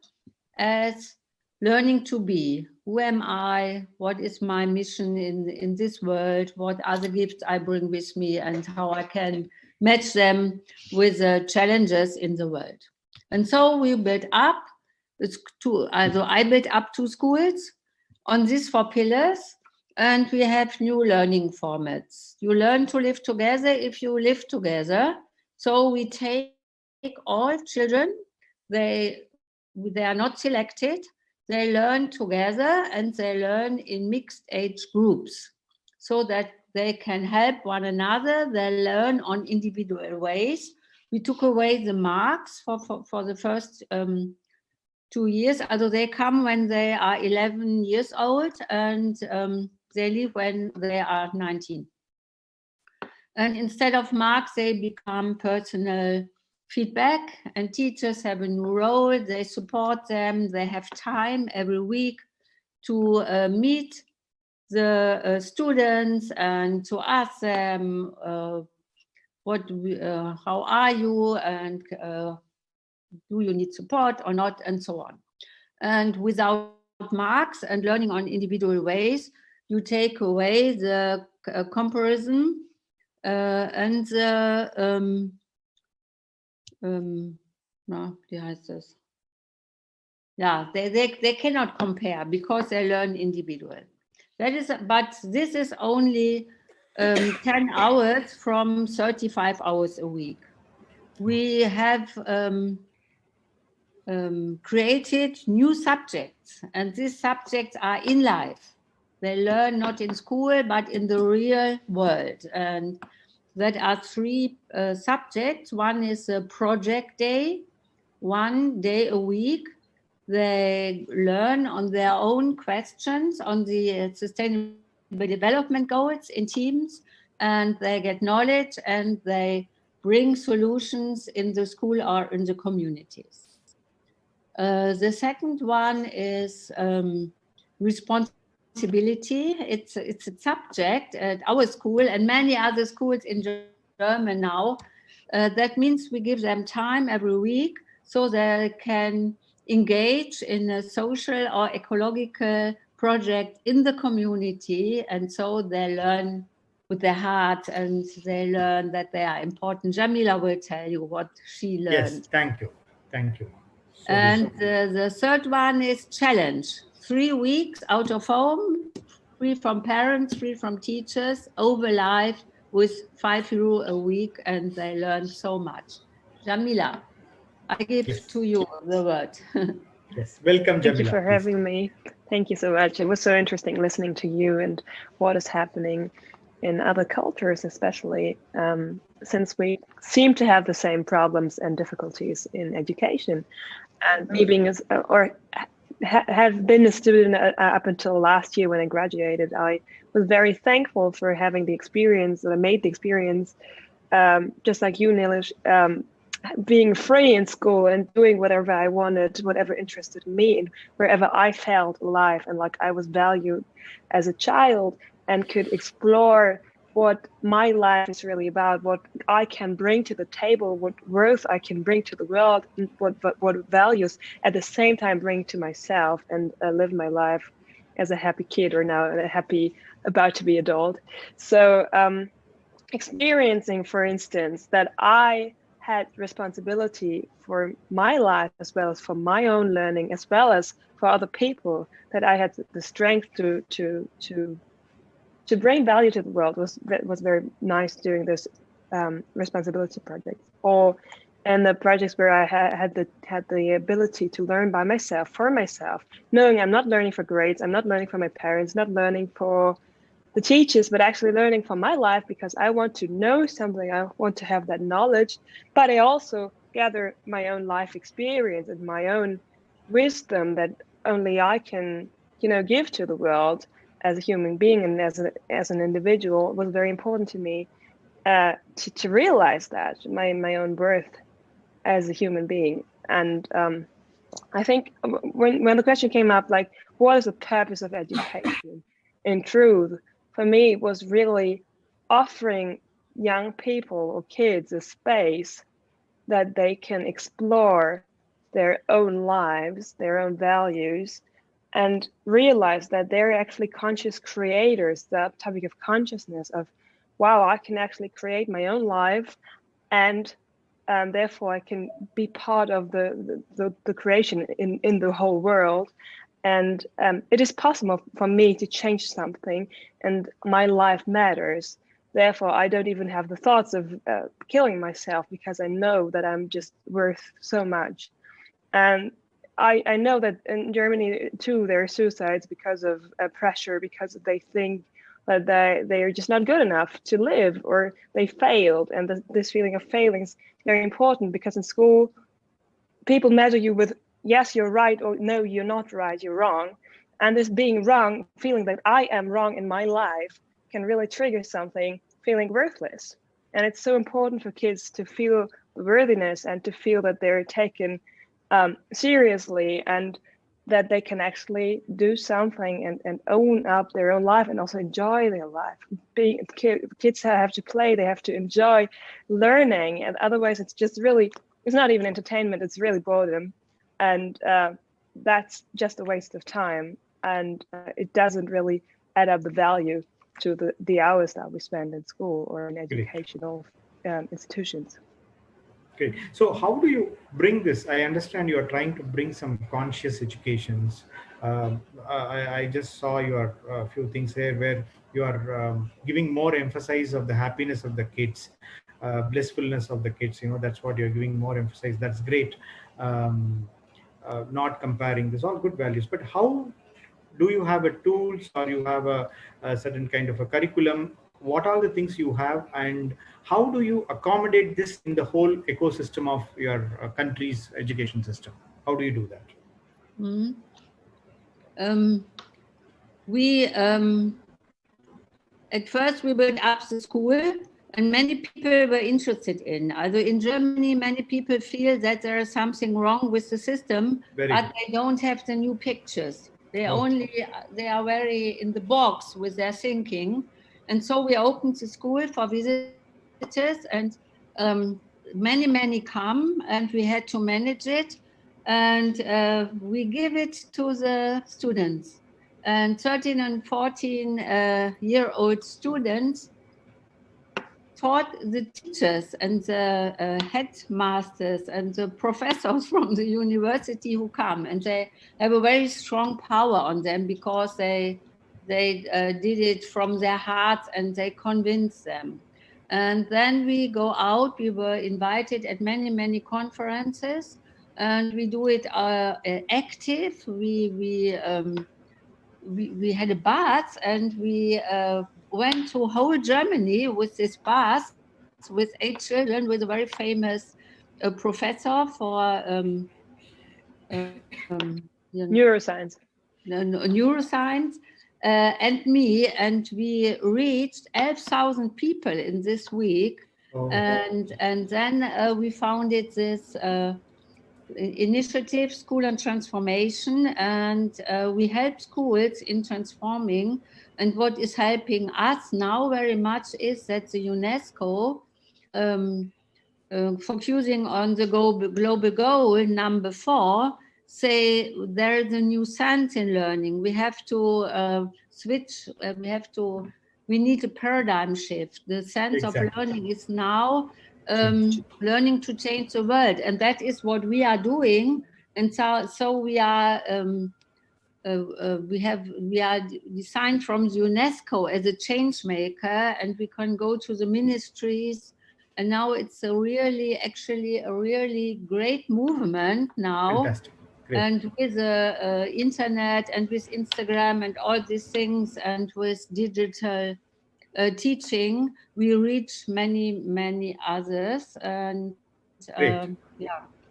as learning to be. Who am I? What is my mission in this world? What are the gifts I bring with me, and how I can match them with the challenges in the world? And so we built up, I built up 2 schools on these 4 pillars, and we have new learning formats. You learn to live together if you live together. So we take all children, they are not selected, they learn together, and they learn in mixed age groups so that they can help one another. They learn on individual ways. We took away the marks for the first 2 years. Also they come when they are 11 years old, and they leave when they are 19. And instead of marks, they become personal feedback, and teachers have a new role. They support them. They have time every week to meet the students and to ask them how are you, and do you need support or not, and so on. And without marks and learning on individual ways, you take away the comparison and the wie heißt das? Yeah, they cannot compare because they learn individual. That is, but this is only 10 hours from 35 hours a week. We have created new subjects, and these subjects are in life. They learn not in school, but in the real world. And that are 3 subjects. One is a project day, 1 day a week. They learn on their own questions on the sustainable development goals in teams, and they get knowledge and they bring solutions in the school or in the communities. The second one is responsibility. It's a subject at our school and many other schools in Germany now. That means we give them time every week so they can engage in a social or ecological project in the community, and so they learn with their heart and they learn that they are important. Jamila will tell you what she learned. Yes, thank you. Thank you. So and the third one is challenge. 3 weeks out of home, free from parents, free from teachers, over life with €5 a week, and they learn so much. Jamila, I give to you the word. Yes, welcome, Jamila. Thank you for having me. Thank you so much. It was so interesting listening to you and what is happening in other cultures, especially since we seem to have the same problems and difficulties in education. And me being have been a student up until last year when I graduated, I was very thankful for having the experience, that I made the experience, just like you, Nilesh, being free in school and doing whatever I wanted, whatever interested me, and wherever I felt alive and like I was valued as a child and could explore what my life is really about, what I can bring to the table, what worth I can bring to the world, and what values at the same time bring to myself, and live my life as a happy kid, or now a happy about to be adult. So experiencing, for instance, that I had responsibility for my life as well as for my own learning, as well as for other people, that I had the strength to bring value to the world was very nice doing this responsibility project, and the projects where I had the ability to learn by myself, for myself, knowing I'm not learning for grades, I'm not learning for my parents, not learning for the teachers, but actually learning from my life, because I want to know something, I want to have that knowledge, but I also gather my own life experience and my own wisdom that only I can, give to the world as a human being and as an individual. Was very important to me to realize that my own worth as a human being. And I think when the question came up, like, what is the purpose of education? In truth, for me, it was really offering young people or kids a space that they can explore their own lives, their own values, and realize that they're actually conscious creators. The topic of consciousness, of, wow, I can actually create my own life, and therefore I can be part of the creation in the whole world. And it is possible for me to change something, and my life matters. Therefore, I don't even have the thoughts of killing myself, because I know that I'm just worth so much. And I know that in Germany too, there are suicides because of pressure, because they think that they are just not good enough to live, or they failed. And this feeling of failing is very important, because in school, people measure you with, yes, you're right, or no, you're not right, you're wrong. And this being wrong, feeling that I am wrong in my life, can really trigger something, feeling worthless. And it's so important for kids to feel worthiness and to feel that they're taken seriously, and that they can actually do something and own up their own life and also enjoy their life. Kids have to play, they have to enjoy learning, and otherwise it's just really, it's not even entertainment, it's really boredom. And that's just a waste of time, and it doesn't really add up the value to the hours that we spend in school or in educational institutions. Okay, so how do you bring this? I understand you are trying to bring some conscious educations. I just saw your few things there where you are giving more emphasis of the happiness of the kids, blissfulness of the kids. That's what you're giving more emphasis. That's great. Not comparing. These all good values. But how do you have a tools, or you have a certain kind of a curriculum? What are the things you have, and how do you accommodate this in the whole ecosystem of your country's education system? How do you do that? At first we built up the school, and many people were interested in. Although in Germany, many people feel that there is something wrong with the system, but they don't have the new pictures. They are very in the box with their thinking. And so we opened the school for visitors, and many come, and we had to manage it. And we give it to the students. And 13 and 14-year-old students taught the teachers and the headmasters and the professors from the university who come, and they have a very strong power on them because they did it from their hearts and they convinced them. And then we go out. We were invited at many conferences, and we do it active. We had a bus, and we went to whole Germany with this bus with 8 children, with a very famous professor for neuroscience. Neuroscience, and me, and we reached 11,000 people in this week. And then we founded this initiative, School and Transformation, and we help schools in transforming. And what is helping us now very much is that the UNESCO, focusing on the global goal number 4, say there is a new sense in learning. We have to switch, we need a paradigm shift. The sense of learning is now learning to change the world, and that is what we are doing. And so we are we are designed from the UNESCO as a change maker, and we can go to the ministries. And now it's actually a really great movement now. Fantastic. Great. And with the internet and with Instagram and all these things, and with digital teaching, we reach many others, and it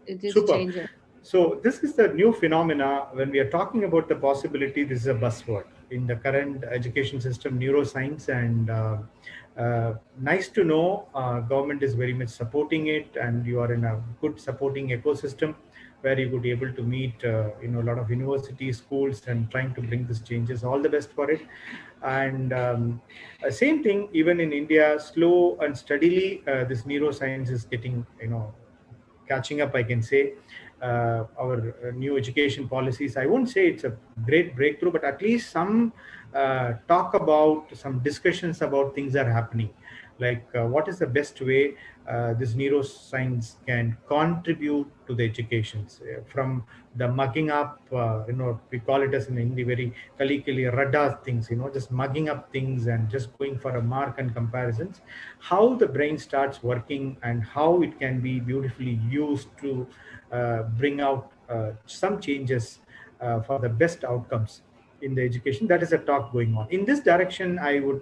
is changing. So this is the new phenomena. When we are talking about the possibility, this is a buzzword in the current education system, neuroscience, and nice to know government is very much supporting it, and you are in a good supporting ecosystem where you could be able to meet a lot of universities, schools, and trying to bring these changes. All the best for it. And same thing, even in India, slow and steadily, this neuroscience is getting, catching up, I can say. Our new education policies, I won't say it's a great breakthrough, but at least some talk about, some discussions about things are happening. Like what is the best way this neuroscience can contribute to the educations, from the mugging up, we call it as in Hindi very colloquially radar things, just mugging up things and just going for a mark and comparisons, how the brain starts working and how it can be beautifully used to bring out some changes for the best outcomes in the education. That is a talk going on. In this direction, I would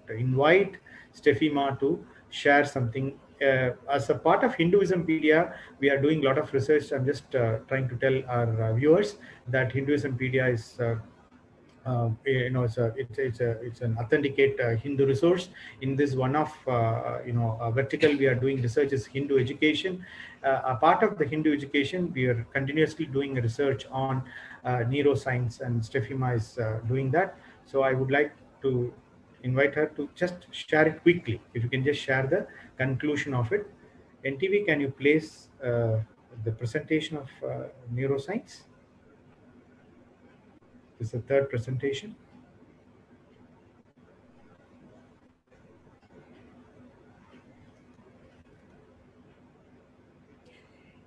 invite Steffi Ma to share something. As a part of Hinduismpedia, we are doing a lot of research. I'm just trying to tell our viewers that Hinduismpedia is It's an authenticate Hindu resource. In this one of vertical we are doing research is Hindu education. A part of the Hindu education, we are continuously doing research on neuroscience, and Stefima is doing that. So I would like to invite her to just share it quickly. If you can just share the conclusion of it. NTV, can you place the presentation of neuroscience? This is the third presentation.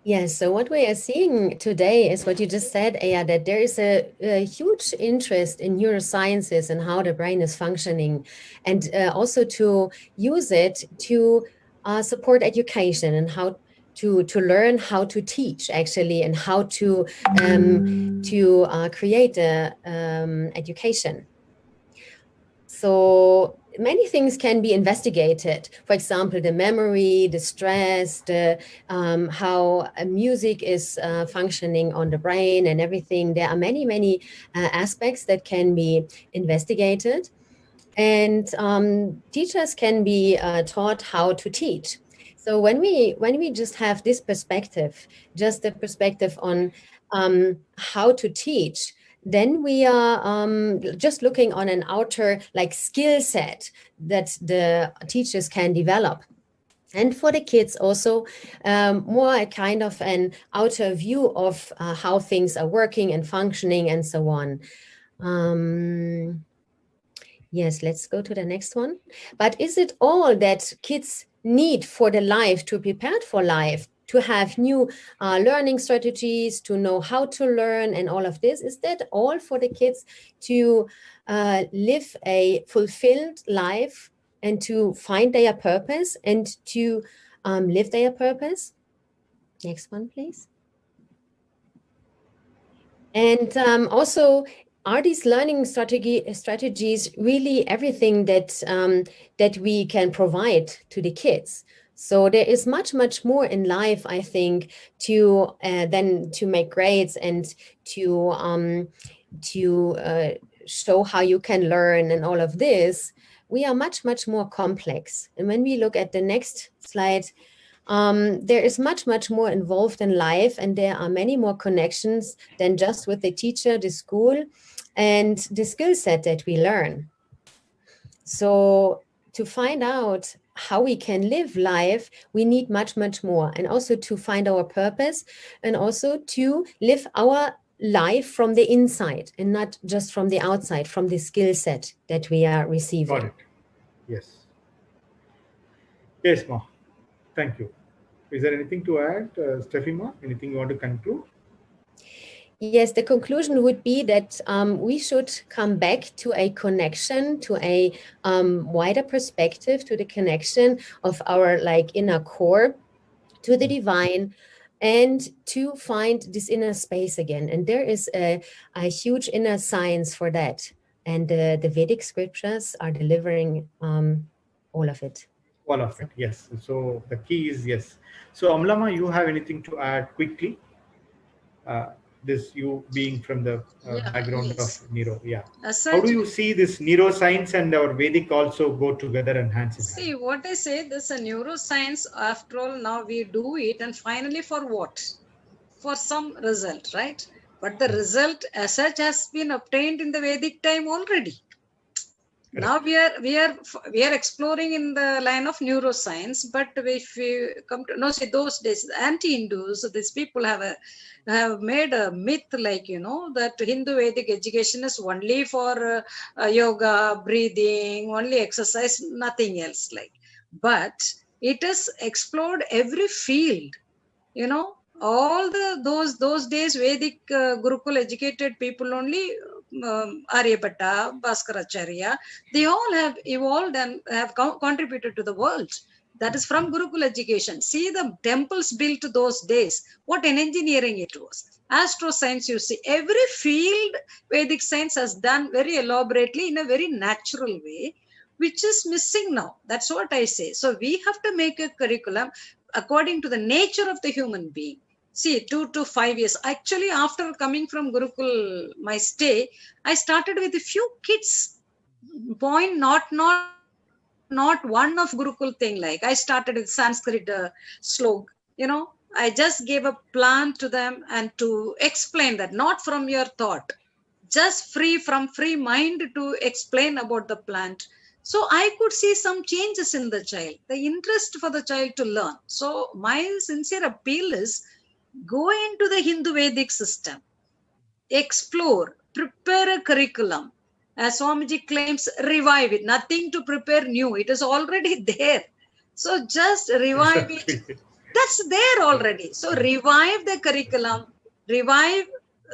Yes, so what we are seeing today is what you just said, Aya, that there is a huge interest in neurosciences and how the brain is functioning, and also to use it to support education and how to learn how to teach, actually, and how to create education. So many things can be investigated. For example, the memory, the stress, the how music is functioning on the brain and everything. There are many aspects that can be investigated, and teachers can be taught how to teach. So when we just have this perspective, just the perspective on how to teach, then we are just looking on an outer skill set that the teachers can develop. And for the kids also, more a kind of an outer view of how things are working and functioning and so on. Yes, let's go to the next one. But is it all that kids need for the life, to prepare for life, to have new learning strategies, to know how to learn and all of this? Is that all for the kids to live a fulfilled life and to find their purpose and to live their purpose? Next one, please. And also, are these learning strategies really everything that that we can provide to the kids? So there is much more in life, I think, to than to make grades and to show how you can learn and all of this. We are much more complex. And when we look at the next slide, there is much more involved in life, and there are many more connections than just with the teacher, the school, and the skill set that we learn. So to find out how we can live life, we need much more, and also to find our purpose, and also to live our life from the inside and not just from the outside, from the skill set that we are receiving. Got it. Yes. Yes, Ma. Thank you. Is there anything to add, Stefima? Anything you want to conclude? Yes, the conclusion would be that we should come back to a connection, to a wider perspective, to the connection of our inner core to the divine, and to find this inner space again. And there is a huge inner science for that. And the Vedic scriptures are delivering all of it. All of it, yes. So the key is yes. So Amlama, you have anything to add quickly? This you being from the background of neuro, How do you see this neuroscience and our Vedic also go together and hands in hand? See, what I say, this is a neuroscience. After all, now we do it, and finally for what? For some result, right? But the result as such has been obtained in the Vedic time already. Now we are exploring in the line of neuroscience, but if we come to see those days, anti-Hindus, these people have made a myth that Hindu Vedic education is only for yoga, breathing, only exercise, nothing else But it has explored every field, all those days Vedic Gurukul educated people only. Aryabhatta, Bhaskaracharya, they all have evolved and have contributed to the world. That is from Gurukul education. See the temples built those days, what an engineering it was. Astroscience, you see, every field Vedic science has done very elaborately in a very natural way, which is missing now. That's what I say. So we have to make a curriculum according to the nature of the human being. See, 2 to 5 years. Actually, after coming from Gurukul, my stay, I started with a few kids. Point not one of Gurukul thing. Like I started with Sanskrit slok. I just gave a plan to them and to explain that, not from your thought, just free mind to explain about the plant. So I could see some changes in the child, the interest for the child to learn. So my sincere appeal is, go into the Hindu Vedic system, explore, prepare a curriculum. As Swamiji claims, revive it. Nothing to prepare new. It is already there. So just revive it. That's there already. So revive the curriculum, revive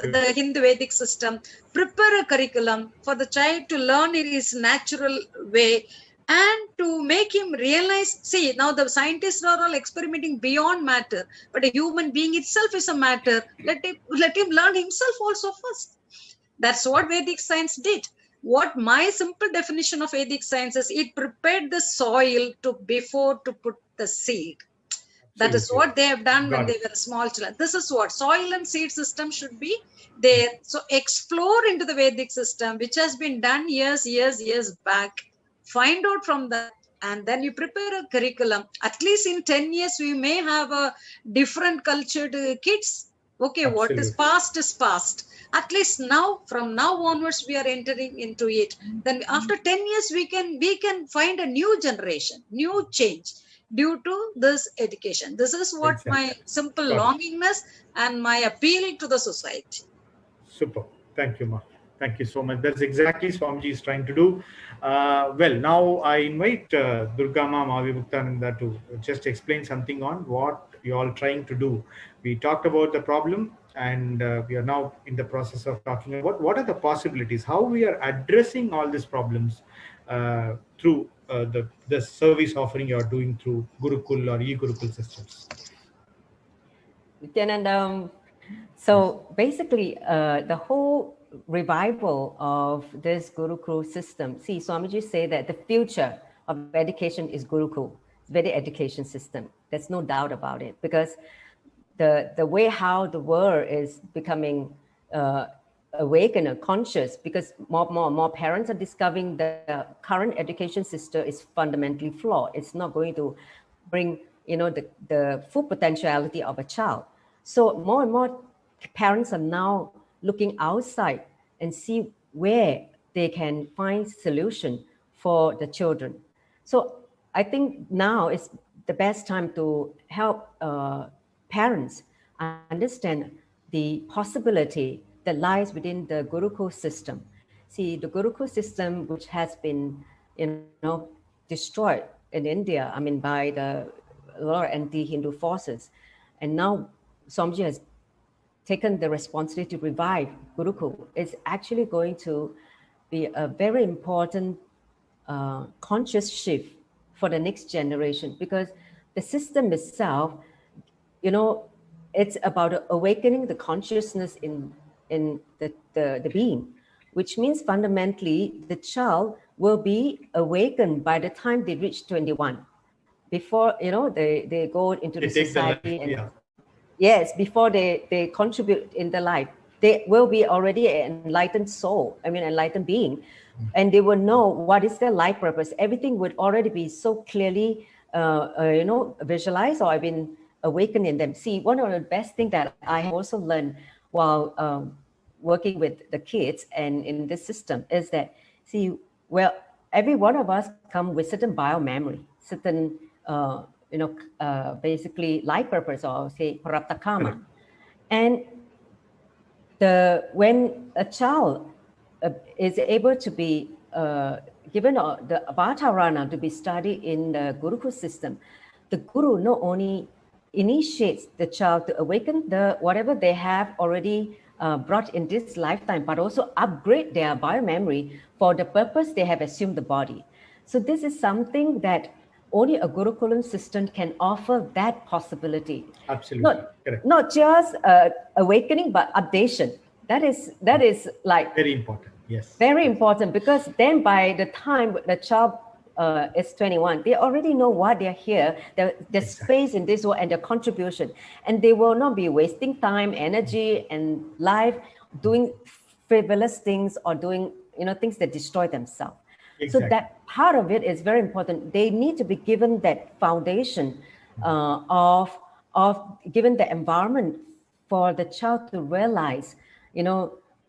the Hindu Vedic system, prepare a curriculum for the child to learn in his natural way, and to make him realize, see, now the scientists are all experimenting beyond matter, but a human being itself is a matter. Let him learn himself also first. That's what Vedic science did. What my simple definition of Vedic science is, it prepared the soil before to put the seed. That is what they have done when they were small children. This is what soil and seed system should be there. So explore into the Vedic system, which has been done years back. Find out from that, and then you prepare a curriculum. At least in 10 years, we may have a different cultured kids. Okay, what is past is past. At least now, from now onwards, we are entering into it. Then after 10 years, we can find a new generation, new change due to this education. This is what my simple longingness and my appeal to the society. Super. Thank you, Ma. Thank you so much. That's exactly Swamiji is trying to do. Well, now I invite Durga Ma Muktananda to just explain something on what you all trying to do. We talked about the problem, and we are now in the process of talking about what are the possibilities, how we are addressing all these problems through the service offering you are doing through Gurukul or e-Gurukul systems. And so basically, the whole revival of this Gurukul system. See, Swamiji say that the future of education is Gurukul, Vedic education system. There's no doubt about it, because the way how the world is becoming awakened and conscious, because more parents are discovering the current education system is fundamentally flawed. It's not going to bring the full potentiality of a child. So more and more parents are now looking outside and see where they can find solution for the children. So I think now is the best time to help parents understand the possibility that lies within the Gurukul system. See, the Gurukul system, which has been, destroyed in India, by a lot of anti-Hindu forces, and now Swamiji has taken the responsibility to revive Gurukul. It's actually going to be a very important conscious shift for the next generation, because the system itself, it's about awakening the consciousness in the being, which means fundamentally the child will be awakened by the time they reach 21. Before, they go into the society and yes, before they contribute in the life, they will be already an enlightened soul, enlightened being, and they will know what is their life purpose. Everything would already be so clearly, visualized or been awakened in them. See, one of the best things that I have also learned while working with the kids and in this system is that, see, well, every one of us come with certain bio-memory, certain basically life purpose, or say prarabdha karma. And when a child is able to be given the Avatarana to be studied in the Gurukul system, the Guru not only initiates the child to awaken whatever they have already brought in this lifetime, but also upgrade their bio-memory for the purpose they have assumed the body. So this is something that only a Gurukulam system can offer, that possibility. Absolutely. Not just awakening, but updation. That is like very important. Yes. Very important, because then by the time the child is 21, they already know why they're here, the space in this world and their contribution. And they will not be wasting time, energy, and life doing frivolous things or doing, things that destroy themselves. Exactly. So that part of it is very important. They need to be given that foundation of given the environment for the child to realize,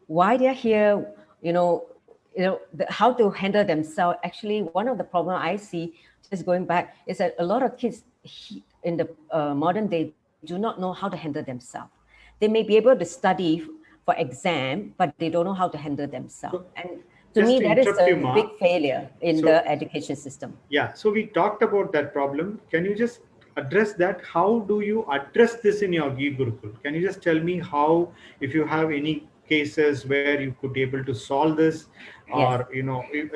why they're here, how to handle themselves. Actually, one of the problems I see, just going back, is that a lot of kids in the modern day do not know how to handle themselves. They may be able to study for exam, but they don't know how to handle themselves. And to me, that is a big failure in the education system. Yeah, so we talked about that problem. Can you just address that? How do you address this in your Gurukul? Can you just tell me how, if you have any cases where you could be able to solve this, or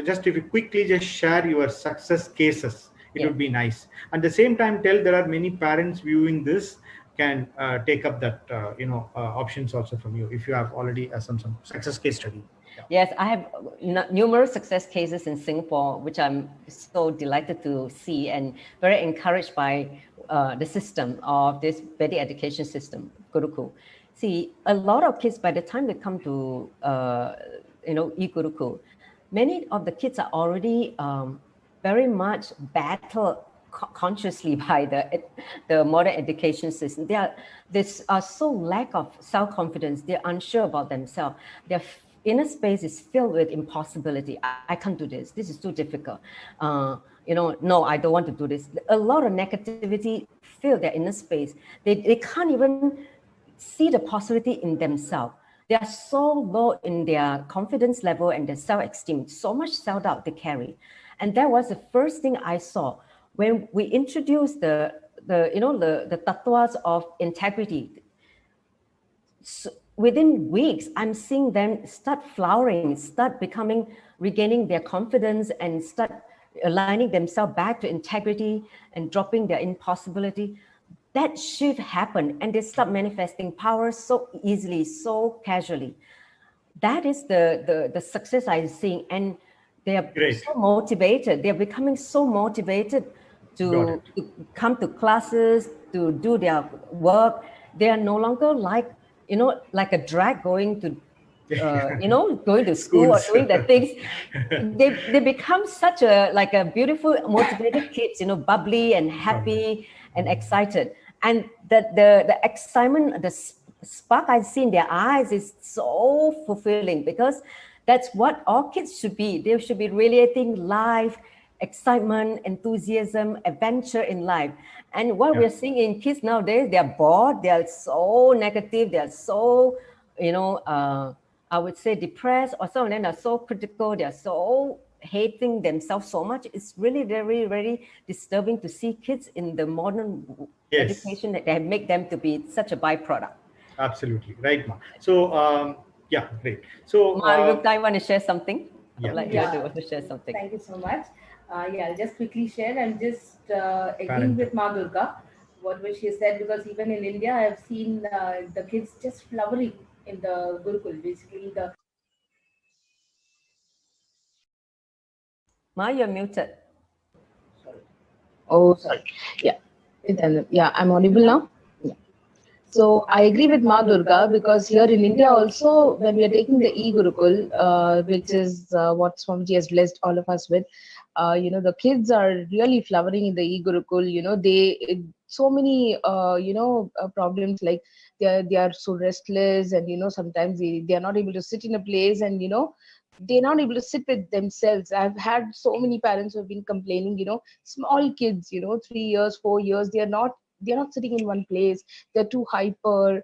just if you quickly just share your success cases, it would be nice. At the same time, tell there are many parents viewing this can take up that options also from you if you have already some success case study. Yes, I have numerous success cases in Singapore, which I'm so delighted to see and very encouraged by the system of this Vedic education system, Gurukul. See, a lot of kids, by the time they come to, e-Gurukul, many of the kids are already very much battled consciously by the modern education system. They are so lack of self-confidence. They're unsure about themselves. Their inner space is filled with impossibility. I can't do this. This is too difficult. No, I don't want to do this. A lot of negativity fill their inner space. They can't even see the possibility in themselves. They are so low in their confidence level and their self-esteem, so much self-doubt they carry. And that was the first thing I saw when we introduced the tattwas of integrity. So within weeks, I'm seeing them start flowering, start regaining their confidence and start aligning themselves back to integrity and dropping their impossibility. That shift happened and they start manifesting power so easily, so casually. That is the success I'm seeing. And they are so motivated. They're becoming so motivated to come to classes, to do their work. They are no longer like a drag going to, going to school or doing the things. They become such a beautiful, motivated kids, bubbly and happy and excited. And the excitement, the spark I see in their eyes is so fulfilling, because that's what all kids should be. They should be radiating life, excitement, enthusiasm, adventure in life. And what we're seeing in kids nowadays, they're bored, they're so negative, they're so, I would say depressed, or some of them are so critical, they're so hating themselves so much. It's really very, very disturbing to see kids in the modern education that they make them to be such a byproduct. Absolutely, right, Ma. So, yeah, great. So, Ma, I want to share something. Yeah. I'd like you to also share something. Thank you so much. I'll just quickly share and just agreeing with Ma Durga, what she said, because even in India, I have seen the kids just flowering in the Gurukul, basically the... Ma, you're muted. Oh, sorry. Yeah. Yeah, I'm audible now. Yeah. So I agree with Ma Durga, because here in India also, when we are taking the e-Gurukul, which is what Swamiji has blessed all of us with, the kids are really flowering in the e-Gurukul. They so many problems, like they are so restless, and sometimes they are not able to sit in a place, and they're not able to sit with themselves. I've had so many parents who have been complaining, small kids, 3 years, 4 years, they're not sitting in one place. They're too hyper,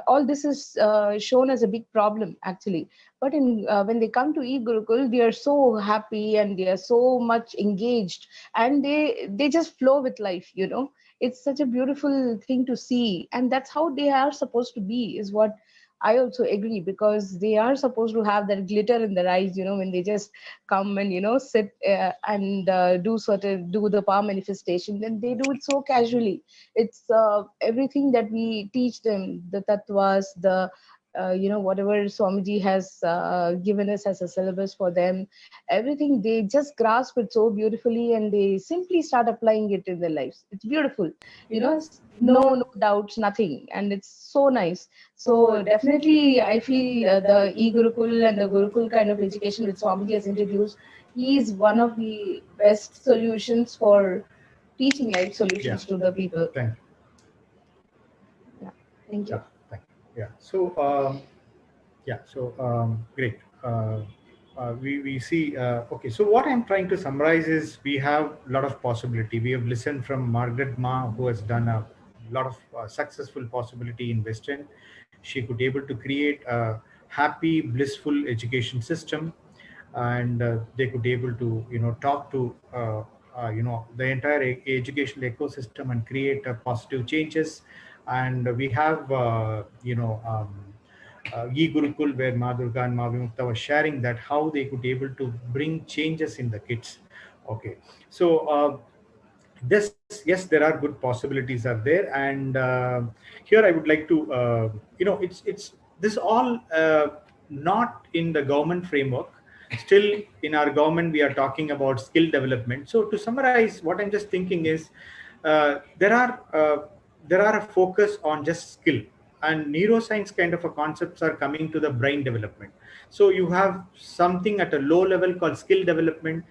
all this is shown as a big problem actually. But when they come to e-Gurukul, they are so happy and they are so much engaged, and they just flow with life. It's such a beautiful thing to see, and that's how they are supposed to be, is what I also agree, because they are supposed to have that glitter in their eyes, when they just come and, sit and do the power manifestation. Then they do it so casually. It's everything that we teach them, the tattvas, the whatever Swamiji has given us as a syllabus for them, everything, they just grasp it so beautifully and they simply start applying it in their lives. It's beautiful, no doubts, nothing, and it's so nice. So definitely I feel the e-Gurukul and the Gurukul kind of education which Swamiji has introduced, he is one of the best solutions for teaching life solutions to the people. Thank you. Thank you. Thank you. Great. We see, okay, so what I'm trying to summarize is we have a lot of possibility. We have listened from Margaret Ma, who has done a lot of successful possibility in Western. She could able to create a happy, blissful education system, and they could able to, talk to, the entire educational ecosystem and create positive changes. And we have, e-Gurukul, where Ma Durga and Ma Vimukta was sharing that how they could able to bring changes in the kids. Okay, so yes, there are good possibilities are there, and here I would like to, it's this all not in the government framework. Still, in our government, we are talking about skill development. So to summarize, what I'm just thinking is there are a focus on just skill, and neuroscience kind of a concepts are coming to the brain development. So you have something at a low level called skill development.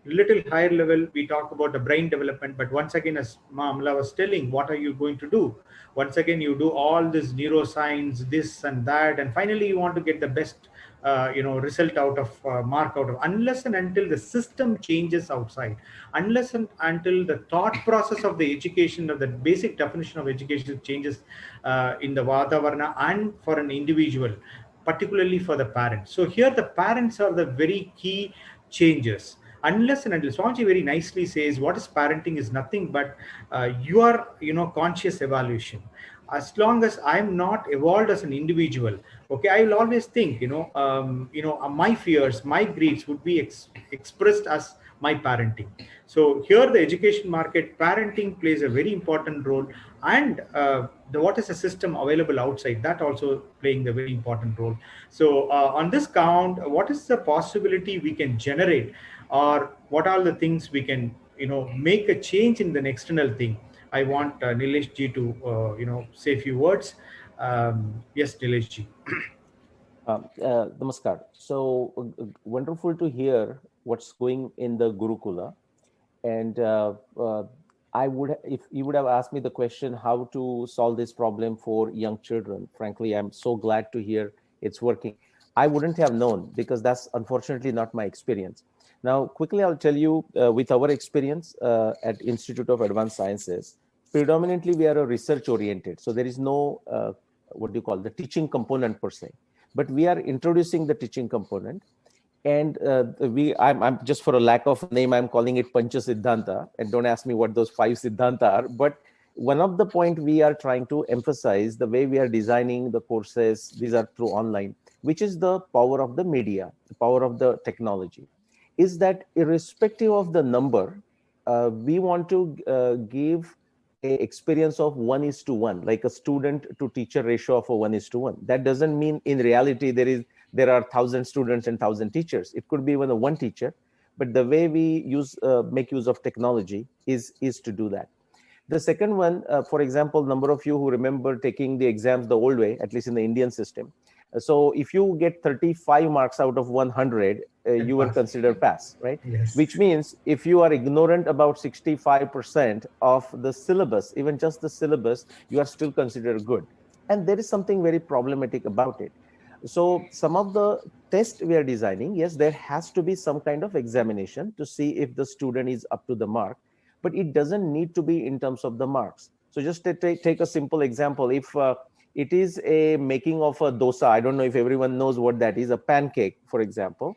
Little higher level, we talk about the brain development. But once again, as Ma Amla was telling, what are you going to do? Once again, you do all this neuroscience, this and that, and finally you want to get the best result out of mark out of, unless and until the system changes outside, unless and until the thought process of the education, of the basic definition of education changes in the Vatavarna and for an individual, particularly for the parents. So here the parents are the very key changes. Unless and until, Swamiji very nicely says, what is parenting is nothing but your conscious evaluation. As long as I'm not evolved as an individual, okay, I will always think, my fears, my greeds would be expressed as my parenting. So here the education market, parenting plays a very important role, and what is the system available outside, that also playing the very important role. So on this count, what is the possibility we can generate, or what are the things we can make a change in the external thing? I want Nilesh ji to say a few words. Yes, Nilesh ji. Namaskar. So wonderful to hear what's going in the Gurukula. And I would, if you would have asked me the question, how to solve this problem for young children, frankly, I'm so glad to hear it's working. I wouldn't have known, because that's unfortunately not my experience. Now, quickly, I'll tell you, with our experience at Institute of Advanced Sciences, predominantly we are a research oriented. So there is no, what do you call, the teaching component per se, but we are introducing the teaching component. And I'm just, for a lack of name, I'm calling it Pancha Siddhanta, and don't ask me what those 5 Siddhanta are. But one of the point we are trying to emphasize, the way we are designing the courses, these are through online, which is the power of the media, the power of the technology, is that irrespective of the number, we want to give a experience of 1:1, like a student to teacher ratio of a 1:1. That doesn't mean in reality there are 1,000 students and 1,000 teachers. It could be even a 1 teacher, but the way we make use of technology is to do that. The second one, for example, number of you who remember taking the exams the old way, at least in the Indian system. So if you get 35 marks out of 100, you were considered pass, right? Yes. Which means if you are ignorant about 65% of the syllabus, even just the syllabus, you are still considered good. And there is something very problematic about it. So some of the tests we are designing, yes, there has to be some kind of examination to see if the student is up to the mark, but it doesn't need to be in terms of the marks. So just take a simple example. If it is a making of a dosa, I don't know if everyone knows what that is, a pancake, for example.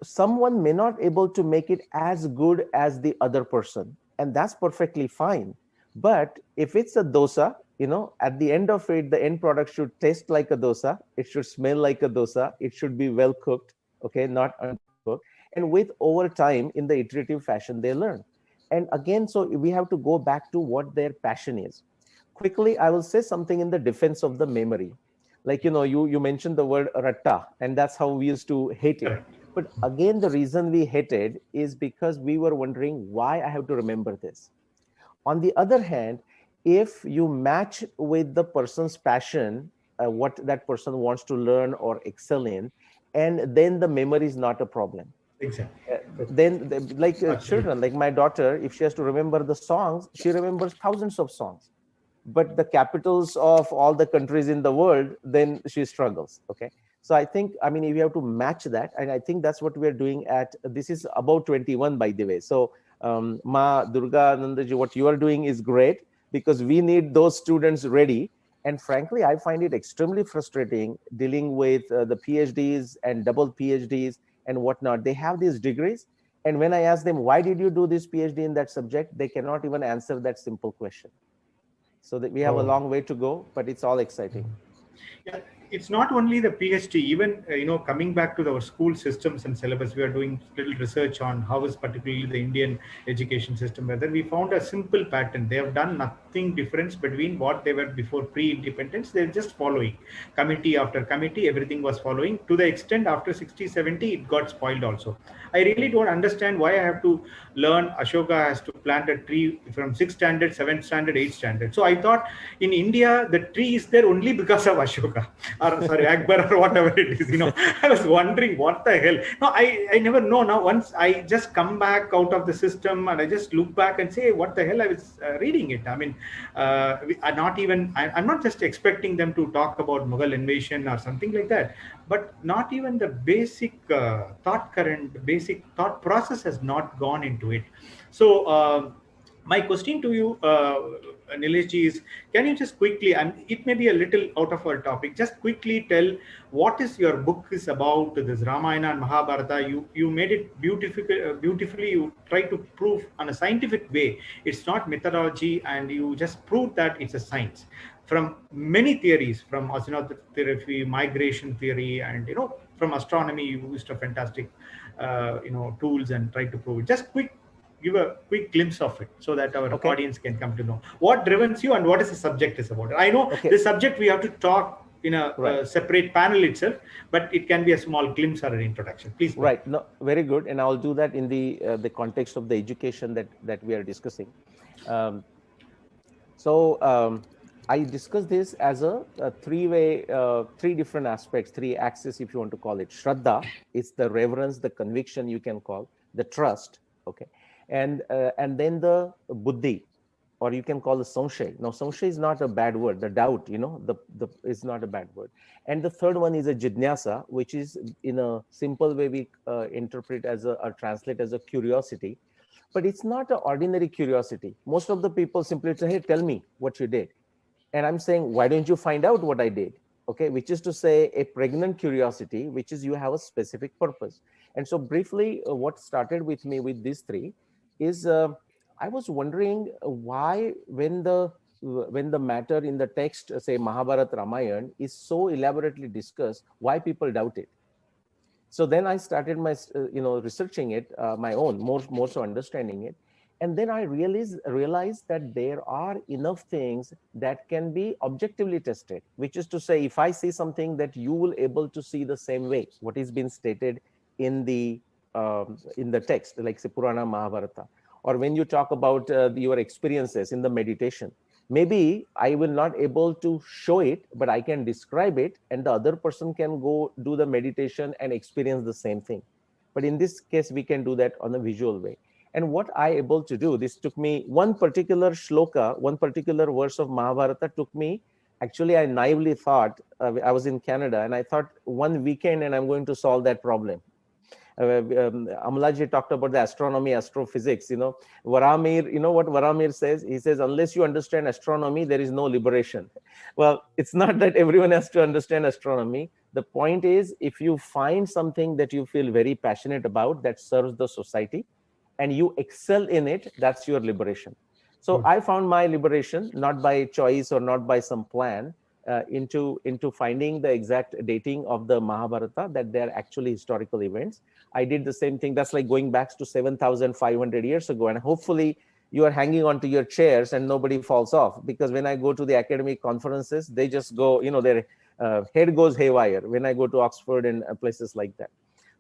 Someone may not able to make it as good as the other person, and that's perfectly fine. But if it's a dosa, at the end of it, the end product should taste like a dosa, it should smell like a dosa, it should be well cooked, okay, not undercooked. And with over time, in the iterative fashion, they learn. And again, so we have to go back to what their passion is. Quickly, I will say something in the defense of the memory. Like, you mentioned the word ratta, and that's how we used to hate it. But again, the reason we hated is because we were wondering why I have to remember this. On the other hand, if you match with the person's passion, what that person wants to learn or excel in, and then the memory is not a problem. Exactly. Then, like children, like my daughter, if she has to remember the songs, she remembers thousands of songs. But the capitals of all the countries in the world, then she struggles. Okay. So I think, I mean, if you have to match that, and I think that's what we are doing this is about 21, by the way. So Ma Durga Nandaji, what you are doing is great, because we need those students ready. And frankly, I find it extremely frustrating dealing with the PhDs and double PhDs and whatnot. They have these degrees. And when I ask them, why did you do this PhD in that subject? They cannot even answer that simple question. So that we have a long way to go, but it's all exciting. Yeah, it's not only the PhD, even, coming back to our school systems and syllabus, we are doing little research on how is particularly the Indian education system, whether we found a simple pattern. They have done nothing different between what they were before pre-independence. They're just following committee after committee, everything was following, to the extent after 60, 70, it got spoiled also. I really don't understand why I have to learn Ashoka has to plant a tree from 6th standard, 7th standard, 8th standard. So I thought in India, the tree is there only because of Ashoka, or sorry, Akbar, or whatever it is. I was wondering what the hell. No, I never know. Now, once I just come back out of the system and I just look back and say, what the hell, I was reading it. I mean, I'm not just expecting them to talk about Mughal invasion or something like that, but not even the basic thought current, basic thought process has not gone into it. So my question to you, Nilesh, is, can you just quickly, and it may be a little out of our topic, just quickly tell what is your book is about, this Ramayana and Mahabharata. You made it beautifully. You try to prove on a scientific way. It's not mythology, and you just proved that it's a science from many theories, from oceanography, migration theory, and from astronomy. You used a fantastic tools and try to prove it. Just give a quick glimpse of it so that our audience can come to know what drives you and what is the subject is about. I know the subject we have to talk in a separate panel itself, but it can be a small glimpse or an introduction. Please. Right. No, very good. And I'll do that in the context of the education that we are discussing. I discuss this as a three-way, three different aspects, three axes, if you want to call it. Shraddha is the reverence, the conviction, you can call the trust. Okay. And then the buddhi, or you can call it samshay. Now, samshay is not a bad word. The doubt, is not a bad word. And the third one is a jidnyasa, which is, in a simple way, we interpret as or translate as a curiosity. But it's not an ordinary curiosity. Most of the people simply say, hey, tell me what you did. And I'm saying, why don't you find out what I did? Okay, which is to say a pregnant curiosity, which is you have a specific purpose. And so briefly, what started with me with these three is I was wondering why when the matter in the text, say Mahabharata, Ramayana, is so elaborately discussed, why people doubt it. So then I started my researching it, my own, more so understanding it. And then I realized that there are enough things that can be objectively tested, which is to say, if I see something that you will able to see the same way, what is being stated in the text, like say Purana, Mahabharata, or when you talk about your experiences in the meditation, maybe I will not able to show it, but I can describe it, and the other person can go do the meditation and experience the same thing. But in this case, we can do that on a visual way. And what I able to do, this took me one particular shloka, one particular verse of Mahabharata took me, actually I naively thought, I was in Canada and I thought one weekend and I'm going to solve that problem. Amalaji talked about the astronomy, astrophysics, Varamir, you know what Varamir says? He says, unless you understand astronomy, there is no liberation. Well, it's not that everyone has to understand astronomy. The point is, if you find something that you feel very passionate about that serves the society, and you excel in it, that's your liberation. So I found my liberation, not by choice or not by some plan, into finding the exact dating of the Mahabharata, that they're actually historical events. I did the same thing. That's like going back to 7,500 years ago. And hopefully you are hanging on to your chairs and nobody falls off. Because when I go to the academic conferences, they just go, head goes haywire when I go to Oxford and places like that.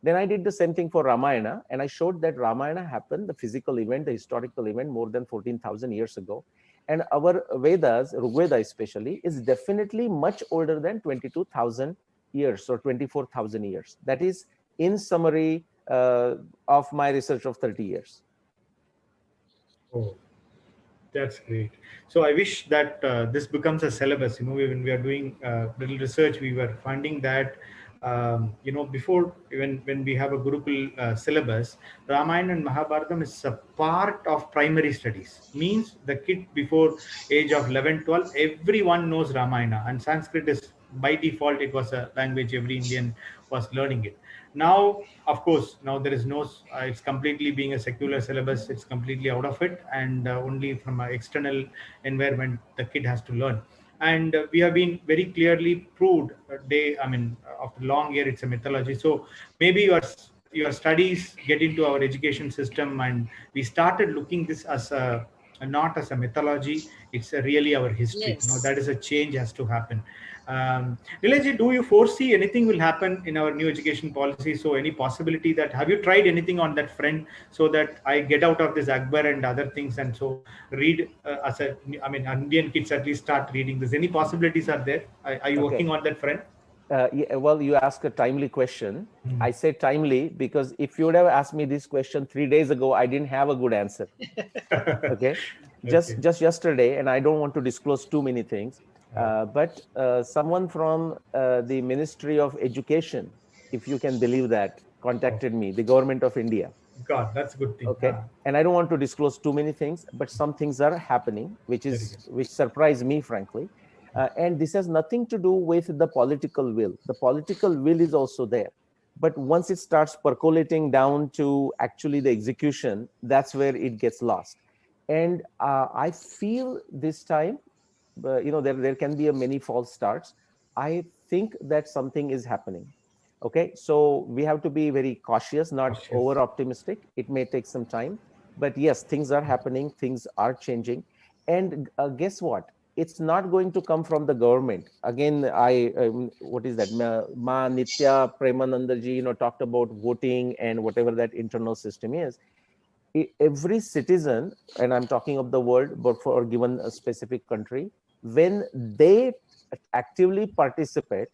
Then I did the same thing for Ramayana, and I showed that Ramayana happened, the physical event, the historical event, more than 14,000 years ago. And our Vedas, Rigveda especially, is definitely much older than 22,000 years or 24,000 years. That is, in summary, of my research of 30 years. Oh, that's great. So I wish that this becomes a syllabus. When we are doing little research, we were finding that before when we have a Gurukul syllabus, Ramayana and Mahabharatam is a part of primary studies. Means the kid before age of 11, 12, everyone knows Ramayana, and Sanskrit is by default, it was a language every Indian was learning it. Now, of course, now there is no, it's completely being a secular syllabus, it's completely out of it, and only from an external environment the kid has to learn. And we have been very clearly proved, after long year, it's a mythology. So maybe your studies get into our education system, and we started looking this as a not as a mythology, it's really our history. Yes. That is a change has to happen. Nilesh, do you foresee anything will happen in our new education policy? So any possibility that, have you tried anything on that front, so that I get out of this Akbar and other things, and so read Indian kids at least start reading this? Any possibilities are there? Are you working on that front? Yeah, well, you ask a timely question. I say timely because if you would have asked me this question 3 days ago, I didn't have a good answer. Okay, just yesterday, and I don't want to disclose too many things, but someone from the Ministry of Education, if you can believe that, contacted me, the government of India. God, that's a good thing. Okay, and I don't want to disclose too many things, but some things are happening, which surprised me, frankly. And this has nothing to do with the political will. The political will is also there. But once it starts percolating down to actually the execution, that's where it gets lost. And I feel this time, there can be many false starts. I think that something is happening. Okay, so we have to be very cautious, not over optimistic. It may take some time, but yes, things are happening, things are changing. And guess what? It's not going to come from the government. Again, what is that? Ma Nitya Premanandaji, talked about voting and whatever that internal system is. Every citizen, and I'm talking of the world, but for given a specific country, when they actively participate,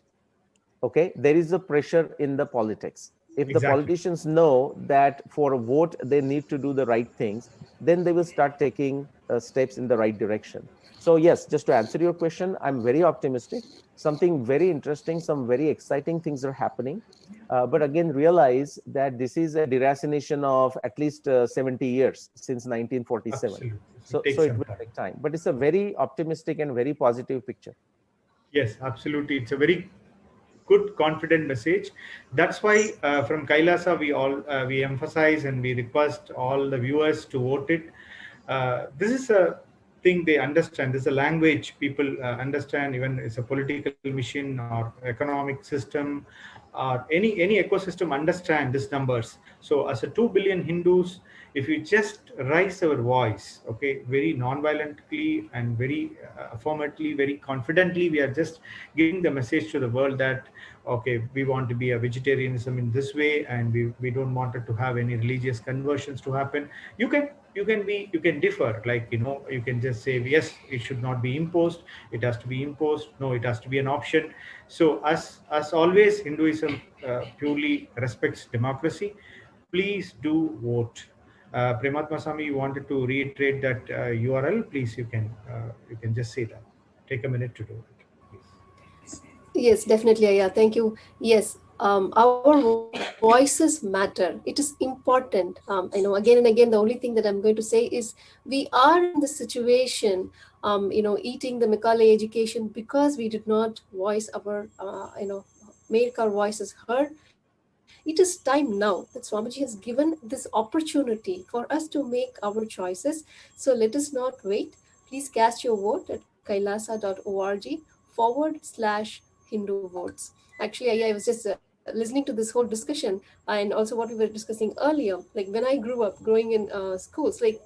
okay, there is a pressure in the politics. If the politicians know that for a vote they need to do the right things, then they will start taking steps in the right direction. So yes, just to answer your question, I'm very optimistic. Something very interesting, some very exciting things are happening. But again, realize that this is a deracination of at least 70 years since 1947. Absolutely. So it will take time. But it's a very optimistic and very positive picture. Yes, absolutely. It's a very good, confident message. That's why from Kailasa, we emphasize and we request all the viewers to vote it. This is a thing they understand. This is a language people understand. Even it's a political machine or economic system or any ecosystem understand these numbers. So as a 2 billion Hindus, if you just raise our voice, okay, very non-violently and very affirmatively, very confidently, we are just giving the message to the world that, okay, we want to be a vegetarianism in this way, and we don't want it to have any religious conversions to happen. You can differ, like, you can just say, yes, it should not be imposed, it has to be imposed, no, it has to be an option. So as always, Hinduism purely respects democracy. Please do vote. Prematma Swami, you wanted to reiterate that URL, please, you can just say that. Take a minute to do it, please. Yes, definitely. Yeah, thank you. Yes, our voices matter. It is important. Again and again, the only thing that I'm going to say is we are in the situation, eating the Macaulay education because we did not voice our, make our voices heard. It is time now that Swamiji has given this opportunity for us to make our choices. So let us not wait. Please cast your vote at kailasa.org/Hindu votes. Actually, I was just listening to this whole discussion and also what we were discussing earlier, like when I grew up, growing in schools, like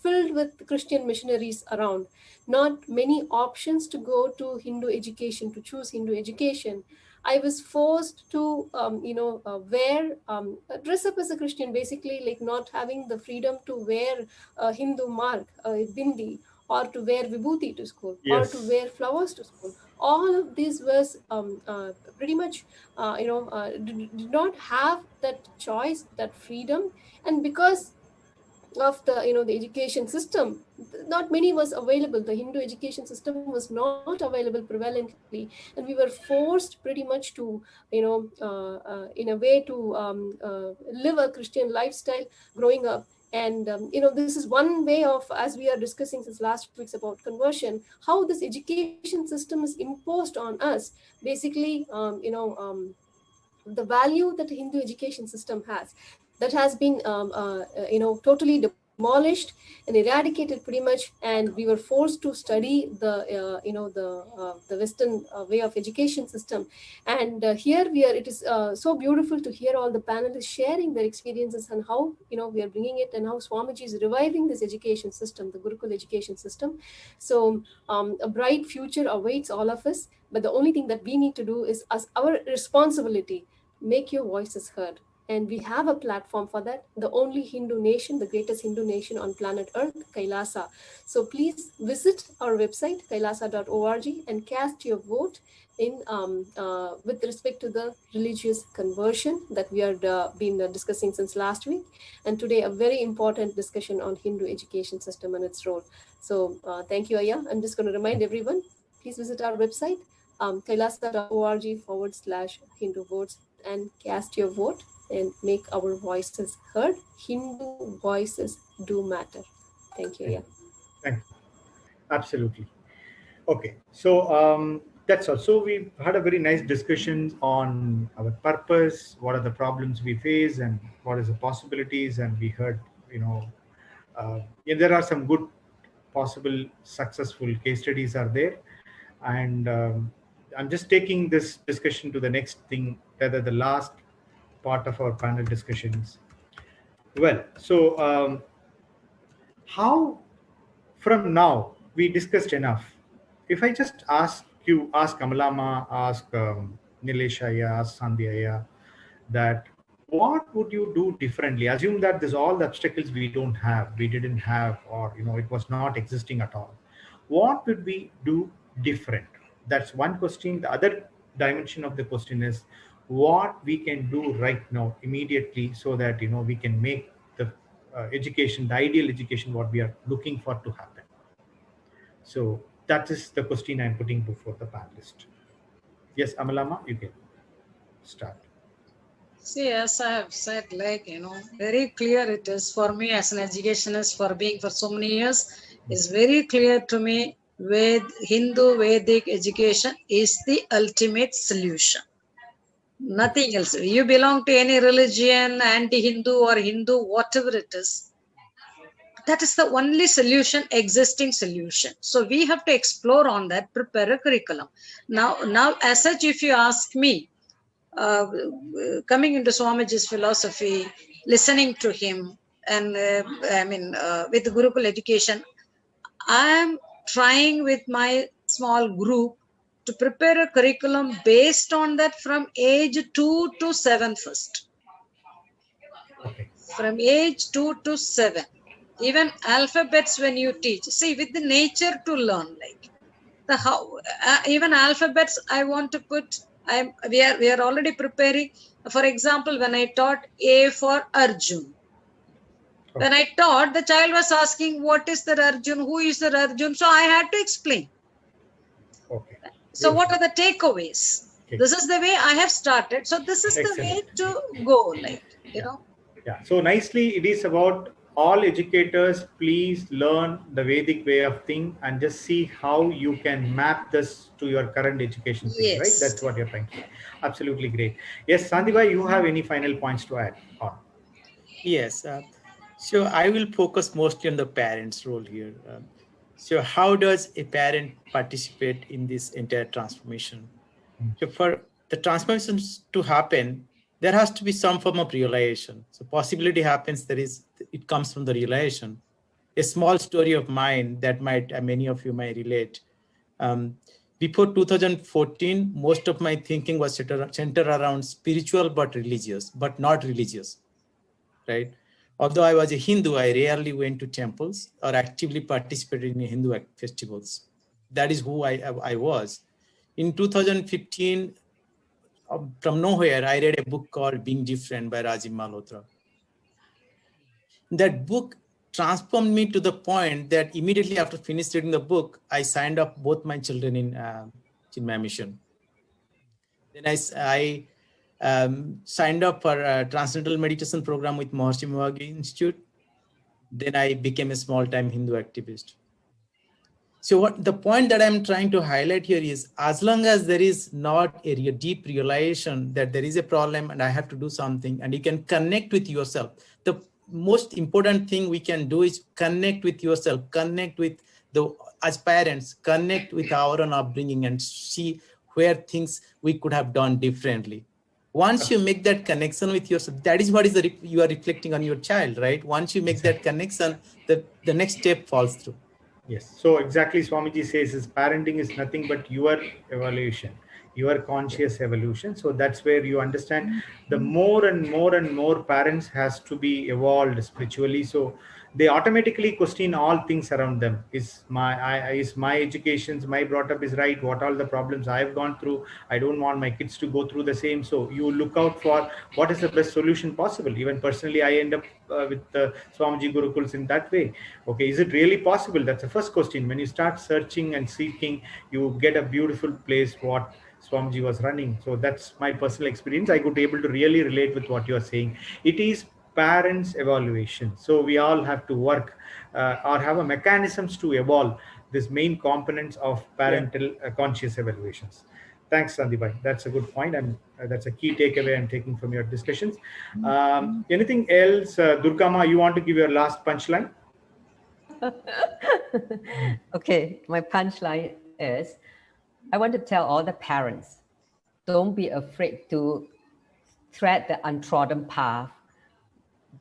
filled with Christian missionaries around, not many options to go to Hindu education, to choose Hindu education. I was forced to, dress up as a Christian, basically, like not having the freedom to wear a Hindu mark, a bindi, or to wear vibhuti to school, or to Yes. wear flowers to school. All of this was pretty much, did not have that choice, that freedom. And because of the the education system, not many was available, the Hindu education system was not available prevalently, and we were forced pretty much to in a way to live a Christian lifestyle growing up. And this is one way of, as we are discussing since last week's about conversion, how this education system is imposed on us. Basically, the value that the Hindu education system has, that has been totally demolished and eradicated pretty much, and we were forced to study the Western way of education system. And here we are. It is so beautiful to hear all the panelists sharing their experiences and how we are bringing it, and how Swamiji is reviving this education system, the Gurukul education system. So a bright future awaits all of us. But the only thing that we need to do is, as our responsibility, make your voices heard. And we have a platform for that, the only Hindu nation, the greatest Hindu nation on planet Earth, Kailasa. So please visit our website, kailasa.org, and cast your vote in with respect to the religious conversion that we have been discussing since last week. And today, a very important discussion on Hindu education system and its role. So thank you, Aya. I'm just going to remind everyone, please visit our website, kailasa.org/Hindu votes, and cast your vote and make our voices heard. Hindu voices do matter. Thank you. Yeah. Thank you. Absolutely. Okay. So that's all. So we had a very nice discussion on our purpose, what are the problems we face, and what is the possibilities. And we heard, there are some good possible successful case studies are there. And I'm just taking this discussion to the next thing, rather the last part of our panel discussions. Well, so how from now, we discussed enough. If I just ask you, ask Kamalama, ask Nileshaya, ask Sandhyaya, that what would you do differently? Assume that there's all the obstacles we didn't have, or it was not existing at all. What would we do different? That's one question. The other dimension of the question is what we can do right now, immediately, so that we can make the education, the ideal education, what we are looking for to happen. So that is the question I'm putting before the panelist. Yes, Amalama, you can start. See, as I have said, very clear it is for me as an educationist, for being for so many years, is very clear to me with Hindu Vedic education is the ultimate solution. Nothing else. You belong to any religion, anti-Hindu or Hindu, whatever it is, that is the only solution, existing solution. So we have to explore on that, prepare a curriculum. Now as such, if you ask me, coming into Swamiji's philosophy, listening to him, and with Gurukul education, I am trying with my small group to prepare a curriculum based on that from age 2 to 7 first. Okay. From age 2 to 7. Even alphabets when you teach, see, with the nature to learn, even alphabets I want to put, we are already preparing. For example, when I taught A for Arjun, when I taught, the child was asking, what is the Arjun? Who is the Arjun? So I had to explain. Okay. So what are the takeaways? Okay. This is the way I have started. So this is the way to go, Yeah. So nicely, it is about all educators, please learn the Vedic way of thinking and just see how you can map this to your current education thing, right? That's what you're trying to say. Absolutely great. Yes, Sandhibai, you have any final points to add on? Yes. So I will focus mostly on the parents' role here. So how does a parent participate in this entire transformation? So for the transformations to happen, there has to be some form of realization. So possibility happens, it comes from the realization. A small story of mine that many of you might relate. Before 2014, most of my thinking was centered around spiritual but not religious, right? Although I was a Hindu, I rarely went to temples or actively participated in Hindu festivals. That is who I was. In 2015, from nowhere, I read a book called Being Different by Rajiv Malhotra. That book transformed me to the point that immediately after finishing reading the book, I signed up both my children in my mission. Then I signed up for a transcendental meditation program with Mahasannidhanam Institute. Then I became a small-time Hindu activist. So the point that I'm trying to highlight here is, as long as there is not a deep realization that there is a problem and I have to do something, and you can connect with yourself. The most important thing we can do is connect with yourself, connect with as parents, connect with our own upbringing and see where things we could have done differently. Once you make that connection with yourself, that is what you are reflecting on your child, right? Once you make that connection, the next step falls through. Yes. So exactly Swamiji says is parenting is nothing but your evolution, your conscious evolution. So that's where you understand the more and more parents has to be evolved spiritually. So they automatically question all things around them. Is my education, my brought up is right? What all the problems I've gone through? I don't want my kids to go through the same. So you look out for what is the best solution possible. Even personally, I end up with the Swamiji Gurukuls in that way. Okay, is it really possible? That's the first question. When you start searching and seeking, you get a beautiful place what Swamiji was running. So that's my personal experience. I could be able to really relate with what you are saying. It is parents' evaluation. So we all have to work or have a mechanisms to evolve this main components of parental conscious evaluations. Thanks, Sandeep. That's a good point, and that's a key takeaway I'm taking from your discussions. Anything else, Durgama? You want to give your last punchline? Okay, my punchline is, I want to tell all the parents, don't be afraid to tread the untrodden path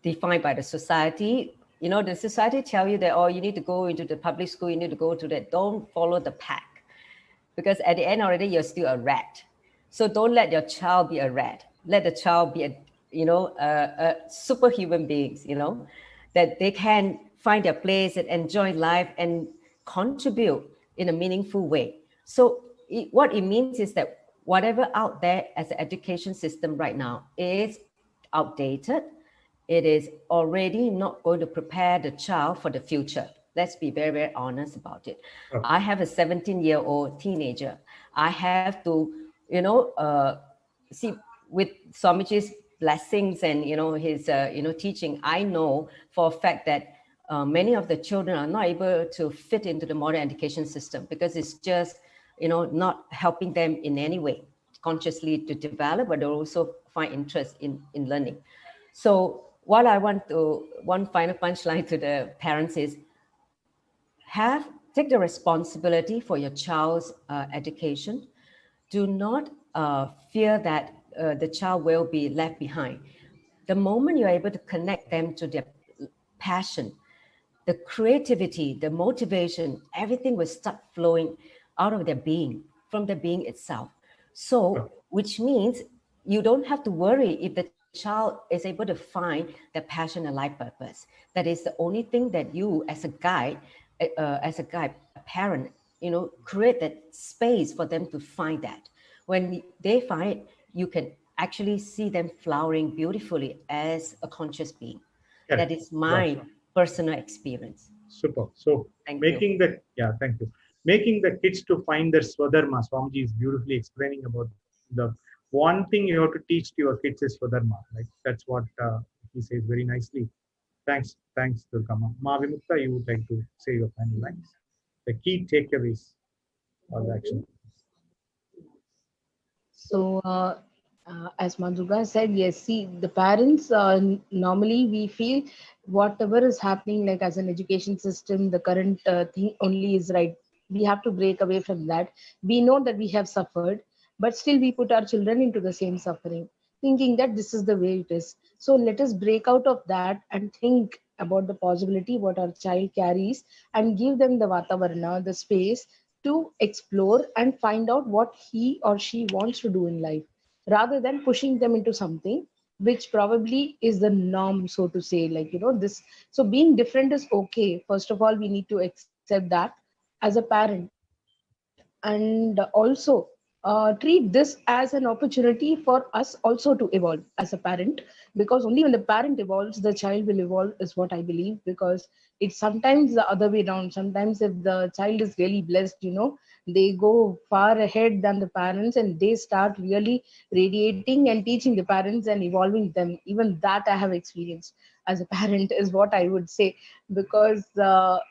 defined by the society. You know, the society tell you that, oh, you need to go into the public school, you need to go to that. Don't follow the pack, because at the end of the day, you're still a rat. So don't let your child be a rat. Let the child be a superhuman beings, that they can find their place and enjoy life and contribute in a meaningful way. So what it means is that whatever out there as an education system right now is outdated. It is already not going to prepare the child for the future. Let's be very, very honest about it. Okay. I have a 17-year-old teenager. I have to, see, with Swamiji's blessings and, his, teaching, I know for a fact that many of the children are not able to fit into the modern education system because it's just, not helping them in any way consciously to develop, but they also find interest in learning. So what I want to, one final punchline to the parents is, take the responsibility for your child's education. Do not fear that the child will be left behind. The moment you're able to connect them to their passion, the creativity, the motivation, everything will start flowing out of their being, from their being itself. So, which means you don't have to worry if the child is able to find their passion and life purpose. That is the only thing that you, as a guide, a parent, create that space for them to find that. When they find it, you can actually see them flowering beautifully as a conscious being. Yeah. That is my personal experience. Super. So thank you. Thank you. Making the kids to find their Swadharma. Swamiji is beautifully explaining about the one thing you have to teach to your kids is Swadharma. Like that's what he says very nicely. Thanks, Durgama. Vimukta, you would like to say your final lines? The key takeaways of the action. So, as Madhuga said, yes, see, the parents, normally we feel whatever is happening, like as an education system, the current thing only is right. We have to break away from that. We know that we have suffered, but still we put our children into the same suffering. thinking that this is the way it is. So let us break out of that and think about the possibility what our child carries, and give them the vatavarana, the space to explore and find out what he or she wants to do in life, rather than pushing them into something which probably is the norm, so to say, like, this. So being different is okay. First of all, we need to accept that as a parent, and also treat this as an opportunity for us also to evolve as a parent, because only when the parent evolves, the child will evolve, is what I believe. Because it's sometimes the other way around. Sometimes if the child is really blessed, they go far ahead than the parents, and they start really radiating and teaching the parents and evolving them. Even that I have experienced as a parent, is what I would say. Because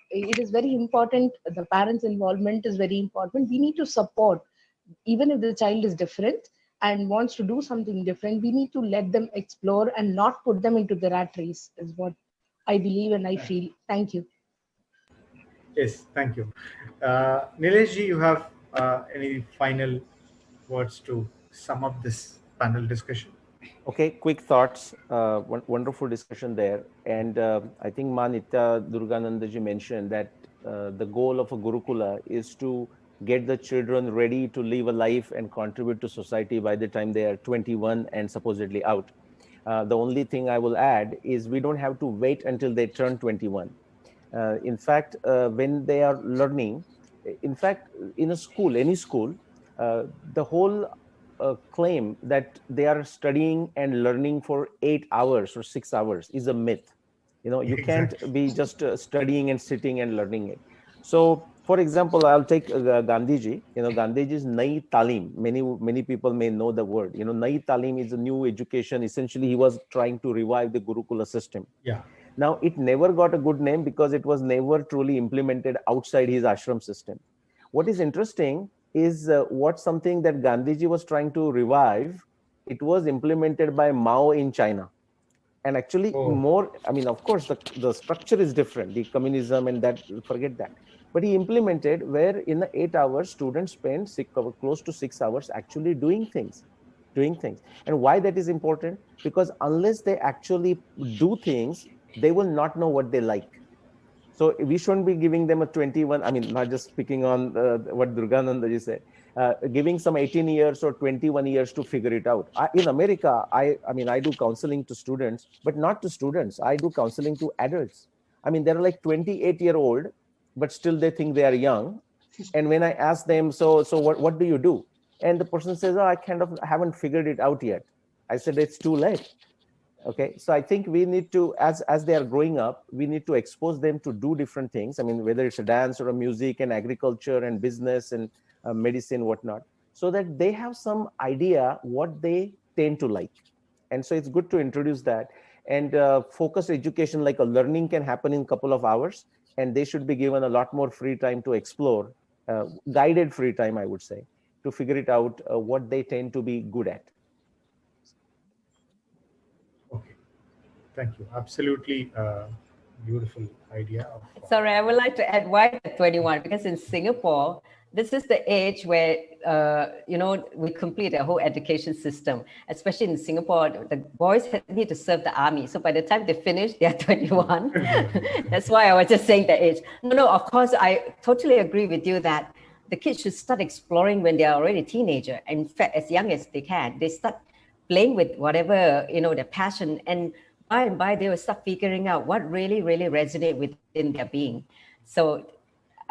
it is very important, the parents involvement is very important. We need to support, even if the child is different and wants to do something different, we need to let them explore and not put them into the rat race, is what I believe and I feel. Thank you. Yes, thank you. Nilesh ji, you have any final words to sum up this panel discussion? Okay, quick thoughts. Wonderful discussion there. And I think Ma Nitya Durganandaji mentioned that the goal of a Gurukula is to get the children ready to live a life and contribute to society by the time they are 21 and supposedly out. The only thing I will add is we don't have to wait until they turn 21. In fact, when they are learning, in fact, in a school, any school, the whole claim that they are studying and learning for 8 hours or 6 hours is a myth. You can't be just studying and sitting and learning it. So, for example, I'll take Gandhiji. Gandhiji's Nai Talim. Many people may know the word. Nai Talim is a new education. Essentially, he was trying to revive the Gurukula system. Yeah. Now, it never got a good name because it was never truly implemented outside his ashram system. What is interesting is what something that Gandhiji was trying to revive, it was implemented by Mao in China. And actually more, I mean, of course, the structure is different, the communism and that, forget that. But he implemented where in the 8 hours, students spend close to 6 hours actually doing things. And why that is important? Because unless they actually do things, they will not know what they like. So we shouldn't be giving them a 21, I mean, not just speaking on what Durganandaji said, giving some 18 years or 21 years to figure it out. In America, I mean, I do counseling to students, but not to students. I do counseling to adults. I mean, they're like 28-year-old, but still they think they are young. And when I ask them, so what do you do? And the person says, oh, I kind of haven't figured it out yet. I said, it's too late. Okay, so I think we need to, as they are growing up, we need to expose them to do different things. I mean, whether it's a dance or a music and agriculture and business and medicine, whatnot, so that they have some idea what they tend to like. And so it's good to introduce that. And focused education, like a learning can happen in a couple of hours, and they should be given a lot more free time to explore, guided free time, I would say, to figure it out what they tend to be good at. Thank you. Absolutely beautiful idea. Sorry, I would like to add why 21, because in Singapore, this is the age where, we complete a whole education system. Especially in Singapore, the boys need to serve the army. So by the time they finish, they are 21. That's why I was just saying the age. No, of course, I totally agree with you that the kids should start exploring when they are already teenager. In fact, as young as they can, they start playing with whatever, their passion, and by and by, they will start figuring out what really, really resonates within their being. So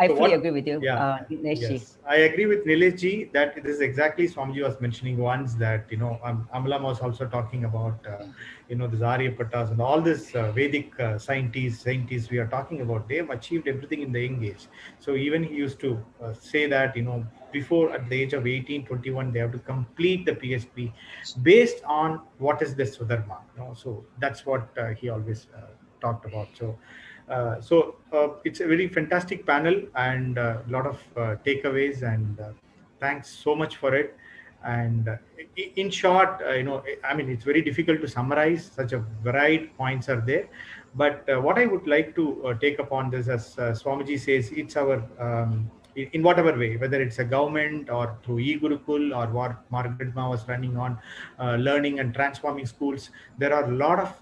I fully agree with you, Nilesh. Yes, I agree with Nilesh ji that this is exactly Swamiji was mentioning once, that, Amala was also talking about, this Aryabhatas and all this Vedic scientists we are talking about, they have achieved everything in the young age. So even he used to say that, before at the age of 18, 21, they have to complete the PhD based on what is the Sudharma. So that's what he always talked about. So it's a very fantastic panel and a lot of takeaways, and thanks so much for it. And in short, I mean, it's very difficult to summarize, such a varied points are there. But what I would like to take upon this, as Swamiji says, it's our in whatever way, whether it's a government or through e-Gurukul or what Margaret Ma was running on, learning and transforming schools. There are a lot of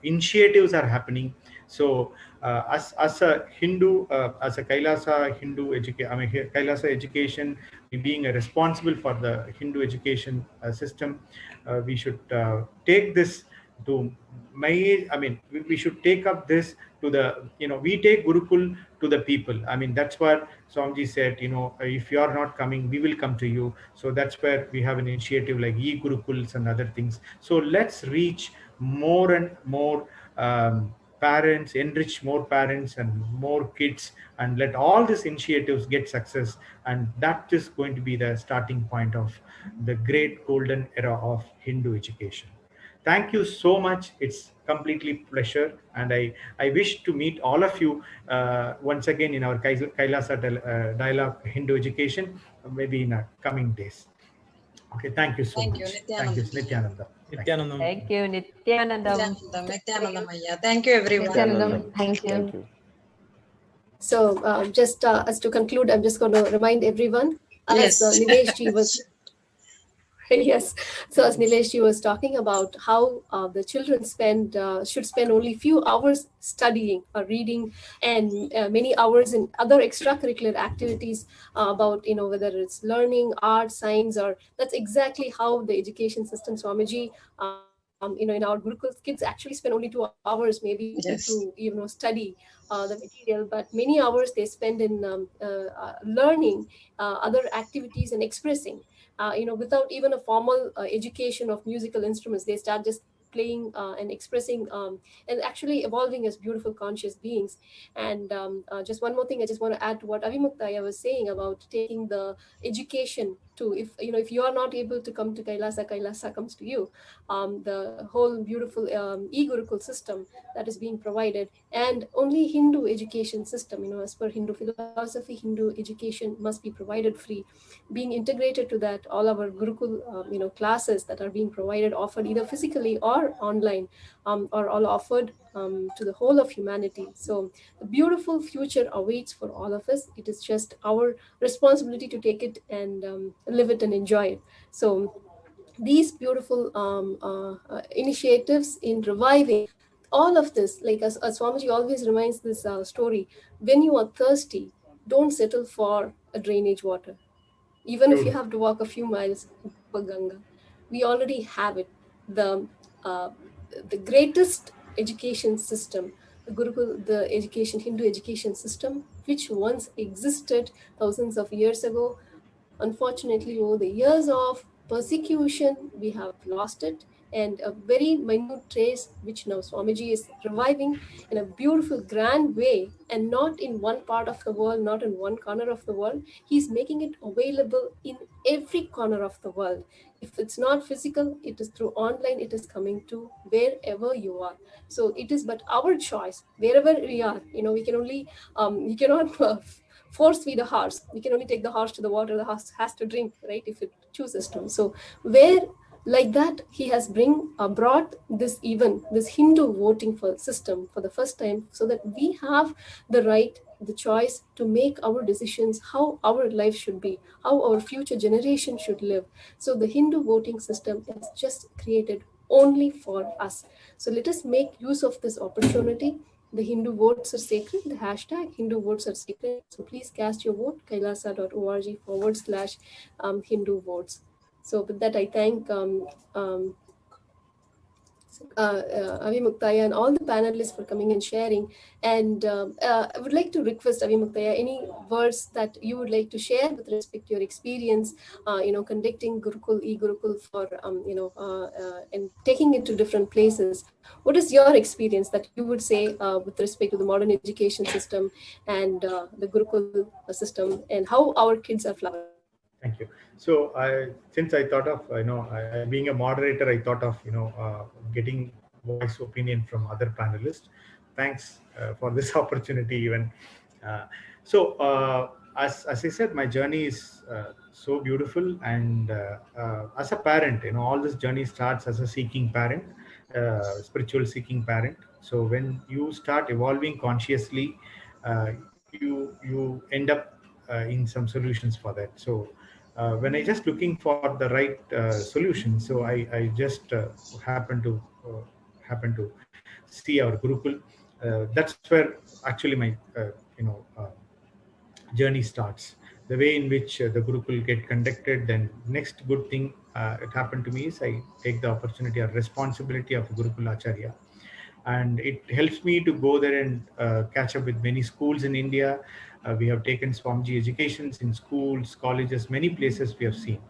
initiatives are happening. So as a Hindu, as a Kailasa Hindu education, I mean Kailasa education, being responsible for the Hindu education system, we should take this to we should take up this to the, we take Gurukul to the people. I mean, that's what Swamiji said, if you are not coming, we will come to you. So that's where we have an initiative like e-Gurukuls and other things. So let's reach more and more parents, enrich more parents and more kids, and let all these initiatives get success. And that is going to be the starting point of the great golden era of Hindu education. Thank you so much. It's completely pleasure, and I wish to meet all of you once again in our Kailasa dialogue Hindu education, maybe in coming days. Okay, thank you so much. Thank you, Nithyananda. Nithyanandam. Thank you, Nithyanandam. Nithyanandam Ayya. Thank you, everyone. Nithyanandam, thank you. Thank you. So just as to conclude, I'm just going to remind everyone, as Yes. Nileshji was yes. So as Nileshji was talking about how the children should spend only few hours studying or reading, and many hours in other extracurricular activities about, whether it's learning, art, science, or that's exactly how the education system, Swamiji, in our Gurukuls, kids actually spend only 2 hours maybe Yes. to, study the material, but many hours they spend in learning other activities and expressing. Without even a formal education of musical instruments, they start just playing and expressing and actually evolving as beautiful conscious beings. And just one more thing I just want to add to what Avimuktaya was saying about taking the education to, if you are not able to come to Kailasa, Kailasa comes to you. The whole beautiful e-Gurukul system that is being provided, and only Hindu education system, as per Hindu philosophy, Hindu education must be provided free. Being integrated to that, all our Gurukul, classes that are being provided, offered either physically or online, are all offered to the whole of humanity. So the beautiful future awaits for all of us. It is just our responsibility to take it and live it and enjoy it. So these beautiful initiatives in reviving all of this, like as Swamiji always reminds this story, when you are thirsty, don't settle for a drainage water. Even if you have to walk a few miles for Ganga, we already have it. The greatest education system, the Gurukul, the Hindu education system, which once existed thousands of years ago. Unfortunately, over the years of persecution, we have lost it, and a very minute trace, which now Swamiji is reviving in a beautiful, grand way, and not in one part of the world, not in one corner of the world. He's making it available in every corner of the world. If it's not physical, it is through online, it is coming to wherever you are. So it is but our choice, wherever we are. We can only, we cannot force feed a horse. We can only take the horse to the water, the horse has to drink, right, if it chooses to. So where like that, he has brought this Hindu voting system for the first time, so that we have the right, the choice to make our decisions, how our life should be, how our future generation should live. So the Hindu voting system is just created only for us. So let us make use of this opportunity. The Hindu votes are sacred. The hashtag Hindu votes are sacred. So please cast your vote, kailasa.org/Hindu votes. So with that, I thank Avimuktaya and all the panelists for coming and sharing. And I would like to request Avimuktaya, any words that you would like to share with respect to your experience, conducting Gurukul, e-Gurukul for, and taking it to different places. What is your experience that you would say with respect to the modern education system and the Gurukul system, and how our kids are flourishing? Thank you. So since I thought of, being a moderator, I thought of, getting voice opinion from other panelists. Thanks for this opportunity even. As I said, my journey is so beautiful. And as a parent, all this journey starts as a seeking parent, spiritual seeking parent. So when you start evolving consciously, you end up in some solutions for that. So when I just looking for the right solution, so I just happen to see our Gurukul. That's where actually my journey starts. The way in which the Gurukul get conducted, then next good thing it happened to me is I take the opportunity or responsibility of Gurukul Acharya, and it helps me to go there and catch up with many schools in India. We have taken Swamiji educations in schools, colleges, many places we have seen.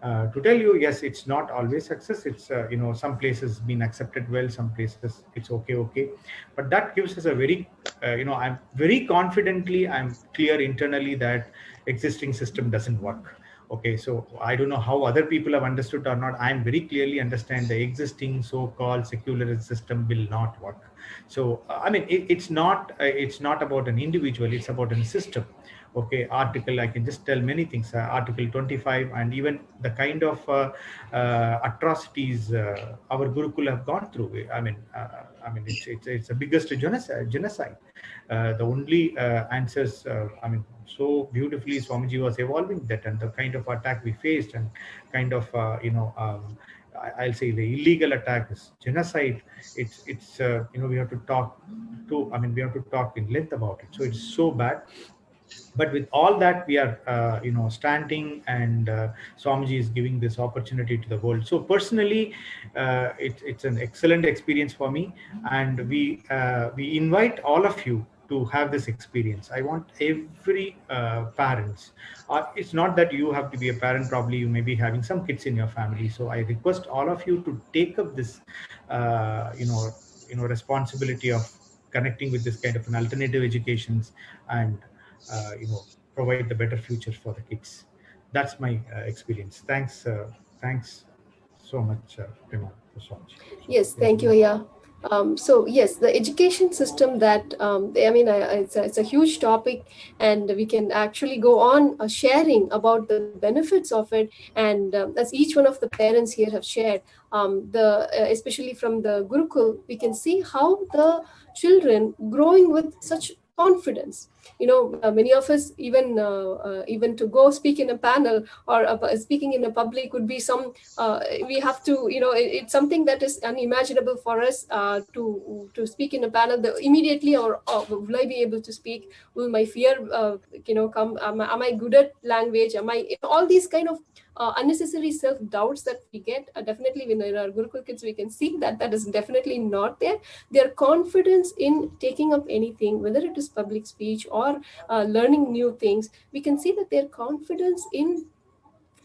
To tell you, yes, it's not always success. It's some places been accepted well, some places it's okay. But that gives us a very I'm very confidently, I'm clear internally that existing system doesn't work. Okay, so I don't know how other people have understood or not. I'm very clearly understand the existing so-called secular system will not work. So I mean, it's not about an individual. It's about a system. Okay, article, I can just tell many things. Article 25, and even the kind of atrocities our Gurukul have gone through. I mean, it's the biggest genocide. The only answers, so beautifully Swamiji was evolving that, and the kind of attack we faced, and kind of I'll say the illegal attack is genocide. It's we have to talk in length about it. So it's so bad. But with all that, we are standing, and Swamiji is giving this opportunity to the world. So personally, it's an excellent experience for me, and we invite all of you to have this experience. I want every parents. It's not that you have to be a parent. Probably you may be having some kids in your family. So I request all of you to take up this responsibility of connecting with this kind of an alternative educations, and provide the better future for the kids. That's my experience. Thanks so much, Prima. Yes, thank you, Aya. So yes, the education system that it's a huge topic, and we can actually go on sharing about the benefits of it. And as each one of the parents here have shared, especially from the Gurukul, we can see how the children growing with such confidence. Many of us, even to go speak in a panel or speaking in a public would be some we have to it's something that is unimaginable for us to speak in a panel. Immediately, or will I be able to speak? Will my fear come? Am I good at language? Am I all these kind of unnecessary self-doubts that we get? Definitely when in our Gurukul kids we can see that is definitely not there. Their confidence in taking up anything, whether it is public speech or learning new things, we can see that their confidence in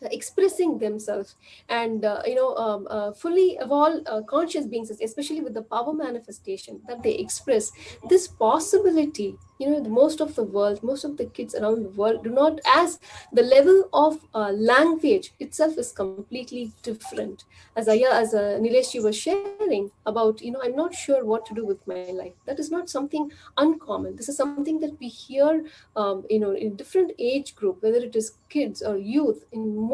expressing themselves, and fully evolved conscious beings, especially with the power manifestation that they express, this possibility. Most of the kids around the world do not, as the level of language itself is completely different. As Nilesh was sharing about, I'm not sure what to do with my life. That is not something uncommon. This is something that we hear in different age group, whether it is kids or youth. In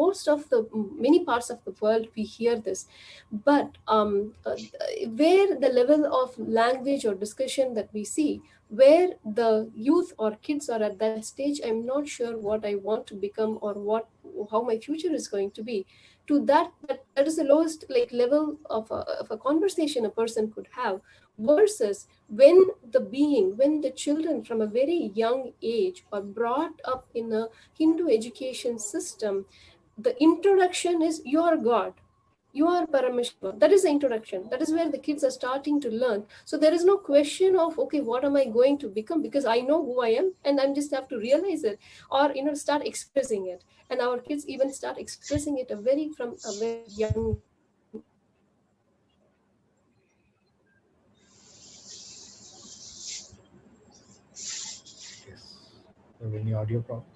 many parts of the world, we hear this. But where the level of language or discussion that we see, where the youth or kids are at that stage, I'm not sure what I want to become or how my future is going to be. To that is the lowest level of a conversation a person could have, versus when the children from a very young age are brought up in a Hindu education system. The introduction is you are God, you are Paramashiva. That is the introduction. That is where the kids are starting to learn. So there is no question of, okay, what am I going to become? Because I know who I am, and I just have to realize it, or start expressing it. And our kids even start expressing it from a very young. Yes. Any audio problems?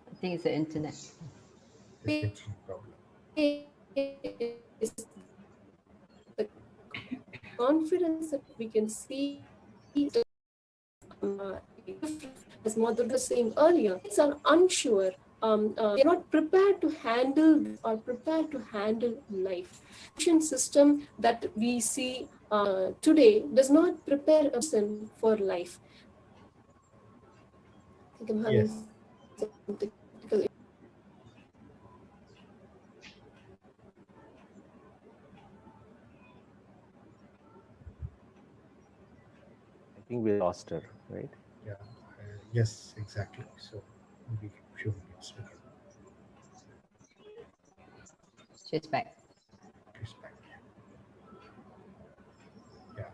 I think it's the internet. It's problem. The confidence that we can see, as Madhur was saying earlier, kids are unsure. They're not prepared to handle this or prepared to handle life. System that we see today does not prepare a person for life. I think I'm having some technical. I think we lost her, right? Yeah. Yes, exactly. So maybe a few minutes. She's back. She's back. Yeah.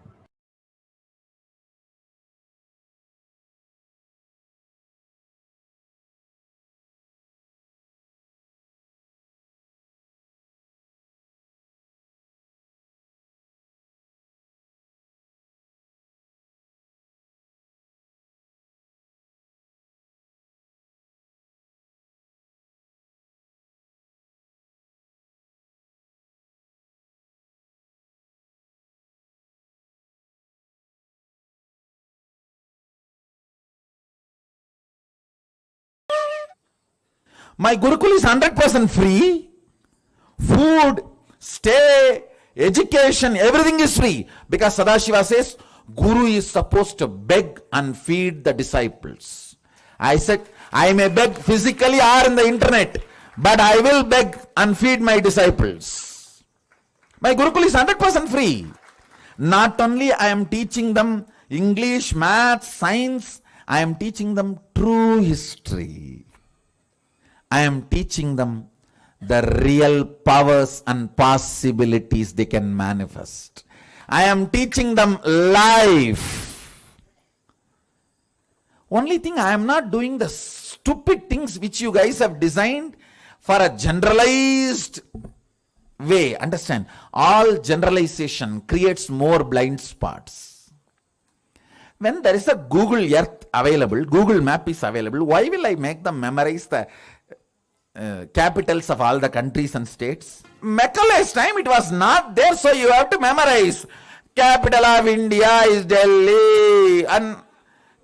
My Gurukul is 100% free. Food, stay, education, everything is free. Because Sadashiva says, Guru is supposed to beg and feed the disciples. I said, I may beg physically or in the internet, but I will beg and feed my disciples. My Gurukul is 100% free. Not only I am teaching them English, maths, science, I am teaching them true history. I am teaching them the real powers and possibilities they can manifest. I am teaching them life. Only thing, I am not doing the stupid things which you guys have designed for a generalized way. Understand? All generalization creates more blind spots. When there is a Google Earth available, Google Map is available, why will I make them memorize the capitals of all the countries and states? Macaulay's time it was not there, so you have to memorize. Capital of India is Delhi and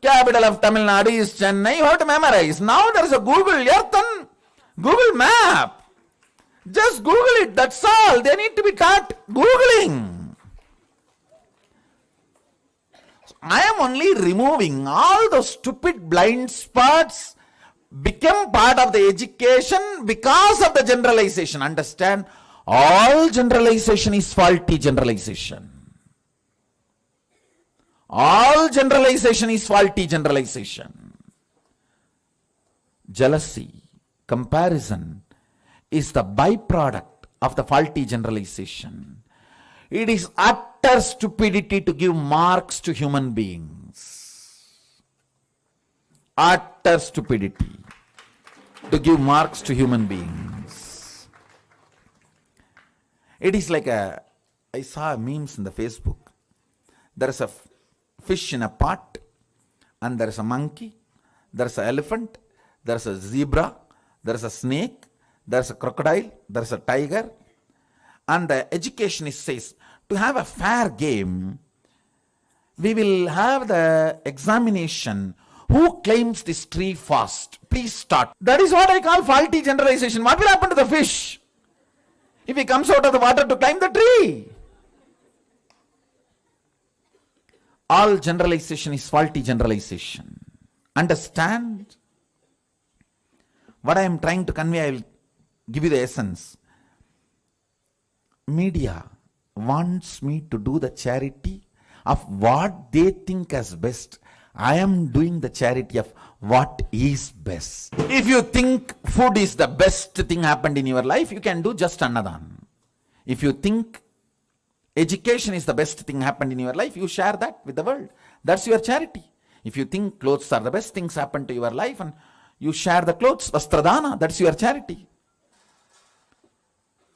capital of Tamil Nadu is Chennai. You have to memorize. Now there is a Google Earth and Google Map. Just Google it, that's all. They need to be taught Googling. I am only removing all those stupid blind spots become part of the education because of the generalization. Understand? All generalization is faulty generalization. All generalization is faulty generalization. Jealousy, comparison is the byproduct of the faulty generalization. It is utter stupidity to give marks to human beings. Utter stupidity to give marks to human beings. It is like I saw memes in the Facebook. There is a fish in a pot, and there is a monkey, there is an elephant, there is a zebra, there is a snake, there is a crocodile, there is a tiger. And the educationist says, to have a fair game, we will have the examination. Who claims this tree first? Please start. That is what I call faulty generalization. What will happen to the fish if he comes out of the water to climb the tree? All generalization is faulty generalization. Understand? What I am trying to convey, I will give you the essence. Media wants me to do the charity of what they think as best. I am doing the charity of what is best. If you think food is the best thing happened in your life, you can do just annadan. If you think education is the best thing happened in your life, you share that with the world. That's your charity. If you think clothes are the best things happened to your life and you share the clothes, vastradana, that's your charity.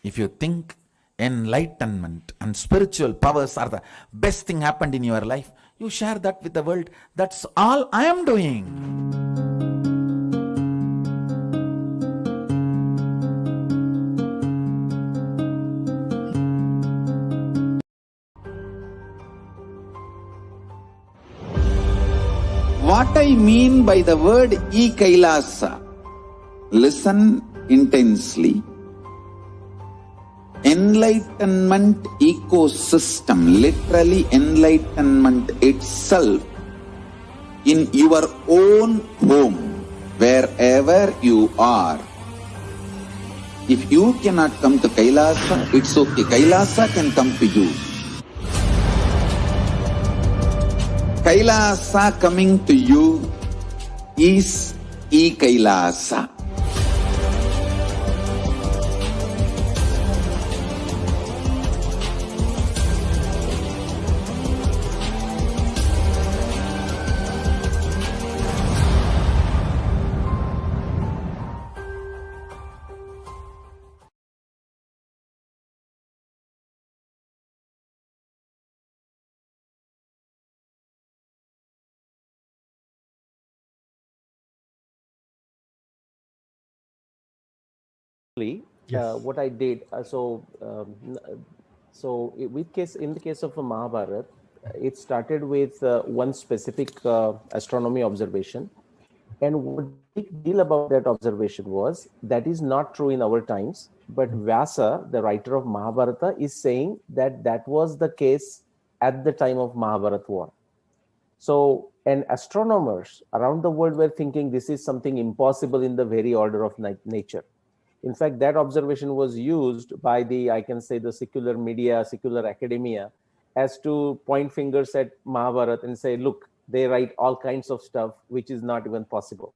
If you think enlightenment and spiritual powers are the best thing happened in your life, you share that with the world. That's all I am doing. What I mean by the word KAILASA, listen intensely. enlightenment ecosystem, literally enlightenment itself, in your own home, wherever you are. If you cannot come to Kailasa, it's okay. Kailasa can come to you. Kailasa coming to you is e-Kailasa. What I did, in the case of Mahabharata, it started with one specific astronomy observation, and what the big deal about that observation was that is not true in our times, but Vyasa, the writer of Mahabharata, is saying that that was the case at the time of Mahabharata war. So, and astronomers around the world were thinking this is something impossible in the very order of nature. In fact, that observation was used by I can say, the secular media, secular academia, as to point fingers at Mahabharata and say, look, they write all kinds of stuff which is not even possible.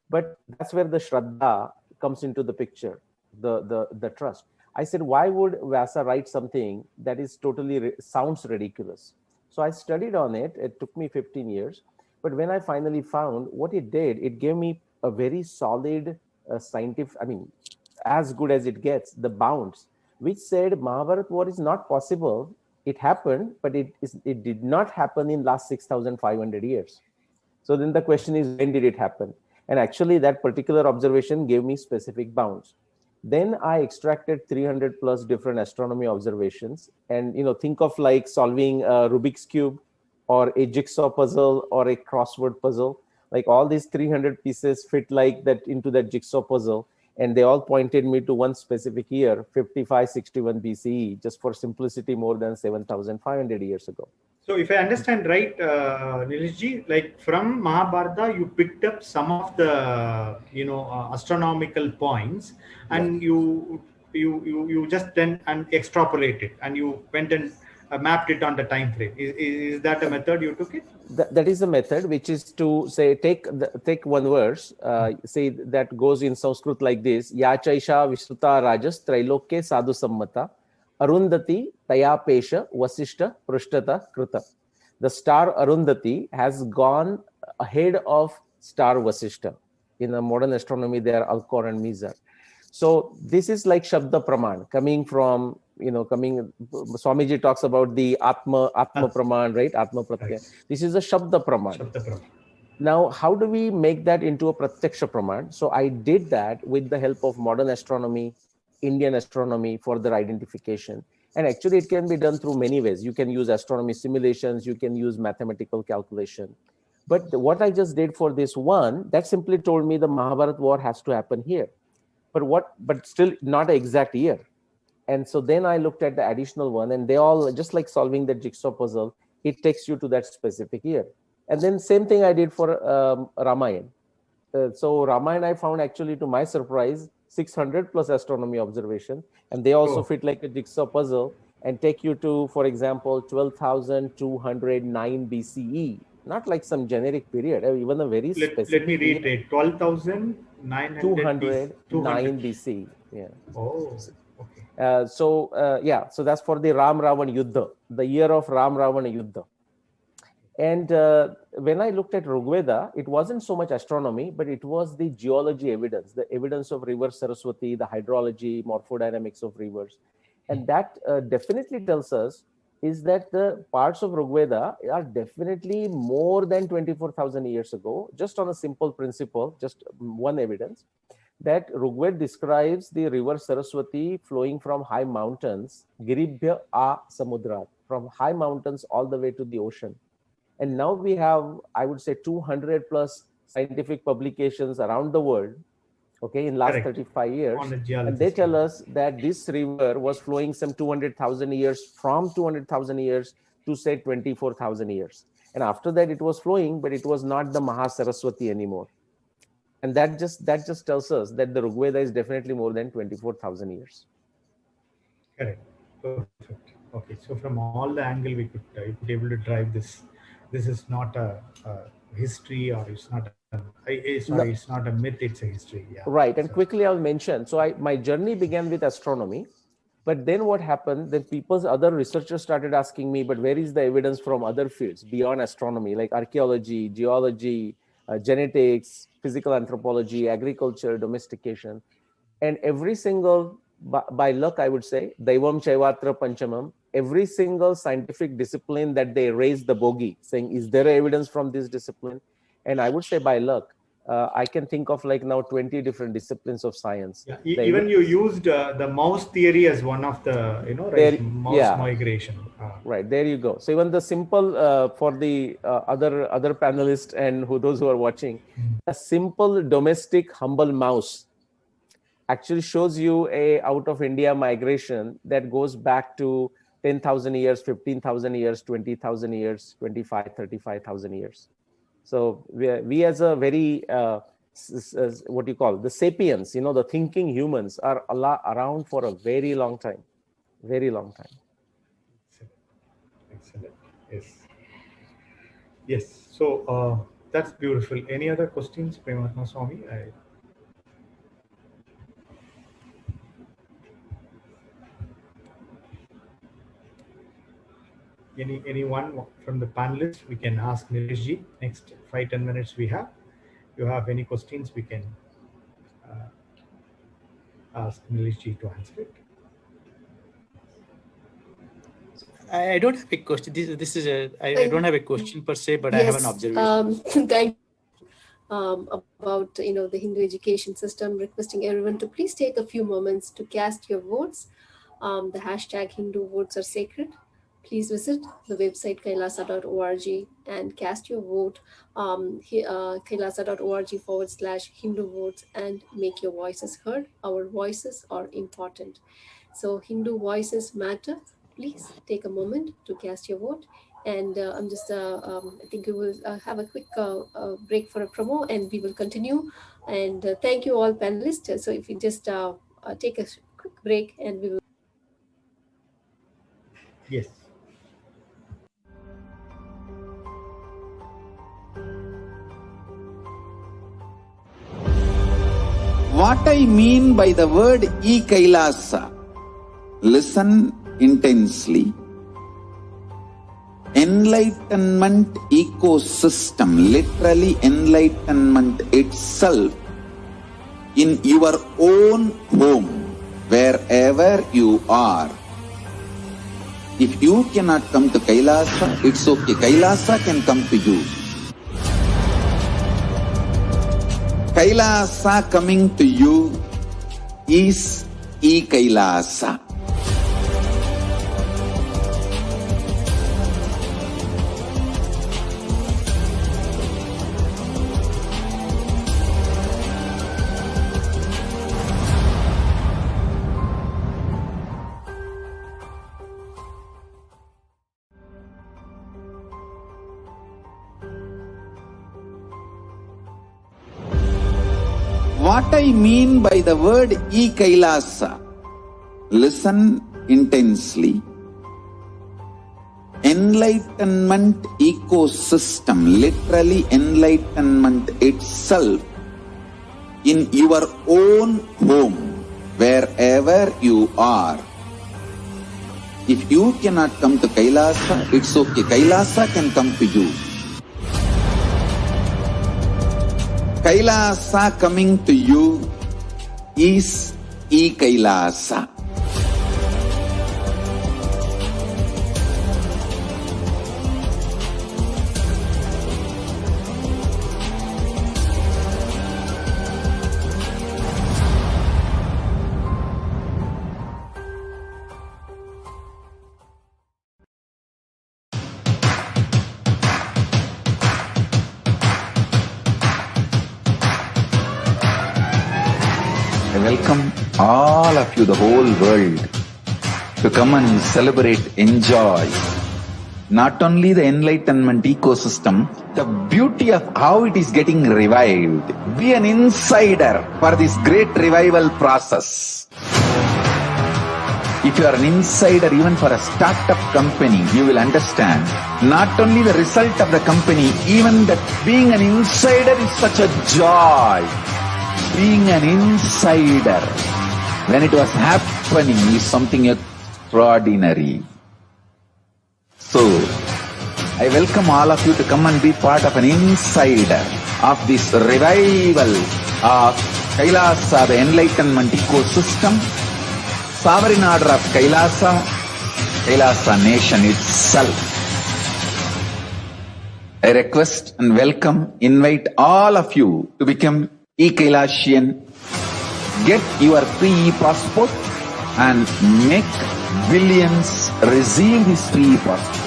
But that's where the Shraddha comes into the picture, the trust. I said, why would Vyasa write something that is totally sounds ridiculous? So I studied on it. It took me 15 years. But when I finally found what it did, it gave me a very solid scientific, as good as it gets, the bounds, which said Mahabharata war is not possible. It happened, but it did not happen in last 6,500 years. So then the question is, when did it happen? And actually that particular observation gave me specific bounds. Then I extracted 300 plus different astronomy observations, and think of like solving a Rubik's Cube or a jigsaw puzzle or a crossword puzzle. Like all these 300 pieces fit like that into that jigsaw puzzle. And they all pointed me to one specific year, 5561 BCE, just for simplicity, more than 7,500 years ago. So if I understand right, Nilishji, like from Mahabharata, you picked up some of the, astronomical points, and you just then extrapolated, and you went and mapped it on the time frame. Is that a method you took it? That is a method, which is to say, take one verse, say that goes in Sanskrit like this: Ya chaisha vishruta rajas trailokya sadhu sammata arundhati taya pesha vasishta prushtata kruta. The star Arundhati has gone ahead of star Vasishta. In the modern astronomy, they are Alcor and Mizar. So this is like Shabda Praman, coming from, Swamiji talks about the Atma Praman, right? Atma Pratyaya. This is a Shabda Praman. Now, how do we make that into a Pratyaksha Praman? So I did that with the help of modern astronomy, Indian astronomy, for their identification. And actually, it can be done through many ways. You can use astronomy simulations, you can use mathematical calculation. But what I just did for this one, that simply told me the Mahabharata war has to happen here. But still not an exact year. And so then I looked at the additional one, and they all, just like solving the jigsaw puzzle, it takes you to that specific year. And then same thing I did for Ramayana. So Ramayana, I found, actually, to my surprise, 600 plus astronomy observation, and they also fit like a jigsaw puzzle and take you to, for example, 12,209 BCE. Not like some generic period, even a very specific. Let me reiterate: 12,909 BC. Yeah. Oh. So that's for the Ram Ravan Yuddha, the year of Ram Ravana Yuddha. And when I looked at Rigveda, it wasn't so much astronomy, but it was the geology evidence, the evidence of river Saraswati, the hydrology, morphodynamics of rivers. And that definitely tells us is that the parts of Rigveda are definitely more than 24,000 years ago, just on a simple principle, just one evidence, that Rigveda describes the river Saraswati flowing from high mountains, Giribhya a Samudrat, from high mountains all the way to the ocean. And now we have, I would say, 200 plus scientific publications around the world okay, in last Correct. 35 years. On a And geology they scale. tell us that this river was flowing some 200,000 years, from 200,000 years to say 24,000 years. And after that it was flowing, but it was not the Mahasaraswati anymore. And that just tells us that the Rigveda is definitely more than 24,000 years. Correct. Perfect. Okay. So from all the angle we could able to drive this. This is not a history, or it's not it's not a myth. It's a history. Yeah. Right. And quickly I'll mention. So my journey began with astronomy, but then what happened? Then other researchers started asking me, but where is the evidence from other fields beyond astronomy, like archaeology, geology, genetics, physical anthropology, agriculture, domestication, and every single, by luck, I would say, Daivam Chaivatra Panchamam, every single scientific discipline that they raised the bogey, saying, is there evidence from this discipline? And I would say by luck, I can think of like now 20 different disciplines of science. Yeah, even you used the mouse theory as one of the, mouse migration. Right, there you go. So even the simple, for the other panelists and those who are watching, a simple domestic humble mouse actually shows you a out of India migration that goes back to 10,000 years, 15,000 years, 20,000 years, 25, 35,000 years. So we as a very, what you call the sapiens, the thinking humans are around for a very long time, very long time. Excellent. Yes. Yes. So that's beautiful. Any other questions, Prematma Swami? Anyone from the panelists, we can ask Nireshji. Next 5-10 minutes we have. If you have any questions, we can ask Nireshji to answer it. I don't have a question. This is I don't have a question per se, but yes, I have an observation. Thank you. About the Hindu education system, requesting everyone to please take a few moments to cast your votes. The hashtag Hindu votes are sacred. Please visit the website kailasa.org and cast your vote, kailasa.org/Hindu votes, and make your voices heard. Our voices are important. So Hindu voices matter. Please take a moment to cast your vote. And I'm just, I think we will have a quick break for a promo, and we will continue. And thank you all panelists. So if you just take a quick break, and we will. Yes. What I mean by the word KAILASA, listen intensely. Enlightenment ecosystem, literally enlightenment itself, in your own home, wherever you are. If you cannot come to Kailasa, it's okay. Kailasa can come to you. Kailasa coming to you is Kailasa. What I mean by the word KAILASA, listen intensely. Enlightenment ecosystem, literally enlightenment itself, in your own home, wherever you are. If you cannot come to Kailasa, it's okay. Kailasa can come to you. Kailasa coming to you is Kailasa. all of you, the whole world, to come and celebrate, enjoy not only the enlightenment ecosystem, the beauty of how it is getting revived. Be an insider for this great revival process. If you are an insider even for a startup company, you will understand not only the result of the company, even that being an insider is such a joy. Being an insider when it was happening is something extraordinary. So, I welcome all of you to come and be part of an insider of this revival of Kailasa, the enlightenment ecosystem, sovereign order of Kailasa, Kailasa nation itself. I request and welcome, invite all of you to become e-Kailasian, get your free passport and make billions receive this free passport.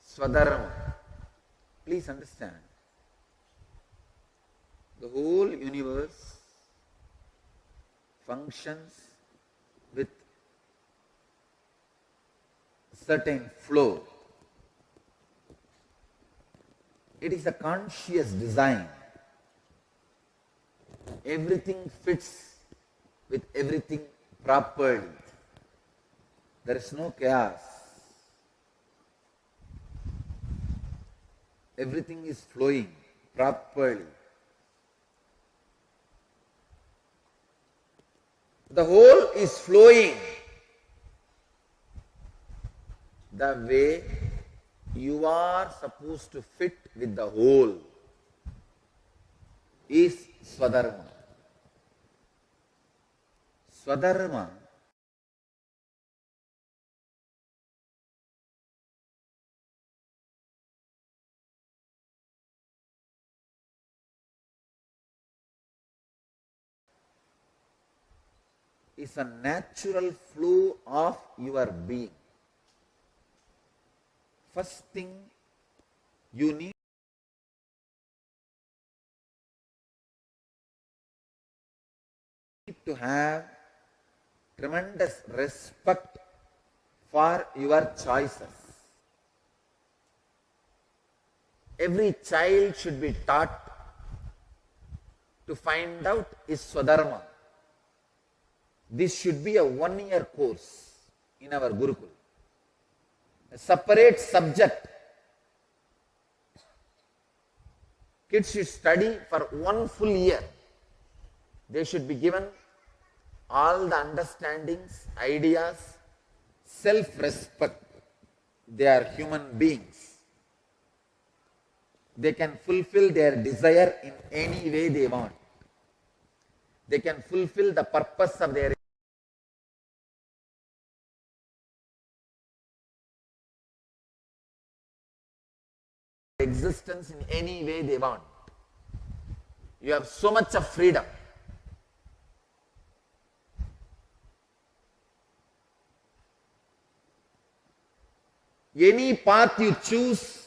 Swadharma. Please understand, the whole universe functions with certain flow. It is a conscious design. Everything fits with everything properly. There is no chaos. Everything is flowing properly. The whole is flowing the way you are supposed to fit with the whole is Swadharma. Swadharma is a natural flow of your being. First thing you need to have tremendous respect for your choices. Every child should be taught to find out his Swadharma. This should be a 1-year course in our Gurukul. A separate subject. Kids should study for 1 full year. They should be given all the understandings, ideas, self-respect. They are human beings. They can fulfill their desire in any way they want. They can fulfill the purpose of their existence in any way they want. You have so much of freedom. Any path you choose,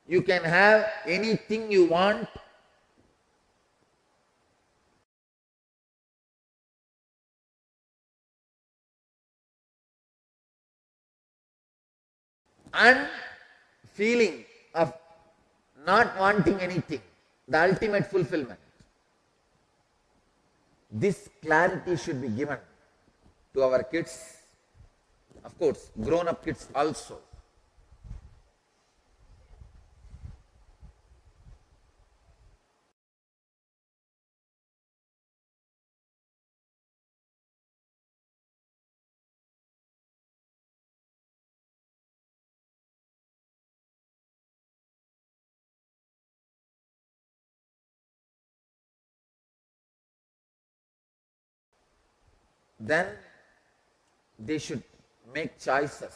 you can have anything you want. And feeling of not wanting anything, the ultimate fulfillment. This clarity should be given to our kids, of course, grown-up kids also. Then they should make choices.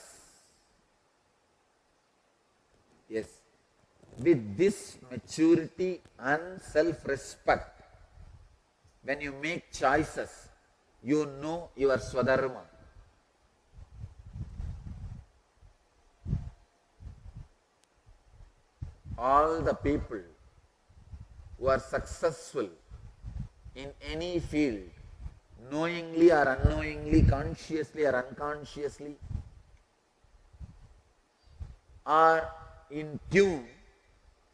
Yes. With this maturity and self-respect, when you make choices, you know your Swadharma. All the people who are successful in any field, knowingly or unknowingly, consciously or unconsciously, are in tune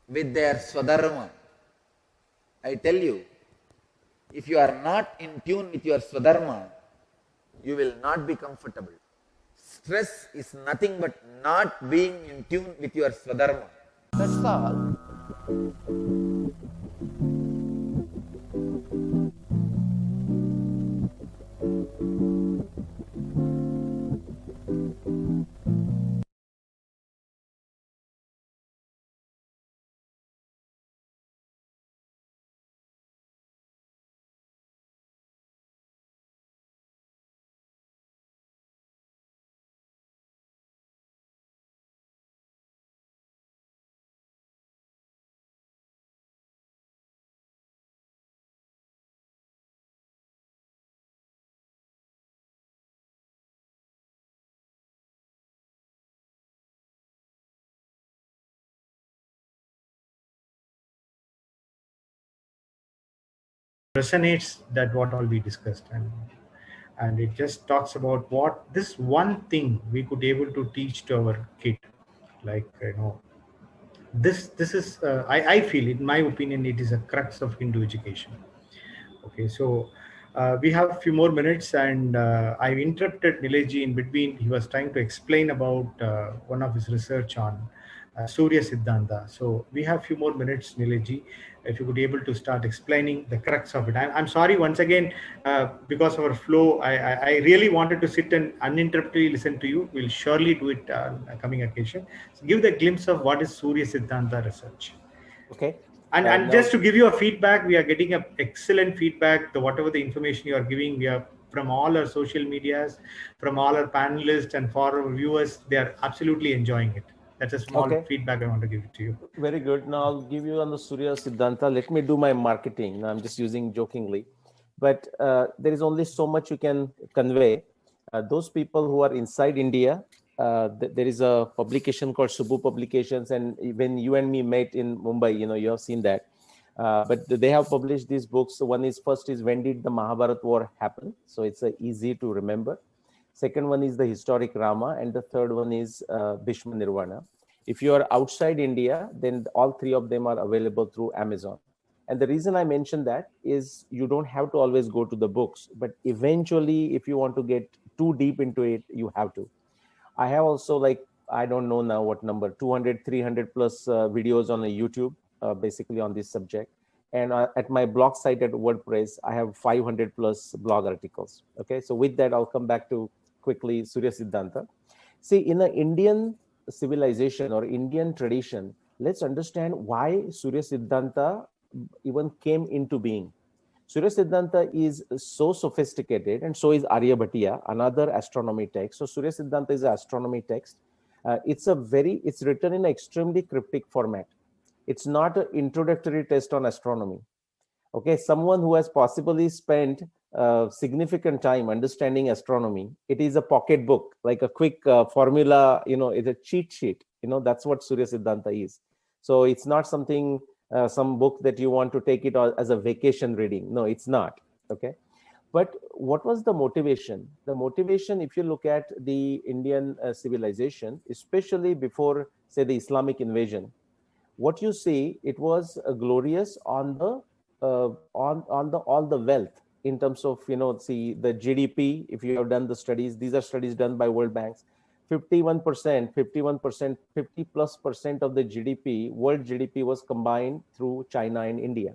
with their Swadharma. I tell you, if you are not in tune with your Swadharma, you will not be comfortable. Stress is nothing but not being in tune with your Swadharma. That's all. Resonates that what all we discussed, and it just talks about what this one thing we could able to teach to our kid, like this is I feel, in my opinion, it is a crux of Hindu education. Okay, so we have a few more minutes, and I interrupted Nileji in between. He was trying to explain about one of his research on Surya Siddhanta. So we have a few more minutes, Nileji, if you could be able to start explaining the crux of it. I'm sorry once again, because of our flow, I really wanted to sit and uninterruptedly listen to you. We'll surely do it on a coming occasion. So give the glimpse of what is Surya Siddhanta research. Okay. And just to give you a feedback, we are getting a excellent feedback. Whatever the information you are giving, we are from all our social medias, from all our panelists, and for our viewers, they are absolutely enjoying it. That's a small feedback I want to give it to you. Very good. Now I'll give you on the Surya Siddhanta. Let me do my marketing. Now, I'm just using jokingly, but there is only so much you can convey. Those people who are inside India, there is a publication called Subbu Publications, and when you and me met in Mumbai, you have seen that. But they have published these books. One is, first is, When Did the Mahabharat War Happen? So it's easy to remember. Second one is the historic Rama, and the third one is Bhishma Nirvana. If you are outside India, then all three of them are available through Amazon. And the reason I mention that is you don't have to always go to the books, but eventually, if you want to get too deep into it, you have to. I have also, like, I don't know now what number, 200, 300 plus videos on YouTube, basically on this subject. And at my blog site at WordPress, I have 500 plus blog articles. Okay, so with that, I'll come back to quickly Surya Siddhanta. See, in an Indian civilization or Indian tradition, let's understand why Surya Siddhanta even came into being. Surya Siddhanta is so sophisticated, and so is Aryabhatiya, another astronomy text. So Surya Siddhanta is an astronomy text. It's written in an extremely cryptic format. It's not an introductory test on astronomy. Okay, someone who has possibly spent significant time understanding astronomy, it is a pocket book, like a quick formula, it's a cheat sheet. That's what Surya Siddhanta is. So it's not something, some book that you want to take it as a vacation reading. No, it's not. Okay. But what was the motivation? The motivation, if you look at the Indian civilization, especially before, say, the Islamic invasion, what you see, it was glorious on the all the wealth in terms of, see the GDP. If you have done the studies, these are studies done by World Banks. 51%, 50+% of the GDP, world GDP, was combined through China and India.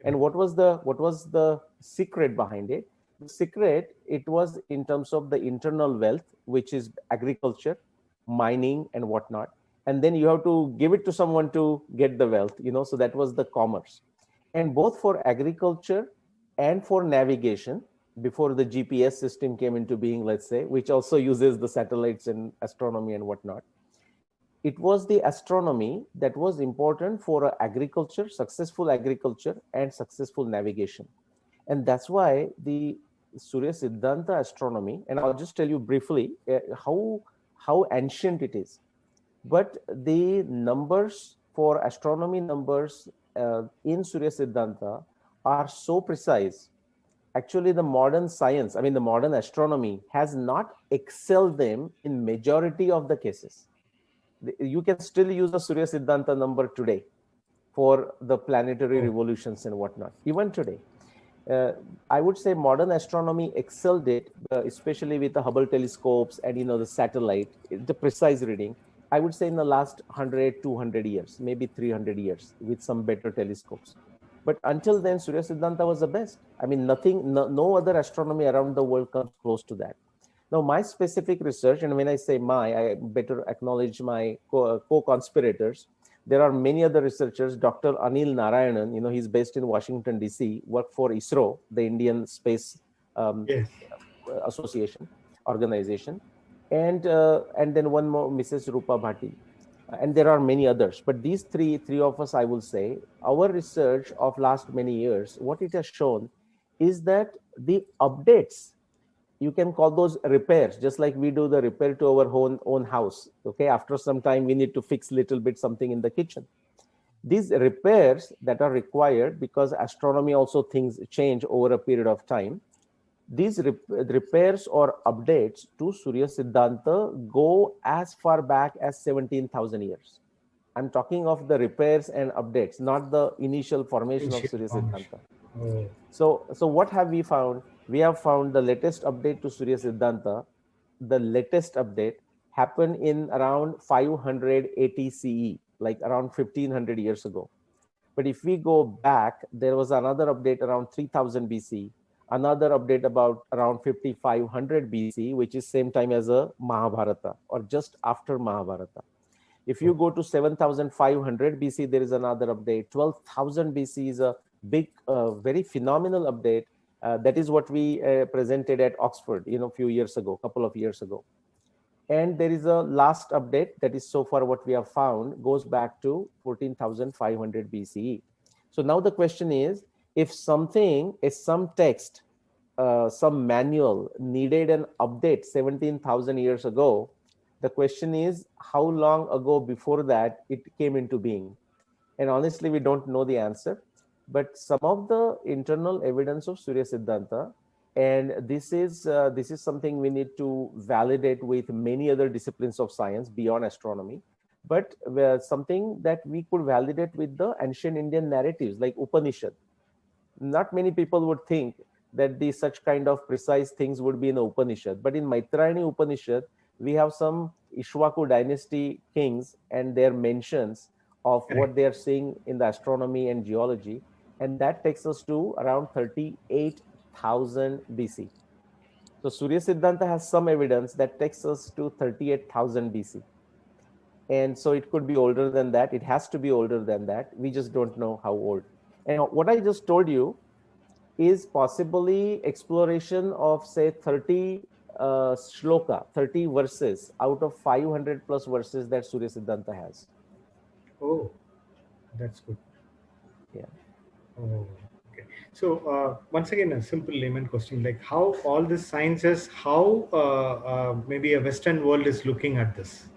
And what was the secret behind it? The secret, it was in terms of the internal wealth, which is agriculture, mining, and whatnot. And then you have to give it to someone to get the wealth, so that was the commerce. And both for agriculture and for navigation, before the GPS system came into being, let's say, which also uses the satellites and astronomy and whatnot, it was the astronomy that was important for agriculture, successful agriculture, and successful navigation. And that's why the Surya Siddhanta astronomy, and I'll just tell you briefly how ancient it is. But the numbers for astronomy numbers in Surya Siddhanta are so precise. Actually, the modern science, the modern astronomy, has not excelled them in majority of the cases. You can still use a Surya Siddhanta number today for the planetary revolutions and whatnot, even today. I would say modern astronomy excelled it, especially with the Hubble telescopes and the satellite, the precise reading. I would say in the last 100, 200 years, maybe 300 years, with some better telescopes. But until then, Surya Siddhanta was the best. I mean, no other astronomy around the world comes close to that. Now, my specific research, and when I say I better acknowledge my co-conspirators. There are many other researchers. Dr. Anil Narayanan, he's based in Washington, D.C., worked for ISRO, the Indian Space Association, organization. And then one more, Mrs. Rupa Bhati. And there are many others. But these three of us, I will say, our research of last many years, what it has shown is that the updates, you can call those repairs, just like we do the repair to our own house. Okay, after some time, we need to fix little bit something in the kitchen. These repairs that are required, because astronomy also things change over a period of time, these repairs or updates to Surya Siddhanta go as far back as 17,000 years. I'm talking of the repairs and updates, not the initial formation of Surya Siddhanta. Oh. So what have we found? We have found the latest update to Surya Siddhanta. The latest update happened in around 580 CE, like around 1500 years ago. But if we go back, there was another update around 3000 BC, another update about around 5500 BC, which is same time as a Mahabharata or just after Mahabharata. If you go to 7500 BC, there is another update. 12,000 BC is a big, very phenomenal update. That is what we presented at Oxford, couple of years ago. And there is a last update that is so far what we have found goes back to 14,500 BCE. So now the question is, if some text, some manual needed an update 17,000 years ago, the question is how long ago before that it came into being? And honestly, we don't know the answer. But some of the internal evidence of Surya Siddhanta, and this is something we need to validate with many other disciplines of science beyond astronomy, but something that we could validate with the ancient Indian narratives like Upanishad. Not many people would think that such kind of precise things would be in the Upanishad, but in Maitrayani Upanishad, we have some Ishwaku dynasty kings and their mentions of what they are seeing in the astronomy and geology. And that takes us to around 38,000 BC. So Surya Siddhanta has some evidence that takes us to 38,000 BC. And so it could be older than that. It has to be older than that. We just don't know how old. And what I just told you is possibly exploration of, say, 30 shloka, 30 verses out of 500 plus verses that Surya Siddhanta has. Oh, that's good. Yeah. Oh, okay. So once again, a simple layman question, like how all these sciences, how maybe a Western world is looking at this.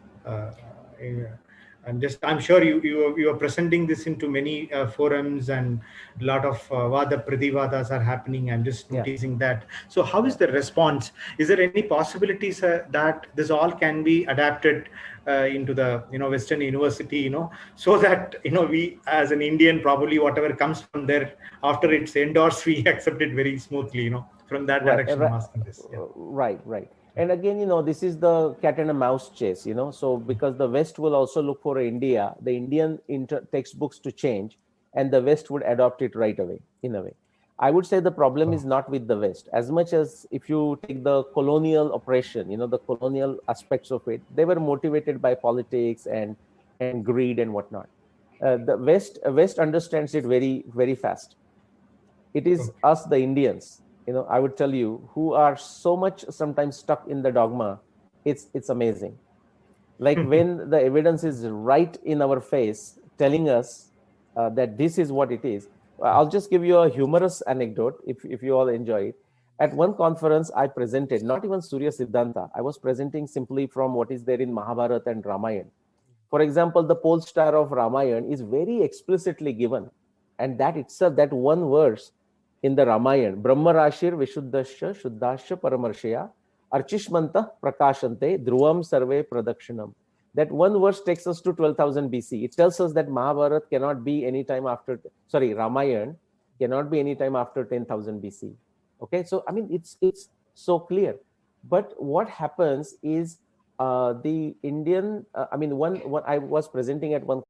I'm sure you are presenting this into many forums, and a lot of vada prativadas are happening. I'm just noticing that. So how is the response? Is there any possibilities that this all can be adapted into the Western university, so that we as an Indian, probably whatever comes from there after it's endorsed, we accept it very smoothly, from that direction. I'm asking this. Yeah. Right. And again, this is the cat and a mouse chase, so because the West will also look for India, the Indian textbooks to change, and the West would adopt it right away, in a way. I would say the problem is not with the West, as much as if you take the colonial oppression, the colonial aspects of it, they were motivated by politics and greed and whatnot. The West understands it very, very fast. It is us, the Indians, I would tell you, who are so much sometimes stuck in the dogma. It's amazing. Like when the evidence is right in our face, telling us that this is what it is. I'll just give you a humorous anecdote if you all enjoy it. At one conference, I presented not even Surya Siddhanta. I was presenting simply from what is there in Mahabharata and Ramayana. For example, the pole star of Ramayana is very explicitly given. And that itself, that one verse in the Ramayana, Brahma Rashir Vishuddhasya Shuddhasya Paramarshaya Archishmanta Prakashante Dhruvam Sarve Pradakshinam. That one verse takes us to 12,000 BC. It tells us that Mahabharata cannot be any time after, Ramayana cannot be any time after 10,000 BC. Okay, so I mean it's so clear. But what happens is the Indian, I mean, one I was presenting at one.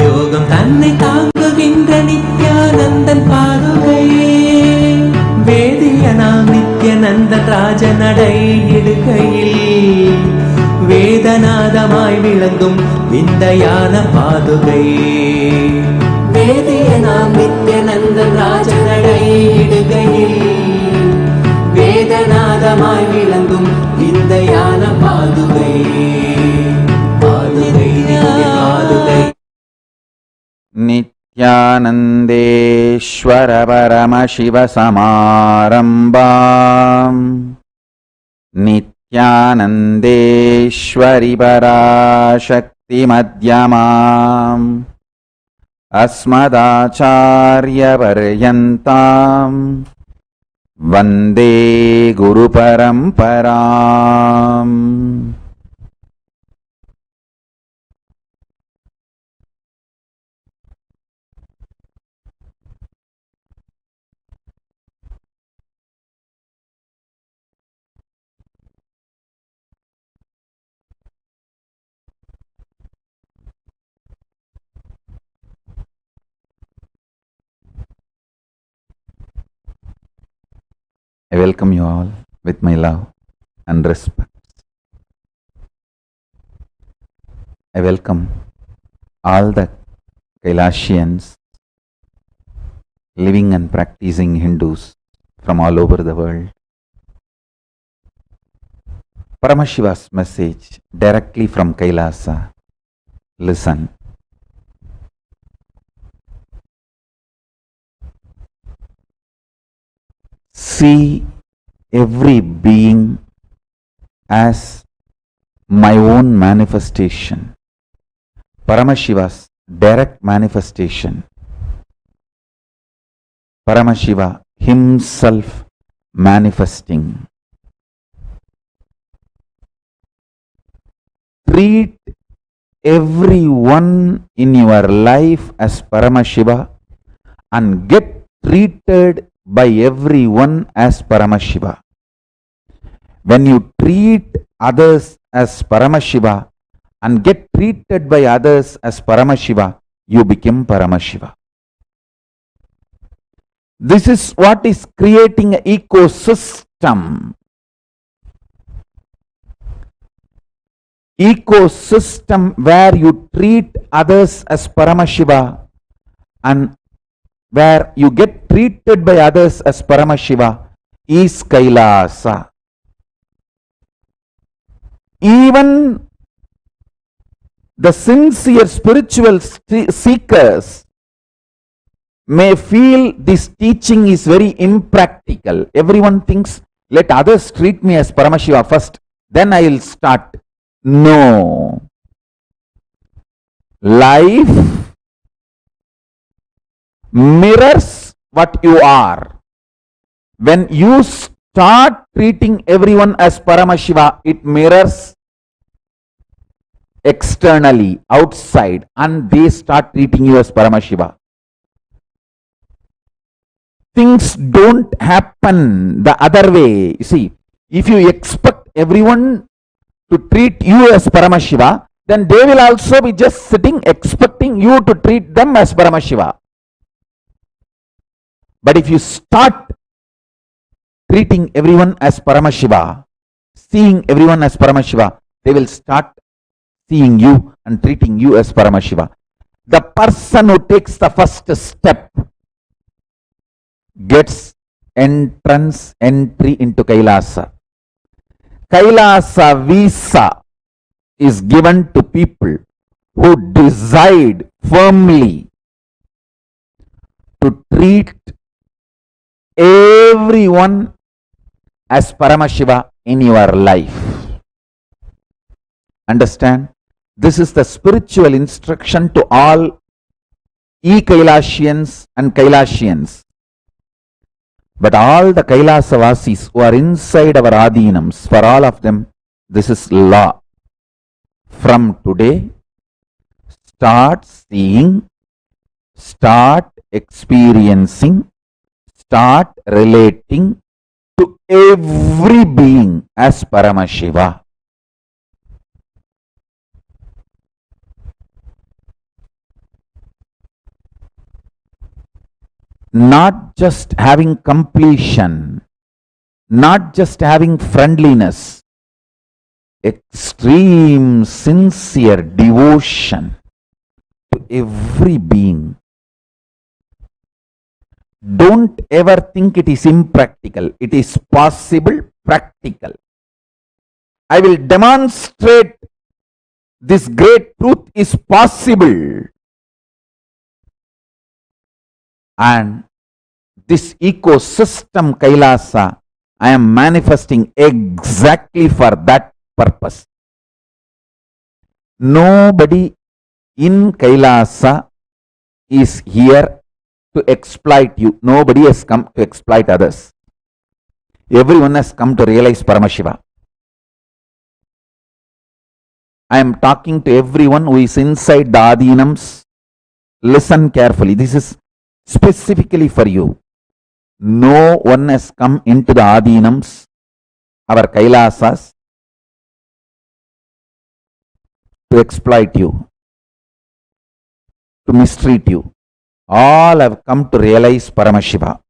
யோகம் தன்னை தாங்குகின்ற நித்யானந்தன் பாதுகை வேதியனாம் நித்யானந்தன் ராஜநடை இடுகையில் வேதநாதமாய் விளங்கும் விந்தையான பாதுகை வேதியனாம் நித்யானந்தன் ராஜநடை இடுகையில் நிரந்தரமாய் விளங்கும் விந்தையான பாதுகை பாதுகை நித்திய பாதுகை नित्यानन्देश्वर परमशिव समारम्भाम् नित्यानन्देश्वरि पराशक्ति मध्यमाम् अस्मदाचार्यपर्यन्ताम् वन्दे गुरुपरम्पराम्. I welcome you all with my love and respect. I welcome all the Kailasians, living and practicing Hindus from all over the world. Paramashiva's message directly from Kailasa. Listen. See every being as my own manifestation, Paramashiva's direct manifestation. Paramashiva himself manifesting. Treat everyone in your life as Paramashiva and get treated by everyone as Paramashiva. When you treat others as Paramashiva and get treated by others as Paramashiva, you become Paramashiva. This is what is creating an ecosystem. Ecosystem where you treat others as Paramashiva and where you get treated by others as Paramashiva is Kailasa. Even the sincere spiritual seekers may feel this teaching is very impractical. Everyone thinks, let others treat me as Paramashiva first, then I will start. No. Life mirrors what you are. When you start treating everyone as Paramashiva, it mirrors externally, outside, and they start treating you as Paramashiva. Things don't happen the other way. You see, if you expect everyone to treat you as Paramashiva, then they will also be just sitting expecting you to treat them as Paramashiva. But if you start treating everyone as Paramashiva, seeing everyone as Paramashiva, they will start seeing you and treating you as Paramashiva. The person who takes the first step gets entry into Kailasa. Kailasa visa is given to people who decide firmly to treat everyone as Paramashiva in your life. Understand? This is the spiritual instruction to all e-Kailasians and Kailasians. But all the Kailasavasis who are inside our Adinams, for all of them, this is law. From today, start seeing, start experiencing, start relating to every being as Paramashiva. Not just having completion, not just having friendliness, extreme sincere devotion to every being. Don't ever think it is impractical. It is possible, practical. I will demonstrate this great truth is possible. And this ecosystem Kailasa, I am manifesting exactly for that purpose. Nobody in Kailasa is here to exploit you. Nobody has come to exploit others. Everyone has come to realize Paramashiva. I am talking to everyone who is inside the Adinams. Listen carefully. This is specifically for you. No one has come into the Adinams, our Kailasas, to exploit you, to mistreat you. All have come to realize Paramashiva.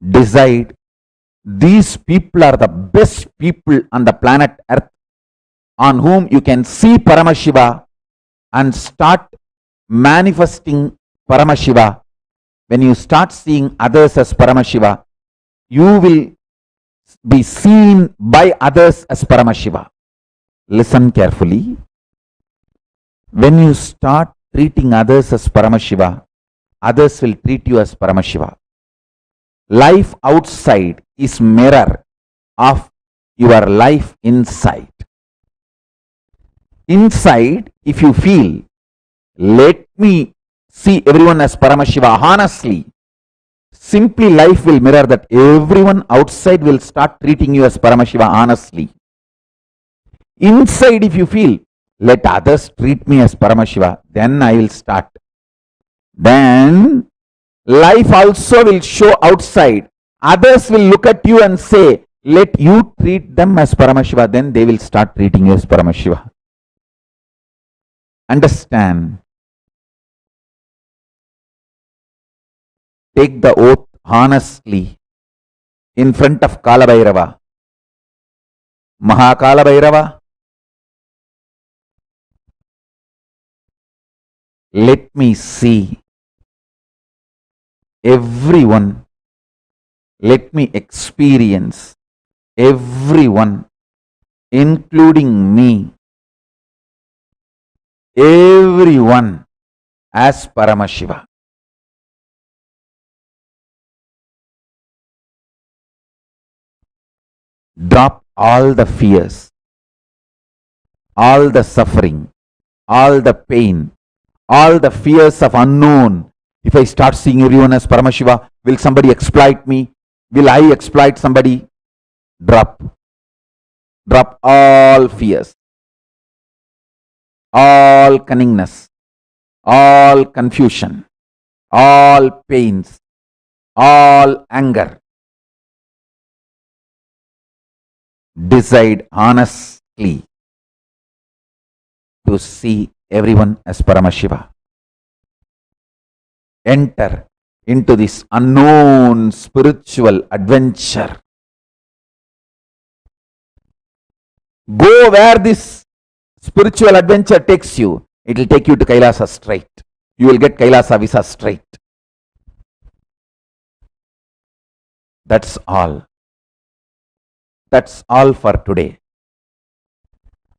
Decide, these people are the best people on the planet Earth on whom you can see Paramashiva and start manifesting Paramashiva. When you start seeing others as Paramashiva, you will be seen by others as Paramashiva. Listen carefully. When you start treating others as Paramashiva, others will treat you as Paramashiva. Life outside is mirror of your life inside. Inside, if you feel, let me see everyone as Paramashiva honestly, simply life will mirror that. Everyone outside will start treating you as Paramashiva honestly. Inside, if you feel, let others treat me as Paramashiva, then I will start. Then life also will show outside. Others will look at you and say, let you treat them as Paramashiva, then they will start treating you as Paramashiva. Understand. Take the oath honestly in front of Kala Bhairava. Mahakala Bhairava, let me see everyone. Let me experience everyone, including me, everyone as Paramashiva. Drop all the fears, all the suffering, all the pain, all the fears of unknown. If I start seeing everyone as Paramashiva, will somebody exploit me? Will I exploit somebody? Drop. Drop all fears, all cunningness, all confusion, all pains, all anger. Decide honestly to see everyone as Paramashiva. Enter into this unknown spiritual adventure. Go where this spiritual adventure takes you. It will take you to Kailasa straight. You will get Kailasa visa straight. That's all. That's all for today.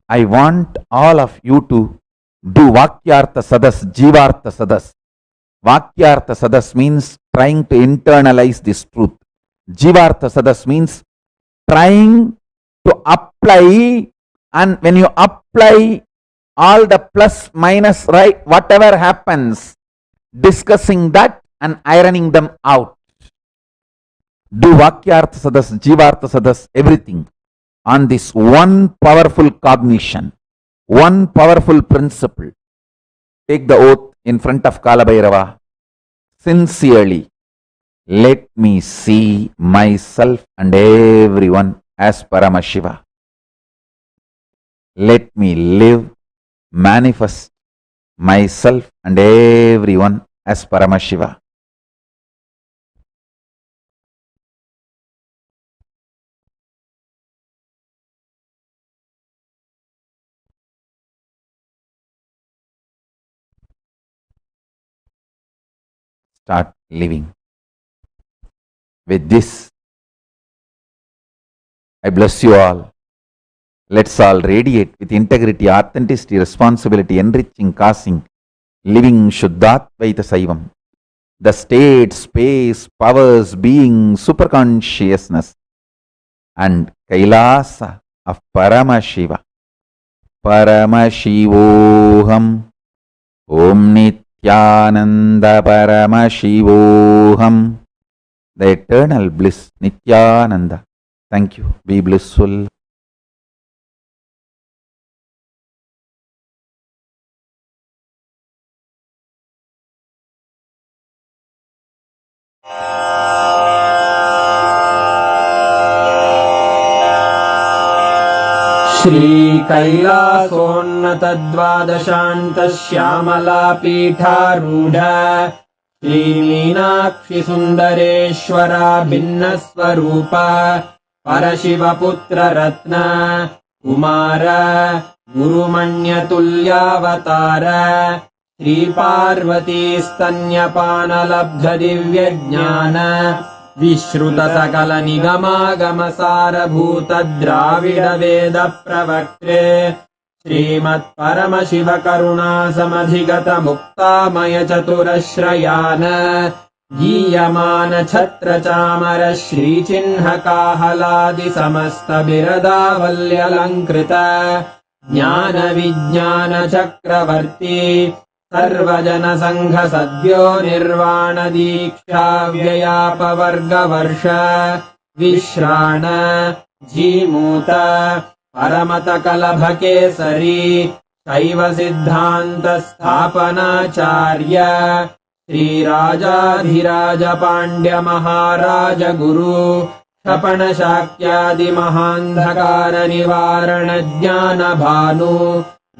I want all of you to do Vakyartha Sadas, Jivartha Sadas. Vakyartha Sadas means trying to internalize this truth. Jivartha Sadas means trying to apply, and when you apply all the plus, minus, right, whatever happens, discussing that and ironing them out. Do Vakyartha Sadas, Jivartha Sadas, everything on this one powerful cognition, one powerful principle. Take the oath in front of Kala Bhairava. Sincerely, let me see myself and everyone as Paramashiva. Let me live, manifest myself and everyone as Paramashiva. Start living with this I bless you all. Let's all radiate with integrity, authenticity, responsibility, enriching, causing, living Shuddhatvaita Saivam. The state, space, powers, being, superconsciousness, and Kailasa of Paramashiva. Paramashivoham. Om Nithyananda Paramashivoham. The eternal bliss, Nithyananda. Thank you. Be blissful. श्रीकैलासोन्नतद्वादशान्तश्यामलापीठारूढ श्रीमीनाक्षिसुन्दरेश्वरा भिन्नस्वरूप परशिवपुत्ररत्न Kumar गुरुमण्यतुल्यावतार श्रीपार्वतीस्तन्यपानलब्धदिव्यज्ञान विश्रुतसकलनिगमागमसारभूतद्राविडवेदप्रवक्त्रे श्रीमत्परमशिवकरुणासमधिगतमुक्तामयचतुरश्रयान् गीयमानछत्रचामर श्रीचिह्नकाहलादिसमस्तबिरदावल्यलङ्कृत ज्ञानविज्ञानचक्रवर्ती सर्वजनसङ्घसद्यो निर्वाणदीक्षाव्ययापवर्गवर्ष विश्राण Jimuta परमतकलभकेसरी शैवसिद्धान्तस्थापनाचार्य श्रीराजाधिराजपाण्ड्यमहाराजगुरु क्षपणशाक्यादिमहान्धकारनिवारणज्ञानभानु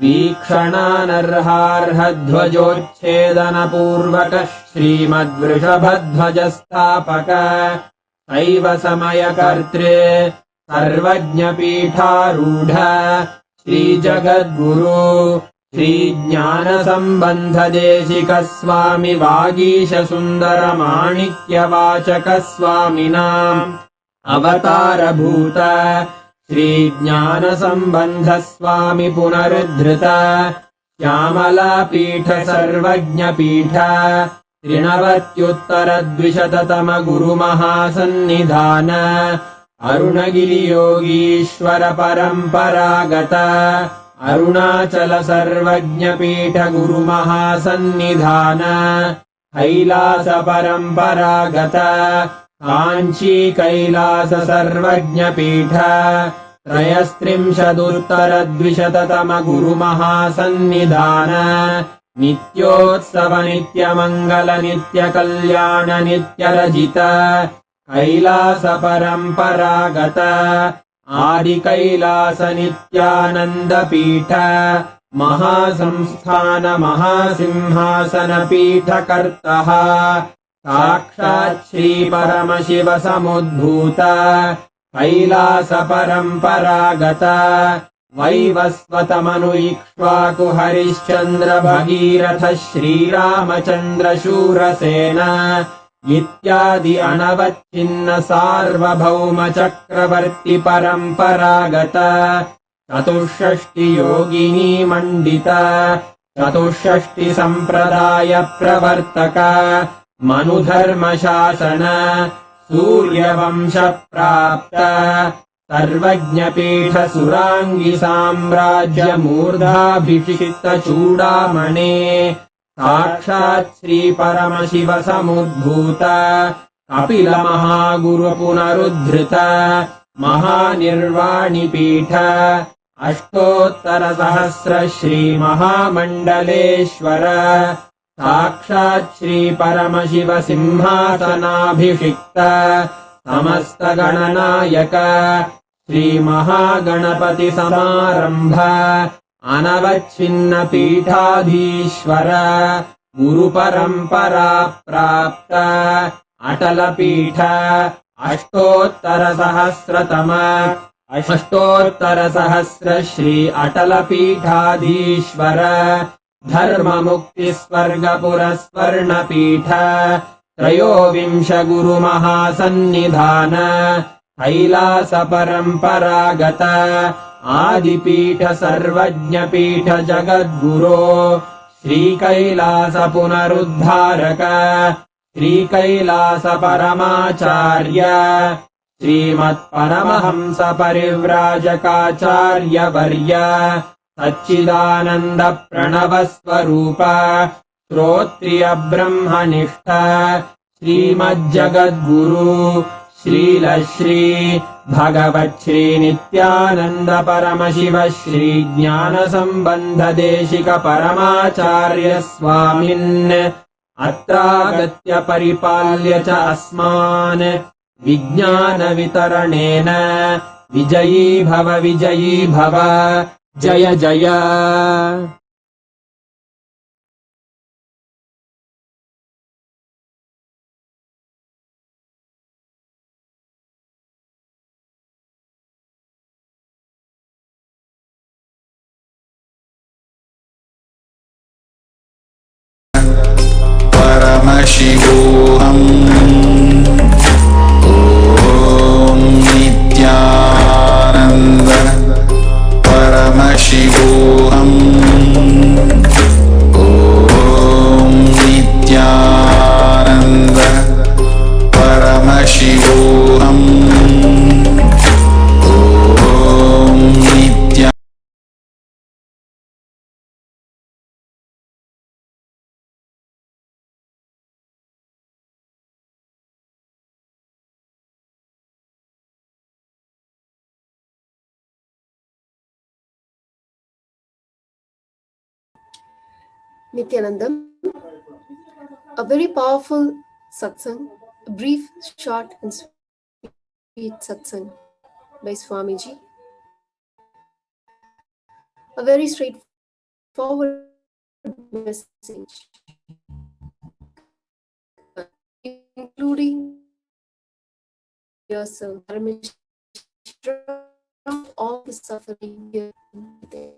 वीक्षणानर्हार्हध्वजोच्छेदनपूर्वक श्रीमद्वृषभध्वजस्थापक शैवसमयकर्त्रे सर्वज्ञपीठारूढ श्रीजगद्गुरु श्रीज्ञानसम्बन्धदेशिकस्वामि वागीशसुन्दरमाणिक्यवाचकस्वामिनाम् अवतारभूत श्रीज्ञानसम्बन्धस्वामि पुनरुद्धृत श्यामलापीठ सर्वज्ञपीठ त्रिनवत्युत्तरद्विशततम गुरुमहासन्निधान अरुणगिरियोगीश्वर परम्परागत अरुणाचल सर्वज्ञपीठ गुरुमहासन्निधान कैलास परम्परागत काञ्ची कैलास सर्वज्ञपीठ त्रयस्त्रिंशदुत्तरद्विशततम गुरुमहासन्निधान नित्योत्सव नित्यमङ्गल नित्यकल्याण नित्यरजित कैलास परम्परागत आदिकैलास नित्यानन्दपीठ महासंस्थान महासिंहासनपीठकर्तः साक्षात् श्रीपरमशिव समुद्भूत कैलास परम्परागत वैवस्वतमनु इक्ष्वाकु हरिश्चन्द्र भगीरथ श्रीरामचन्द्र शूरसेन इत्यादि अनवच्छिन्न सार्वभौम चक्रवर्ति परम्परागत चतुष्षष्टि योगिनी मण्डित चतुष्षष्टि सम्प्रदाय प्रवर्तक मनुधर्मशासन सूर्यवंश प्राप्त सर्वज्ञपीठ सुराङ्गी साम्राज्य मूर्धाभिषिक्त चूडामणे साक्षात् श्री परमशिव समुद्भूत कपिल महागुरु पुनरुद्धृत महानिर्वाणिपीठ अष्टोत्तरसहस्र श्री महामण्डलेश्वर साक्षात् श्री परमशिव सिंहासनाभिषिक्त समस्त गणनायक श्री महागणपति समारंभ अनवच्छिन्न पीठाधीश्वर गुरु परंपरा प्राप्त अटल पीठ अष्टोत्तर सहस्र श्री अटल पीठाधीश्वर धर्म मुक्ति स्वर्ग पुरस्वर्ण पीठ त्रयोविंश गुरु महासन्निधान कैलास परम्परागत आदिपीठ सर्वज्ञपीठ जगद्गुरो श्रीकैलास पुनरुद्धारक श्रीकैलास परमाचार्य श्रीमत्परमहंस परिव्राजकाचार्यवर्य सच्चिदानन्द प्रणवस्वरूप श्रोत्रिय ब्रह्मनिष्ठ श्रीमज्जगद्गुरु श्रीलश्री भगवच्छ्री नित्यानन्द परमशिव श्री ज्ञानसम्बन्ध देशिक परमाचार्य स्वामिन् अत्रागत्य परिपाल्य च अस्मान् विज्ञान वितरणेन विजयी भव जय जय। Paramashivoham. Om Nithyananda Paramashivoham. Om Nithyananda Paramashivoham. Om Nithyananda. Nithyanandam, a very powerful satsang, a brief, short and sweet satsang by Swamiji. A very straightforward message, including yourself, all the suffering here and there.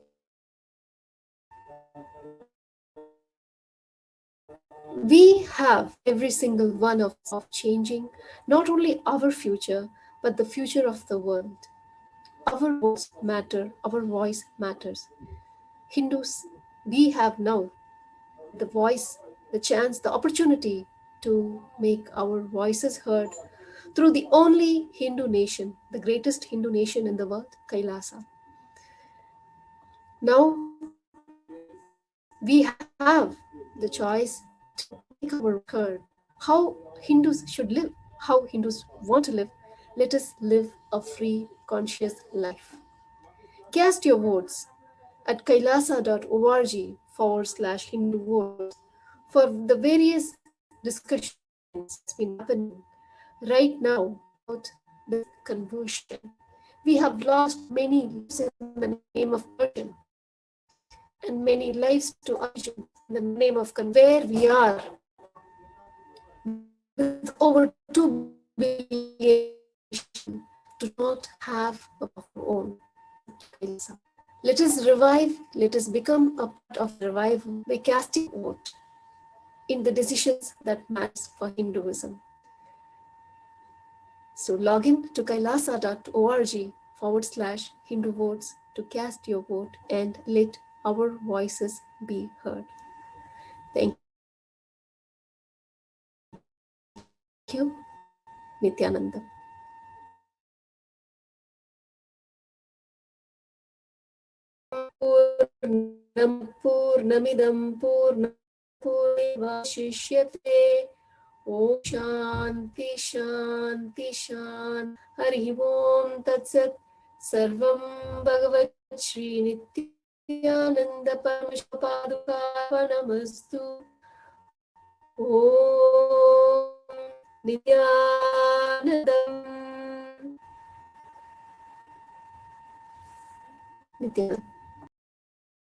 We have every single one of changing not only our future, but the future of the world. Our voice matter, our voice matters. Hindus, we have now the voice, the chance, the opportunity to make our voices heard through the only Hindu nation, the greatest Hindu nation in the world, Kailasa. Now, we have the choice to make our heard. How Hindus should live, how Hindus want to live. Let us live a free, conscious life. Cast your votes at kailasa.org/Hindu votes for the various discussions that's been happening right now about the conversion. We have lost many lives in the name of conversion and many lives to origin in the name of where we are with over 2 billion to not have of our own. Let us revive, let us become a part of the revival by casting a vote in the decisions that matters for Hinduism. So log in to kailasa.org/Hindu votes to cast your vote and let our voices be heard. Thank you, Nithyananda. Purnamidam Purnavashishyate. Om Shanti Shanti Shanti. Hari Om Tat Sat. Sarvam Bhagavat Shri Nithyananda Paramashiva Namastu. Om Nithyanandam. Nithyananda.